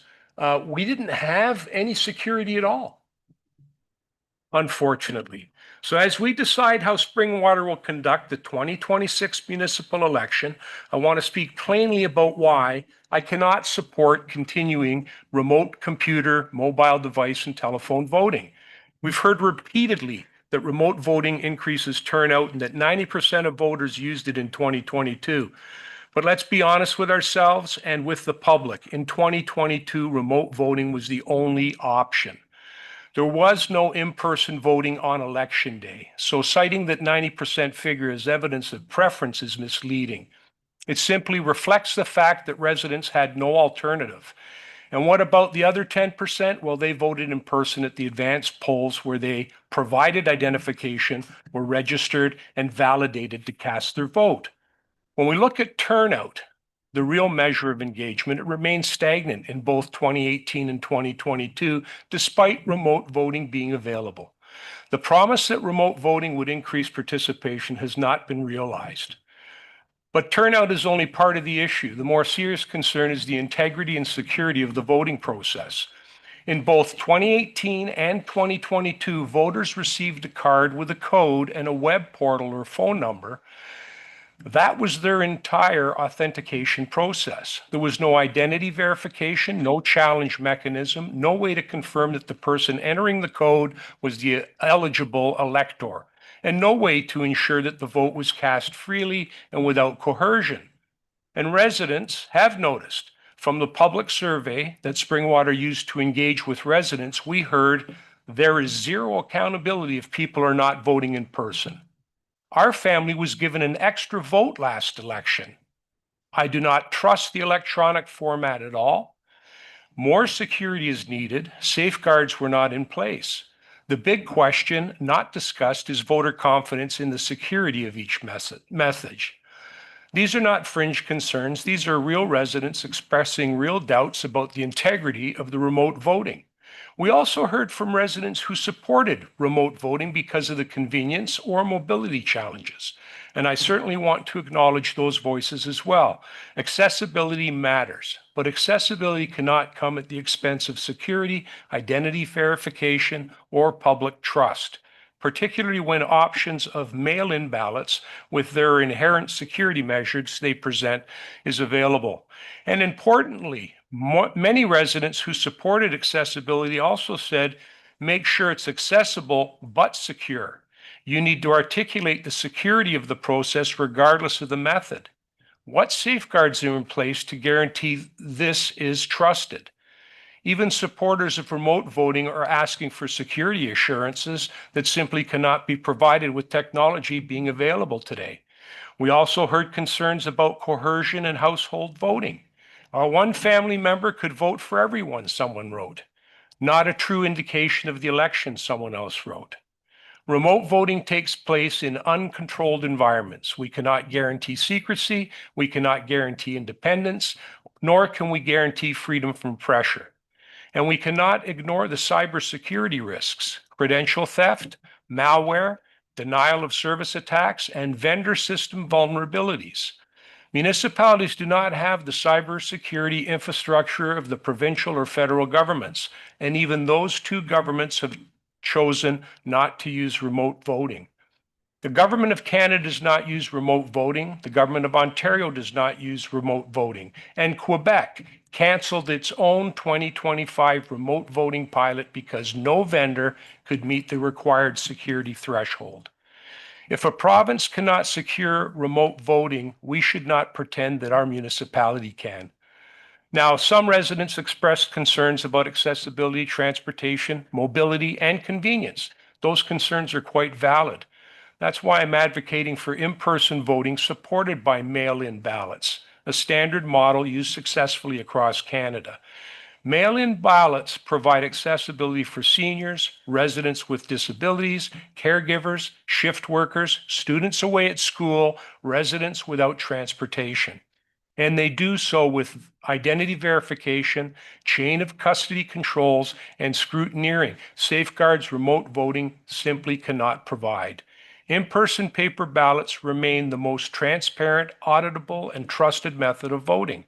Speaker 8: we didn't have any security at all, unfortunately. So as we decide how Springwater will conduct the 2026 municipal election, I want to speak plainly about why I cannot support continuing remote computer, mobile device, and telephone voting. We've heard repeatedly that remote voting increases turnout and that 90% of voters used it in 2022. But let's be honest with ourselves and with the public. In 2022, remote voting was the only option. There was no in-person voting on election day, so citing that 90% figure as evidence of preference is misleading. It simply reflects the fact that residents had no alternative. And what about the other 10%? Well, they voted in person at the advanced polls where they provided identification, were registered, and validated to cast their vote. When we look at turnout, the real measure of engagement, it remains stagnant in both 2018 and 2022, despite remote voting being available. The promise that remote voting would increase participation has not been realized. But turnout is only part of the issue. The more serious concern is the integrity and security of the voting process. In both 2018 and 2022, voters received a card with a code and a web portal or phone number. That was their entire authentication process. There was no identity verification, no challenge mechanism, no way to confirm that the person entering the code was the eligible elector, and no way to ensure that the vote was cast freely and without coercion. And residents have noticed from the public survey that Springwater used to engage with residents, we heard there is zero accountability if people are not voting in person. Our family was given an extra vote last election. I do not trust the electronic format at all. More security is needed. Safeguards were not in place. The big question not discussed is voter confidence in the security of each message. These are not fringe concerns. These are real residents expressing real doubts about the integrity of the remote voting. We also heard from residents who supported remote voting because of the convenience or mobility challenges. And I certainly want to acknowledge those voices as well. Accessibility matters, but accessibility cannot come at the expense of security, identity verification, or public trust, particularly when options of mail-in ballots with their inherent security measures they present is available. And importantly, many residents who supported accessibility also said, make sure it's accessible but secure. You need to articulate the security of the process regardless of the method. What safeguards are in place to guarantee this is trusted? Even supporters of remote voting are asking for security assurances that simply cannot be provided with technology being available today. We also heard concerns about coercion and household voting. One family member could vote for everyone, someone wrote. Not a true indication of the election, someone else wrote. Remote voting takes place in uncontrolled environments. We cannot guarantee secrecy, we cannot guarantee independence, nor can we guarantee freedom from pressure. And we cannot ignore the cybersecurity risks, credential theft, malware, denial of service attacks, and vendor system vulnerabilities. Municipalities do not have the cybersecurity infrastructure of the provincial or federal governments, and even those two governments have chosen not to use remote voting. The Government of Canada does not use remote voting. The Government of Ontario does not use remote voting. And Quebec canceled its own 2025 remote voting pilot because no vendor could meet the required security threshold. If a province cannot secure remote voting, we should not pretend that our municipality can. Now, some residents expressed concerns about accessibility, transportation, mobility, and convenience. Those concerns are quite valid. That's why I'm advocating for in-person voting supported by mail-in ballots, a standard model used successfully across Canada. Mail-in ballots provide accessibility for seniors, residents with disabilities, caregivers, shift workers, students away at school, residents without transportation. And they do so with identity verification, chain of custody controls, and scrutineering, safeguards remote voting simply cannot provide. In-person paper ballots remain the most transparent, auditable, and trusted method of voting.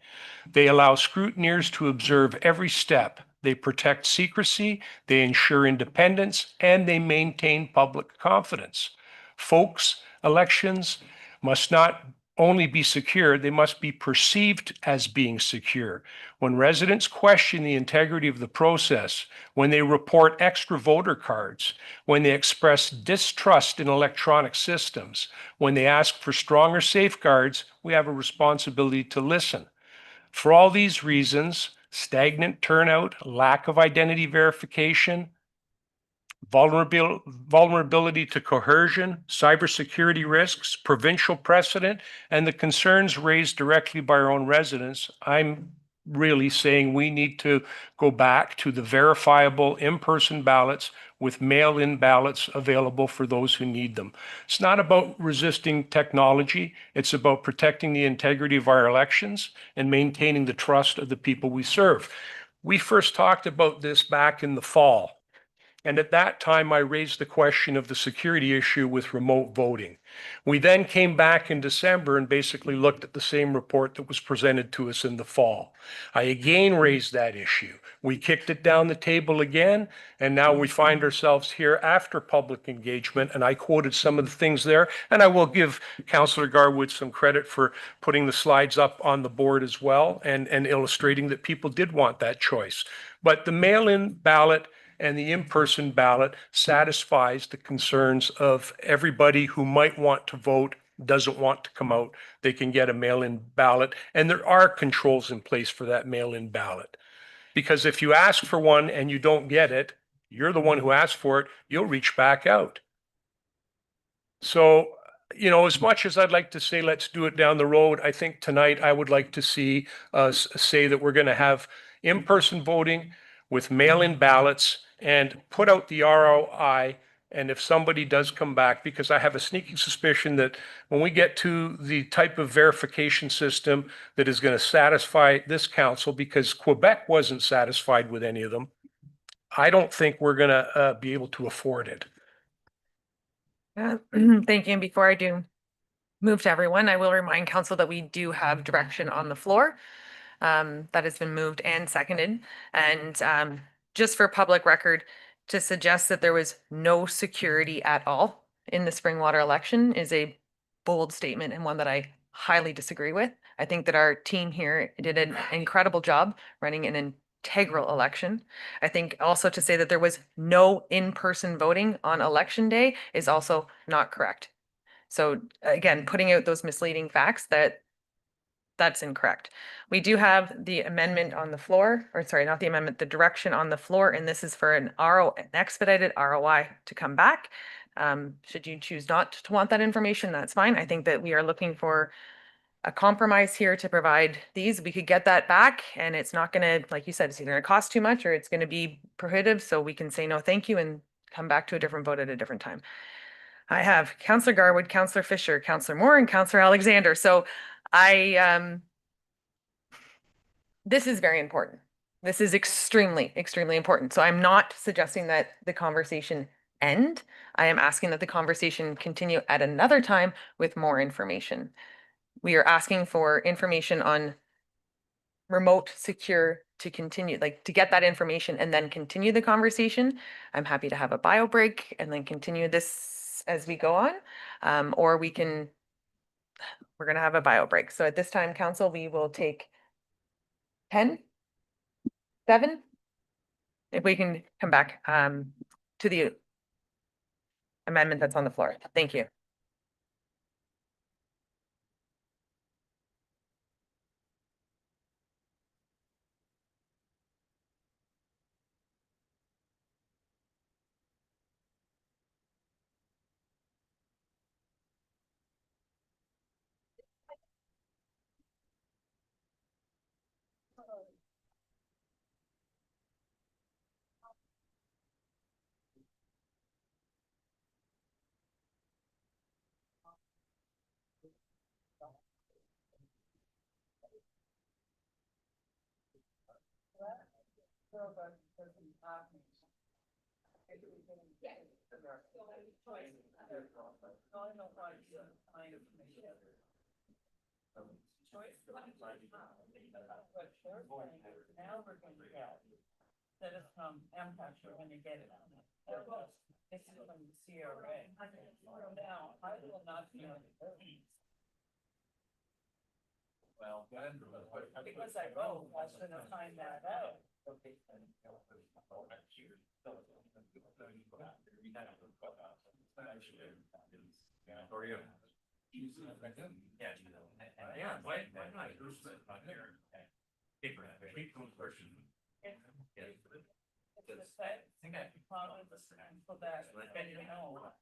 Speaker 8: They allow scrutineers to observe every step. They protect secrecy, they ensure independence, and they maintain public confidence. Folks, elections must not only be secure, they must be perceived as being secure. When residents question the integrity of the process, when they report extra voter cards, when they express distrust in electronic systems, when they ask for stronger safeguards, we have a responsibility to listen. For all these reasons, stagnant turnout, lack of identity verification, vulnerability to coercion, cybersecurity risks, provincial precedent, and the concerns raised directly by our own residents, I'm really saying we need to go back to the verifiable in-person ballots with mail-in ballots available for those who need them. It's not about resisting technology. It's about protecting the integrity of our elections and maintaining the trust of the people we serve. We first talked about this back in the fall. And at that time, I raised the question of the security issue with remote voting. We then came back in December and basically looked at the same report that was presented to us in the fall. I again raised that issue. We kicked it down the table again, and now we find ourselves here after public engagement, and I quoted some of the things there, and I will give Councillor Garwood some credit for putting the slides up on the board as well and illustrating that people did want that choice. But the mail-in ballot and the in-person ballot satisfies the concerns of everybody who might want to vote, doesn't want to come out. They can get a mail-in ballot, and there are controls in place for that mail-in ballot. Because if you ask for one and you don't get it, you're the one who asked for it, you'll reach back out. So, you know, as much as I'd like to say, let's do it down the road, I think tonight I would like to see us say that we're going to have in-person voting with mail-in ballots and put out the ROI. And if somebody does come back, because I have a sneaking suspicion that when we get to the type of verification system that is going to satisfy this council, because Quebec wasn't satisfied with any of them, I don't think we're going to be able to afford it.
Speaker 1: Thank you. And before I do move to everyone, I will remind council that we do have direction on the floor that has been moved and seconded. And just for public record, to suggest that there was no security at all in the Springwater election is a bold statement and one that I highly disagree with. I think that our team here did an incredible job running an integral election. I think also to say that there was no in-person voting on election day is also not correct. So again, putting out those misleading facts that's incorrect. We do have the amendment on the floor, or sorry, not the amendment, the direction on the floor, and this is for an expedited ROI to come back. Should you choose not to want that information, that's fine. I think that we are looking for a compromise here to provide these. We could get that back, and it's not gonna, like you said, it's either gonna cost too much or it's gonna be prohibitive, so we can say no, thank you, and come back to a different vote at a different time. I have Councillor Garwood, Councillor Fisher, Councillor Moore, and Councillor Alexander. So this is very important. This is extremely, extremely important. So I'm not suggesting that the conversation end. I am asking that the conversation continue at another time with more information. We are asking for information on remote secure to continue, like to get that information and then continue the conversation. I'm happy to have a bio break and then continue this as we go on. Or we're going to have a bio break. So at this time, council, we will take 10, 7, if we can come back to the amendment that's on the floor. Thank you.
Speaker 18: Now we're going to get, that is from MCAS, we're going to get it. This is from the CRA. Now, I will not be on the board. Well, because I wrote, I was gonna find that out.
Speaker 19: Or you? Yeah. Yeah, why not? Who's not there? Hey, Brad, wait for the question.
Speaker 18: It's the same thing I found in the same for that, and you know.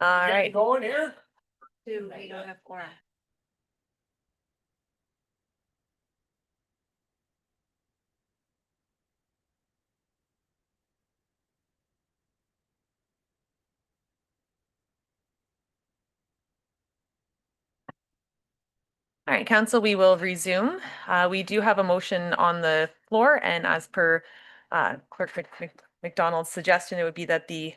Speaker 1: All right.
Speaker 8: Going here?
Speaker 2: We don't have quorum.
Speaker 1: All right, council, we will resume. We do have a motion on the floor, and as per Clerk McDonald's suggestion, it would be that the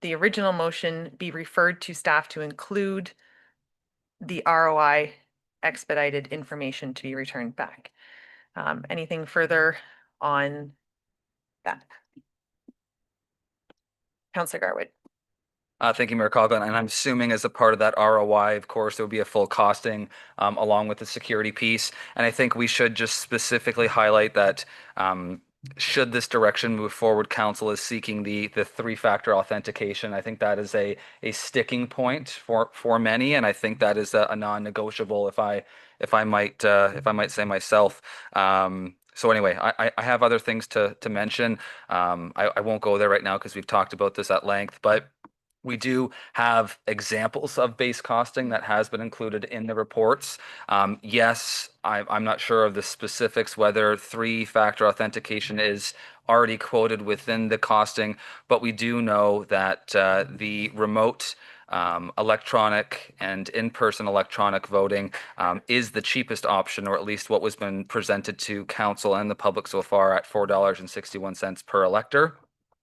Speaker 1: original motion be referred to staff to include the ROI expedited information to be returned back. Anything further on that? Councillor Garwood.
Speaker 15: Thank you, Mayor Coughlin. And I'm assuming as a part of that ROI, of course, there will be a full costing along with the security piece. And I think we should just specifically highlight that should this direction move forward, council is seeking the three-factor authentication. I think that is a sticking point for many, and I think that is a non-negotiable if I might say myself. So anyway, I have other things to mention. I won't go there right now because we've talked about this at length, but we do have examples of base costing that has been included in the reports. Yes, I'm not sure of the specifics, whether three-factor authentication is already quoted within the costing, but we do know that the remote electronic and in-person electronic voting is the cheapest option, or at least what was been presented to council and the public so far at $4.61 per elector.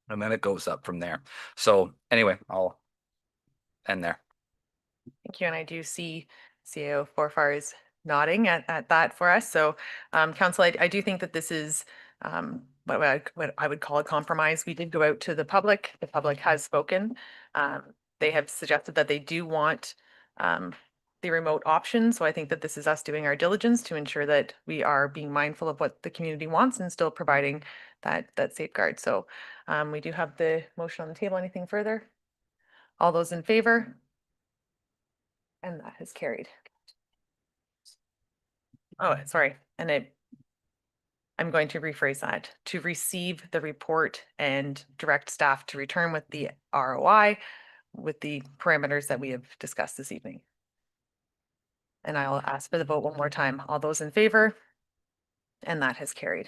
Speaker 15: And then it goes up from there. So anyway, I'll end there.
Speaker 1: Thank you. And I do see CAO Forfar is nodding at that for us. So council, I do think that this is what I would call a compromise. We did go out to the public. The public has spoken. They have suggested that they do want the remote option. So I think that this is us doing our diligence to ensure that we are being mindful of what the community wants and still providing that safeguard. So we do have the motion on the table. Anything further? All those in favor? And that has carried. Oh, sorry. And I'm going to rephrase that. To receive the report and direct staff to return with the ROI with the parameters that we have discussed this evening. And I'll ask for the vote one more time. All those in favor? And that has carried.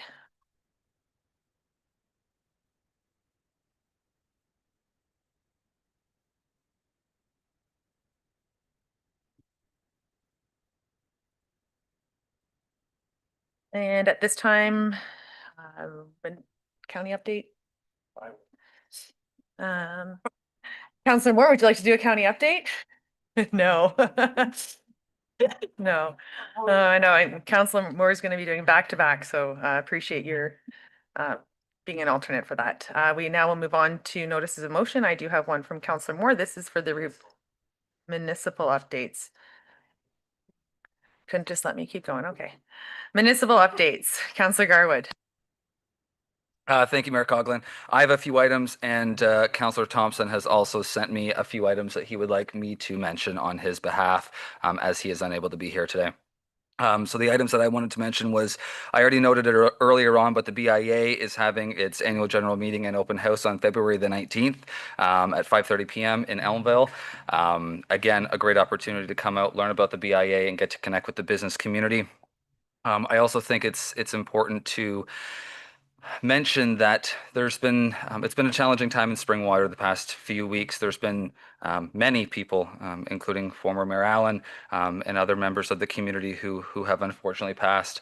Speaker 1: And at this time, county update. Councillor Moore, would you like to do a county update? No. No. I know Councillor Moore is going to be doing back-to-back, so I appreciate your being an alternate for that. We now will move on to notices of motion. I do have one from Councillor Moore. This is for the municipal updates. Couldn't just let me keep going. Okay. Municipal updates. Councillor Garwood.
Speaker 15: Thank you, Mayor Coughlin. I have a few items, and Councillor Thompson has also sent me a few items that he would like me to mention on his behalf, as he is unable to be here today. So the items that I wanted to mention was, I already noted it earlier on, but the BIA is having its annual general meeting and open house on February the 19th at 5:30 p.m. in Elmville. Again, a great opportunity to come out, learn about the BIA, and get to connect with the business community. I also think it's important to mention that there's been it's been a challenging time in Springwater the past few weeks. There's been many people, including former Mayor Allen and other members of the community who have unfortunately passed.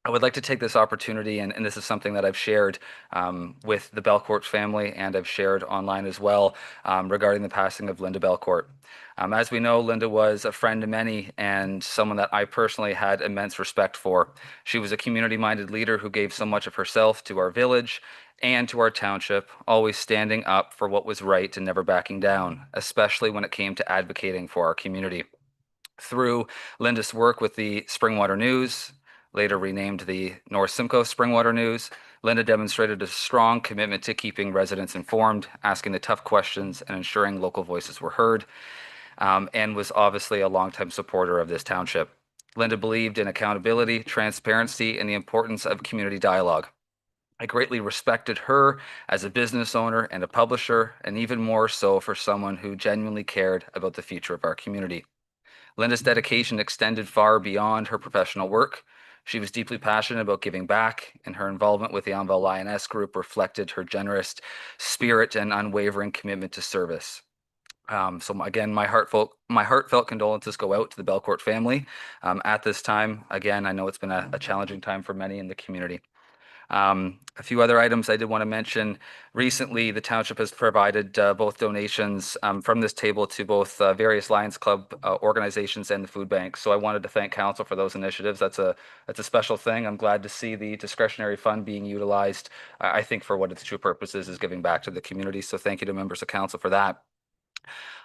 Speaker 15: I would like to take this opportunity, and this is something that I've shared with the Belcourt family, and I've shared online as well, regarding the passing of Linda Belcourt. As we know, Linda was a friend to many and someone that I personally had immense respect for. She was a community-minded leader who gave so much of herself to our village and to our township, always standing up for what was right and never backing down, especially when it came to advocating for our community. Through Linda's work with the Springwater News, later renamed the North Simcoe Springwater News, Linda demonstrated a strong commitment to keeping residents informed, asking the tough questions, and ensuring local voices were heard, and was obviously a longtime supporter of this township. Linda believed in accountability, transparency, and the importance of community dialogue. I greatly respected her as a business owner and a publisher, and even more so for someone who genuinely cared about the future of our community. Linda's dedication extended far beyond her professional work. She was deeply passionate about giving back, and her involvement with the Elmvale Lioness Group reflected her generous spirit and unwavering commitment to service. Again, my heartfelt condolences go out to the Belcourt family at this time. Again, I know it's been a challenging time for many in the community. A few other items I did want to mention. Recently, the township has provided both donations from this table to both various Lions Club organizations and the food bank. So I wanted to thank council for those initiatives. That's a special thing. I'm glad to see the discretionary fund being utilized. I think for what its true purpose is giving back to the community. So thank you to members of council for that.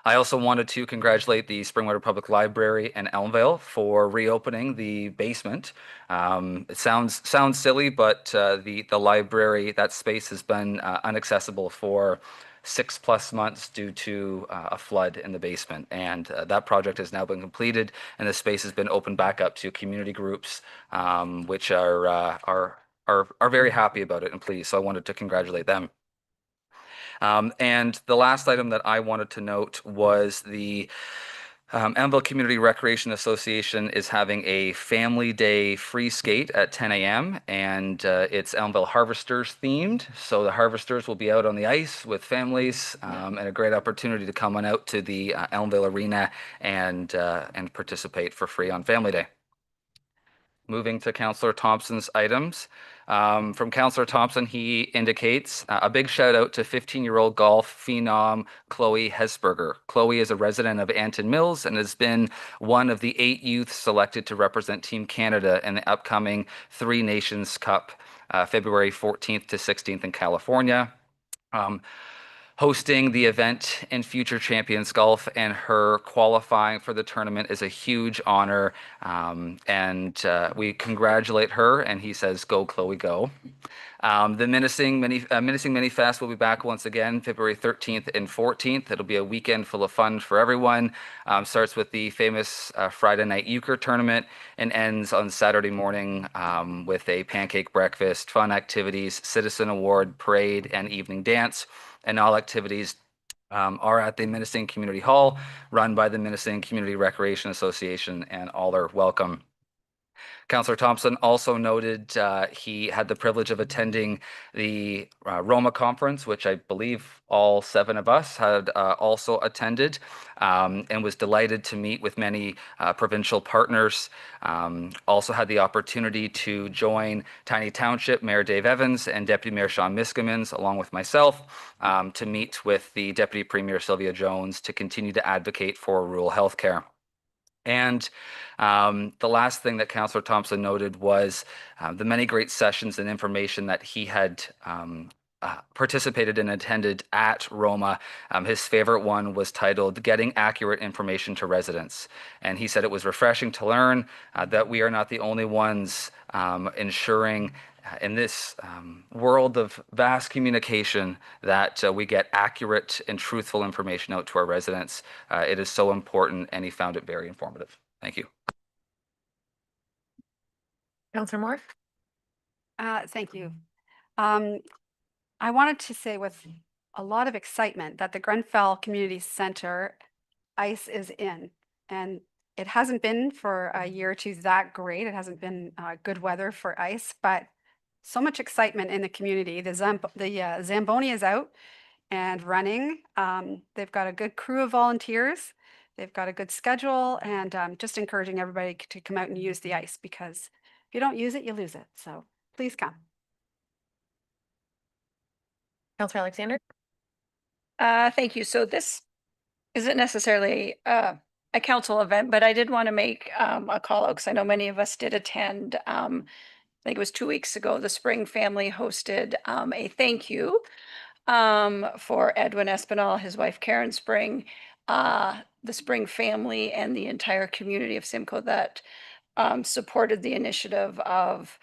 Speaker 15: I also wanted to congratulate the Springwater Public Library and Elmvale for reopening the basement. It sounds silly, but the library, that space has been inaccessible for 6+ months due to a flood in the basement, and that project has now been completed, and the space has been opened back up to community groups, which are very happy about it and pleased. So I wanted to congratulate them. And the last item that I wanted to note was the Elmvale Community Recreation Association is having a Family Day free skate at 10 a.m. and it's Elmvale Harvesters themed. So the Harvesters will be out on the ice with families and a great opportunity to come on out to the Elmvale Arena and participate for free on Family Day. Moving to Councillor Thompson's items. From Councillor Thompson, he indicates a big shout out to 15-year-old golf phenom Chloe Hesberger. Chloe is a resident of Anton Mills and has been one of the 8 youth selected to represent Team Canada in the upcoming Three Nations Cup, February 14th to 16th in California. Hosting the event in Future Champions Golf and her qualifying for the tournament is a huge honor, and we congratulate her, and he says, "Go, Chloe, go." The Menacing Mini Fest will be back once again, February 13th and 14th. It'll be a weekend full of fun for everyone. Starts with the famous Friday night euchre tournament and ends on Saturday morning with a pancake breakfast, fun activities, citizen award, parade, and evening dance. And all activities are at the Menacing Community Hall, run by the Menacing Community Recreation Association, and all are welcome. Councillor Thompson also noted he had the privilege of attending the Roma conference, which I believe all 7 of us had also attended, and was delighted to meet with many provincial partners. Also had the opportunity to join Tiny Township Mayor Dave Evans and Deputy Mayor Sean Miskimins, along with myself, to meet with the Deputy Premier Sylvia Jones to continue to advocate for rural healthcare. And the last thing that Councillor Thompson noted was the many great sessions and information that he had participated and attended at Roma. His favorite one was titled "Getting Accurate Information to Residents." And he said it was refreshing to learn that we are not the only ones ensuring in this world of vast communication that we get accurate and truthful information out to our residents. It is so important, and he found it very informative. Thank you.
Speaker 1: Councillor Moore?
Speaker 9: Thank you. I wanted to say with a lot of excitement that the Grenfell Community Center ice is in, and it hasn't been for a year or two that great. It hasn't been good weather for ice, but so much excitement in the community. The Zamboni is out and running. They've got a good crew of volunteers. They've got a good schedule, and just encouraging everybody to come out and use the ice, because if you don't use it, you lose it. So please come.
Speaker 1: Councillor Alexander?
Speaker 17: Thank you. So this isn't necessarily a council event, but I did want to make a call out because I know many of us did attend. I think it was 2 weeks ago, the Spring family hosted a thank you for Edwin Espinal, his wife Karen Spring, the Spring family, and the entire community of Simcoe that supported the initiative of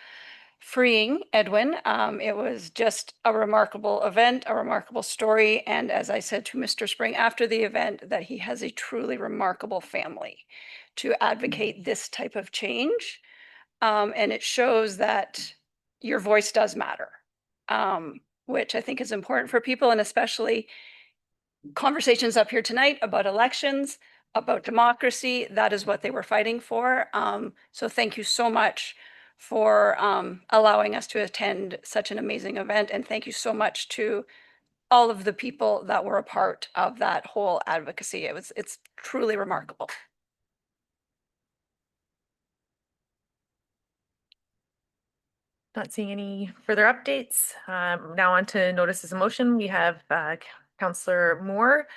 Speaker 17: freeing Edwin. It was just a remarkable event, a remarkable story. And as I said to Mr. Spring after the event, that he has a truly remarkable family to advocate this type of change. And it shows that your voice does matter. which I think is important for people, and especially conversations up here tonight about elections, about democracy. That is what they were fighting for. So thank you so much for allowing us to attend such an amazing event. And thank you so much to all of the people that were a part of that whole advocacy. It's truly remarkable.
Speaker 1: Not seeing any further updates. Now on to notices of motion. We have Councillor Moore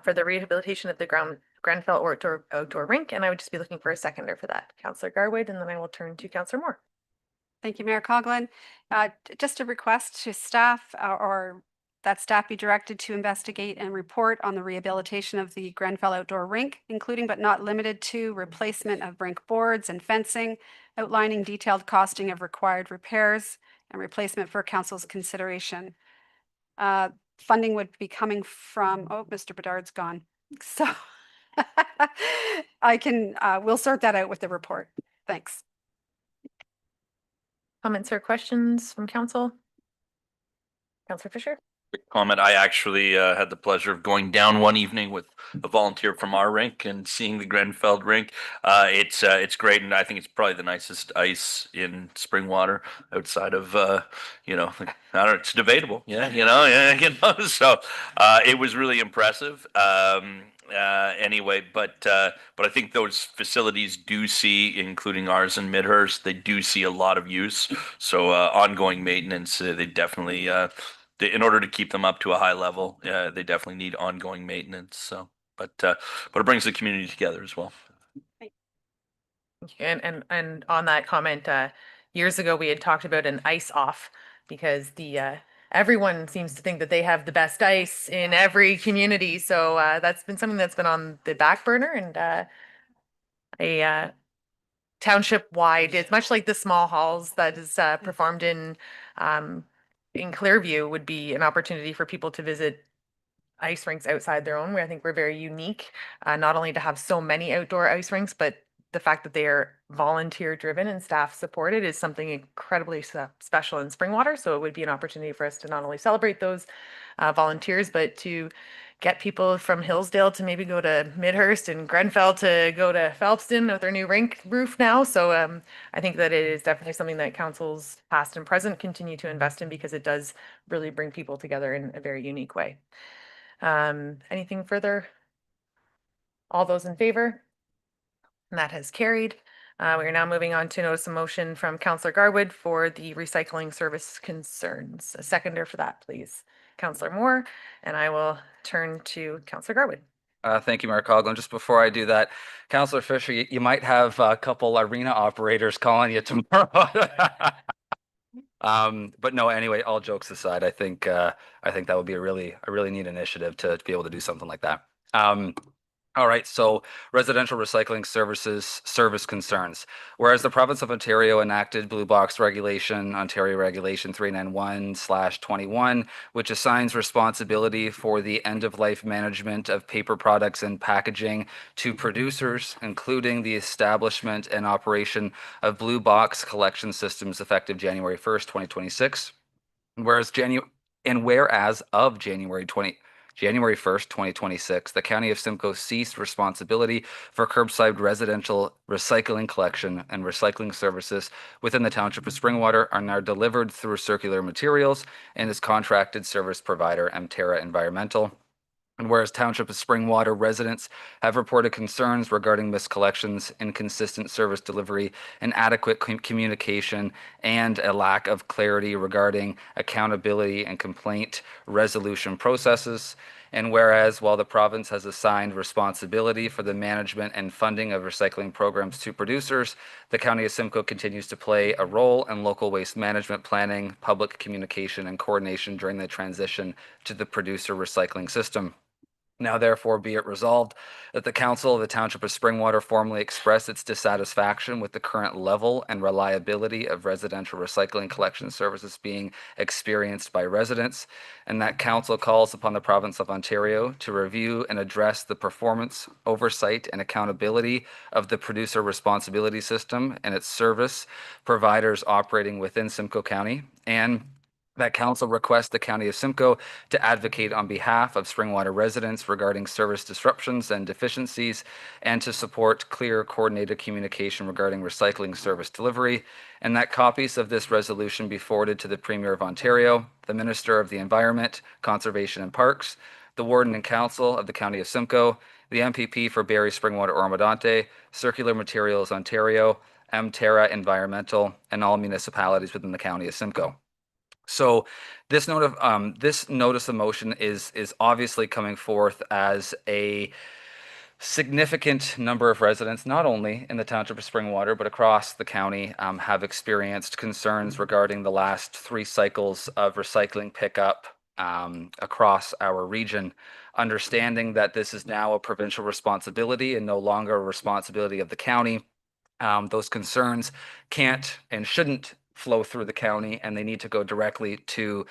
Speaker 1: for the rehabilitation of the Grenfell outdoor rink, and I would just be looking for a seconder for that. Councillor Garwood, and then I will turn to Councillor Moore.
Speaker 9: Thank you, Mayor Coughlin. Just a request to staff or that staff be directed to investigate and report on the rehabilitation of the Grenfell outdoor rink, including but not limited to replacement of rink boards and fencing, outlining detailed costing of required repairs and replacement for council's consideration. Funding would be coming from, oh, Mr. Bedard's gone. So we'll sort that out with the report. Thanks.
Speaker 1: Comments or questions from council? Councillor Fisher?
Speaker 7: Quick comment. I actually had the pleasure of going down one evening with a volunteer from our rink and seeing the Grenfell rink. It's great, and I think it's probably the nicest ice in Springwater outside of I don't know, it's debatable. So it was really impressive. Anyway, but I think those facilities do see, including ours in Midhurst, they do see a lot of use. So ongoing maintenance, they definitely in order to keep them up to a high level, they definitely need ongoing maintenance. So, but it brings the community together as well.
Speaker 1: And on that comment, years ago we had talked about an ice off because everyone seems to think that they have the best ice in every community. So that's been something that's been on the back burner, and a township wide, it's much like the small halls that is performed in Clearview, would be an opportunity for people to visit ice rinks outside their own, where I think we're very unique, not only to have so many outdoor ice rinks, but the fact that they are volunteer driven and staff supported is something incredibly special in Springwater. So it would be an opportunity for us to not only celebrate those volunteers, but to get people from Hillsdale to maybe go to Midhurst and Grenfell to go to Phelpston with their new rink roof now. So I think that it is definitely something that councils past and present continue to invest in, because it does really bring people together in a very unique way. Anything further? All those in favor? And that has carried. We are now moving on to notice of motion from Councillor Garwood for the recycling service concerns. A seconder for that, please. Councillor Moore, and I will turn to Councillor Garwood.
Speaker 15: Thank you, Mayor Coughlin. Just before I do that, Councillor Fisher, you might have a couple arena operators calling you tomorrow. But no, anyway, all jokes aside, I think that would be a really neat initiative to be able to do something like that. All right, so residential recycling service concerns. Whereas the province of Ontario enacted Blue Box Regulation, Ontario Regulation 391/21, which assigns responsibility for the end-of-life management of paper products and packaging to producers, including the establishment and operation of Blue Box collection systems effective January 1st, 2026. Whereas of January 1st, 2026, the County of Simcoe ceased responsibility for curbside residential recycling collection and recycling services within the Township of Springwater are now delivered through Circular Materials and its contracted service provider, Emterra Environmental. And whereas Township of Springwater residents have reported concerns regarding miscollections, inconsistent service delivery, inadequate communication, and a lack of clarity regarding accountability and complaint resolution processes. And whereas while the province has assigned responsibility for the management and funding of recycling programs to producers, the County of Simcoe continues to play a role in local waste management planning, public communication, and coordination during the transition to the producer recycling system. Now, therefore, be it resolved that the Council of the Township of Springwater formally express its dissatisfaction with the current level and reliability of residential recycling collection services being experienced by residents, and that Council calls upon the Province of Ontario to review and address the performance, oversight, and accountability of the producer responsibility system and its service providers operating within Simcoe County, and that council request the County of Simcoe to advocate on behalf of Springwater residents regarding service disruptions and deficiencies, and to support clear, coordinated communication regarding recycling service delivery, and that copies of this resolution be forwarded to the Premier of Ontario, the Minister of the Environment, Conservation and Parks, the Warden and Council of the County of Simcoe, the MPP for Barrie Springwater Ormodonte, Circular Materials Ontario, Terra Environmental, and all municipalities within the County of Simcoe. So this notice of motion is obviously coming forth as a significant number of residents, not only in the township of Springwater, but across the county, have experienced concerns regarding the last 3 cycles of recycling pickup across our region. Understanding that this is now a provincial responsibility and no longer a responsibility of the county, those concerns can't and shouldn't flow through the county, and they need to go directly to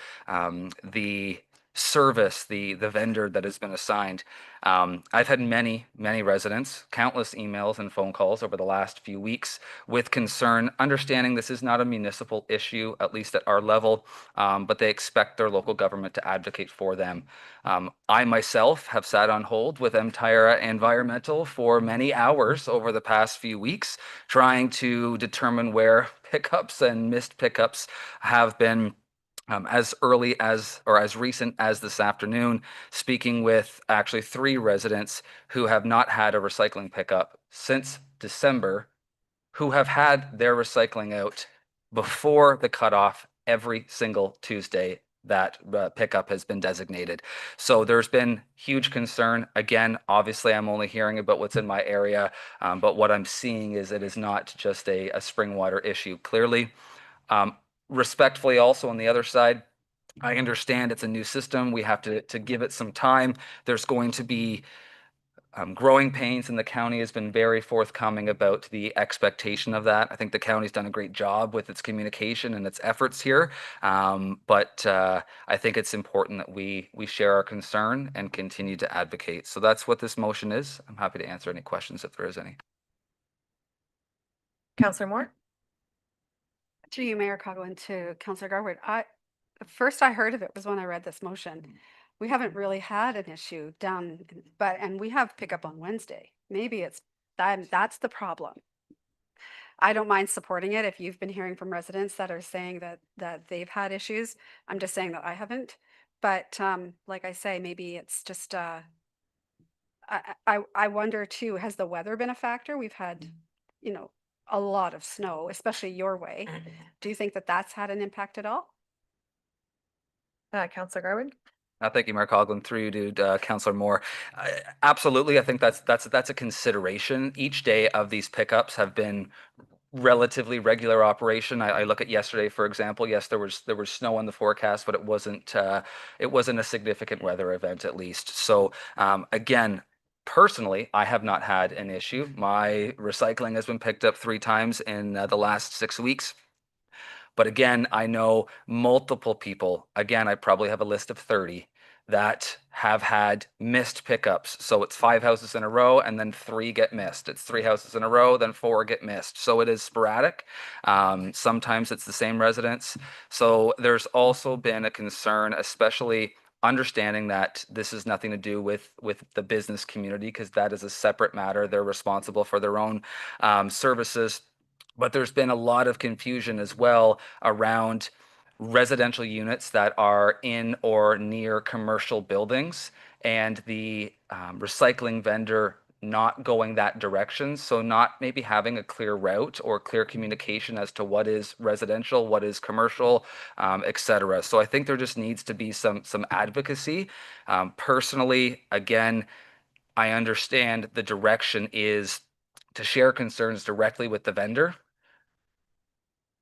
Speaker 15: the service, the vendor that has been assigned. I've had many residents, countless emails and phone calls over the last few weeks with concern, understanding this is not a municipal issue, at least at our level, but they expect their local government to advocate for them. I myself have sat on hold with Terra Environmental for many hours over the past few weeks, trying to determine where pickups and missed pickups have been. As early as or as recent as this afternoon, speaking with actually 3 residents who have not had a recycling pickup since December, who have had their recycling out before the cutoff every single Tuesday that pickup has been designated. So there's been huge concern. Again, obviously, I'm only hearing about what's in my area, but what I'm seeing is it is not just a Springwater issue. Clearly, respectfully also on the other side, I understand it's a new system. We have to give it some time. There's going to be growing pains, and the county has been very forthcoming about the expectation of that. I think the county's done a great job with its communication and its efforts here. But I think it's important that we share our concern and continue to advocate. So that's what this motion is. I'm happy to answer any questions if there is any.
Speaker 1: Councillor Moore?
Speaker 9: To you, Mayor Coughlin, to Councillor Garwood. First I heard of it was when I read this motion. We haven't really had an issue down, and we have pickup on Wednesday. Maybe it's that's the problem. I don't mind supporting it if you've been hearing from residents that are saying that they've had issues. I'm just saying that I haven't. But like I say, maybe it's just I wonder too, has the weather been a factor? We've had, a lot of snow, especially your way. Do you think that that's had an impact at all?
Speaker 1: Councillor Garwood?
Speaker 15: Thank you, Mayor Coughlin. Through you to Councillor Moore. Absolutely, I think that's a consideration. Each day of these pickups have been relatively regular operation. I look at yesterday, for example. Yes, there was snow in the forecast, but it wasn't a significant weather event, at least. So again, personally, I have not had an issue. My recycling has been picked up 3 times in the last 6 weeks. But again, I know multiple people, again, I probably have a list of 30 that have had missed pickups. So it's 5 houses in a row and then 3 get missed. It's 3 houses in a row, then 4 get missed. So it is sporadic. Sometimes it's the same residents. So there's also been a concern, especially understanding that this is nothing to do with the business community, because that is a separate matter. They're responsible for their own services. But there's been a lot of confusion as well around residential units that are in or near commercial buildings, and the recycling vendor not going that direction. So not maybe having a clear route or clear communication as to what is residential, what is commercial, etc. So I think there just needs to be some advocacy. Personally, again, I understand the direction is to share concerns directly with the vendor.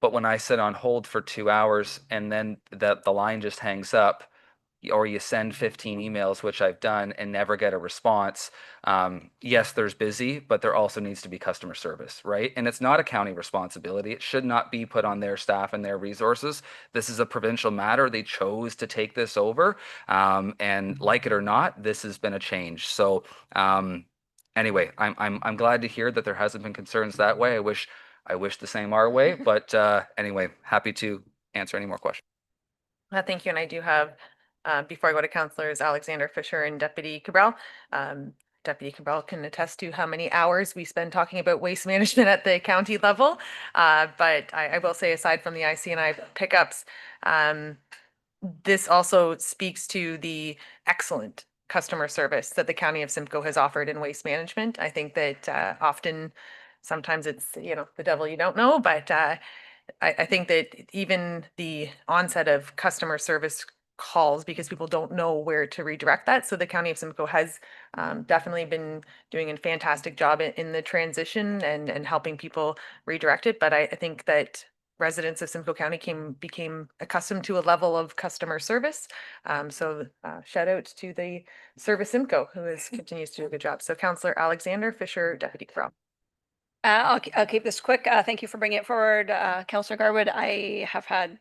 Speaker 15: But when I sit on hold for 2 hours and then the line just hangs up, or you send 15 emails, which I've done, and never get a response, yes, there's busy, but there also needs to be customer service, right? And it's not a county responsibility. It should not be put on their staff and their resources. This is a provincial matter. They chose to take this over, and like it or not, this has been a change. So anyway, I'm glad to hear that there hasn't been concerns that way. I wish the same our way, but anyway, happy to answer any more questions.
Speaker 1: Thank you. And I do have, before I go to counselors, Alexander Fisher and Deputy Cabral. Deputy Cabral can attest to how many hours we spend talking about waste management at the county level. But I will say, aside from the ICNI pickups, this also speaks to the excellent customer service that the County of Simcoe has offered in waste management. I think that often, sometimes it's, the devil you don't know, but I think that even the onset of customer service calls, because people don't know where to redirect that. So the County of Simcoe has definitely been doing a fantastic job in the transition and helping people redirect it. But I think that residents of Simcoe County became accustomed to a level of customer service. So shout out to the Service Simcoe, who continues to do a good job. So Councillor Alexander Fisher, Deputy Cabral.
Speaker 17: I'll keep this quick. Thank you for bringing it forward, Councillor Garwood. I have had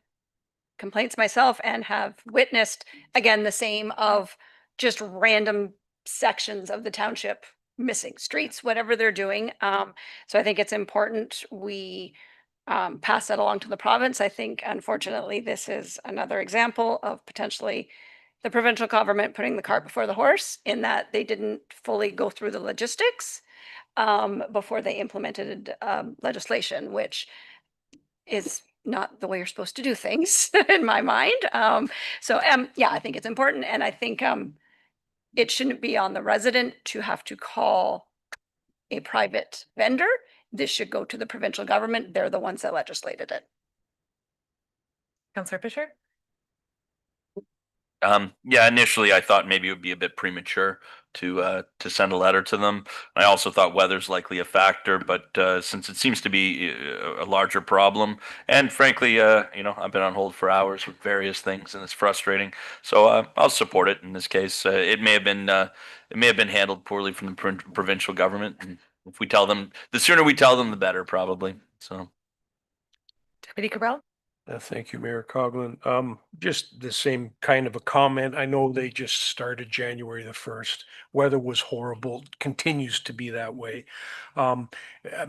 Speaker 17: complaints myself and have witnessed, again, the same of just random sections of the township missing streets, whatever they're doing. So I think it's important we pass that along to the province. I think, unfortunately, this is another example of potentially the provincial government putting the cart before the horse, in that they didn't fully go through the logistics before they implemented legislation, which is not the way you're supposed to do things in my mind. Yeah, I think it's important. And I think it shouldn't be on the resident to have to call a private vendor. This should go to the provincial government. They're the ones that legislated it.
Speaker 1: Councillor Fisher?
Speaker 7: Yeah, initially I thought maybe it would be a bit premature to send a letter to them. I also thought weather's likely a factor, but since it seems to be a larger problem, and frankly, I've been on hold for hours with various things, and it's frustrating. So I'll support it in this case. It may have been handled poorly from the provincial government. And if we tell them, the sooner we tell them, the better, probably. So,
Speaker 1: Deputy Cabral?
Speaker 8: Thank you, Mayor Coughlin. Just the same kind of a comment. I know they just started January the 1st. Weather was horrible, continues to be that way.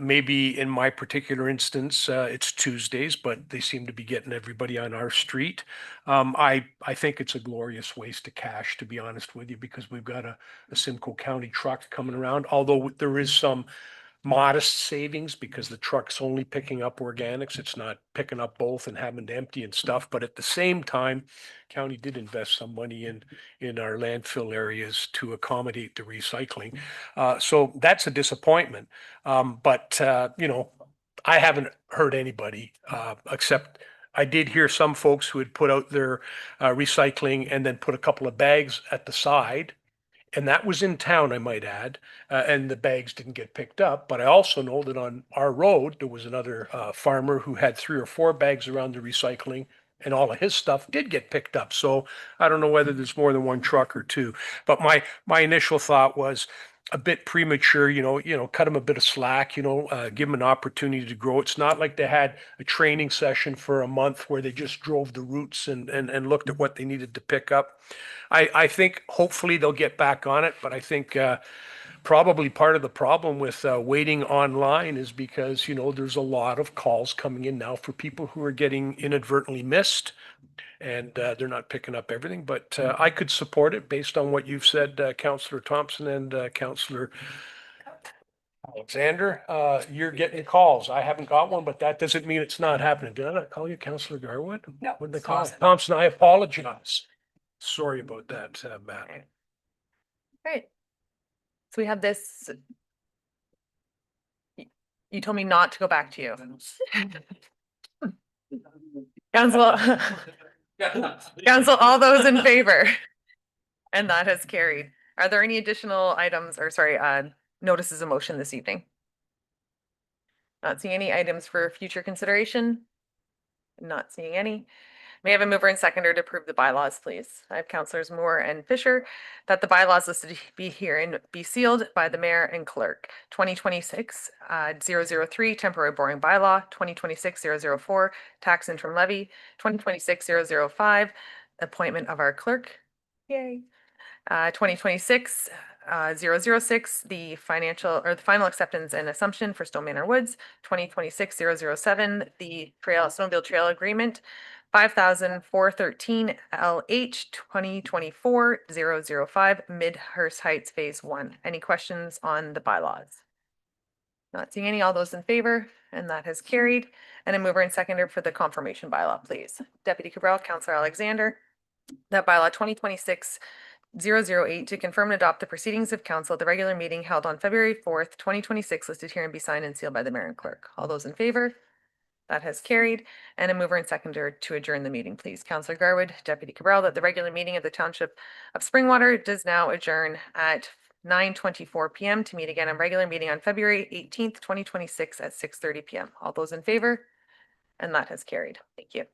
Speaker 8: Maybe in my particular instance, it's Tuesdays, but they seem to be getting everybody on our street. I think it's a glorious waste of cash, to be honest with you, because we've got a Simcoe County truck coming around, although there is some modest savings because the truck's only picking up organics. It's not picking up both and having to empty and stuff. But at the same time, county did invest some money in our landfill areas to accommodate the recycling. So that's a disappointment. But I haven't heard anybody except I did hear some folks who had put out their recycling and then put a couple of bags at the side. And that was in town, I might add, and the bags didn't get picked up. But I also know that on our road, there was another farmer who had 3 or 4 bags around the recycling, and all of his stuff did get picked up. So I don't know whether there's more than one truck or two. But my initial thought was a bit premature, cut them a bit of slack, give them an opportunity to grow. It's not like they had a training session for a month where they just drove the routes and looked at what they needed to pick up. I think hopefully they'll get back on it, but I think probably part of the problem with waiting online is because, there's a lot of calls coming in now for people who are getting inadvertently missed, and they're not picking up everything. But I could support it based on what you've said, Councillor Thompson and Councillor Alexander. You're getting calls. I haven't got one, but that doesn't mean it's not happening. Did I not call you Councillor Garwood?
Speaker 17: No.
Speaker 8: What did they call it? Thompson, I apologize. Sorry about that, Matt.
Speaker 1: Great. So we have this. You told me not to go back to you. Council, all those in favor? And that has carried. Are there any additional items notices of motion this evening? Not seeing any items for future consideration. Not seeing any. May I have a mover and seconder to approve the bylaws, please? I have Councillors Moore and Fisher that the bylaws listed be herein be sealed by the mayor and clerk. 2026-003 temporary boring bylaw, 2026-004 tax interim levy, 2026-005 appointment of our clerk. Yay. 2026-006 the final acceptance and assumption for Stone Manor Woods, 2026-007 the snowmobile trail agreement, 5,413 LH 2024-005 Midhurst Heights Phase 1. Any questions on the bylaws? Not seeing any. All those in favor, and that has carried. And a mover and seconder for the confirmation bylaw, please. Deputy Cabral, Councillor Alexander. That bylaw 2026-008 to confirm and adopt the proceedings of council at the regular meeting held on February 4th, 2026, listed here and be signed and sealed by the mayor and clerk. All those in favor? That has carried. And a mover and seconder to adjourn the meeting, please. Councillor Garwood, Deputy Cabral, that the regular meeting of the Township of Springwater does now adjourn at 9:24 p.m. to meet again on regular meeting on February 18th, 2026 at 6:30 p.m. All those in favor? And that has carried. Thank you.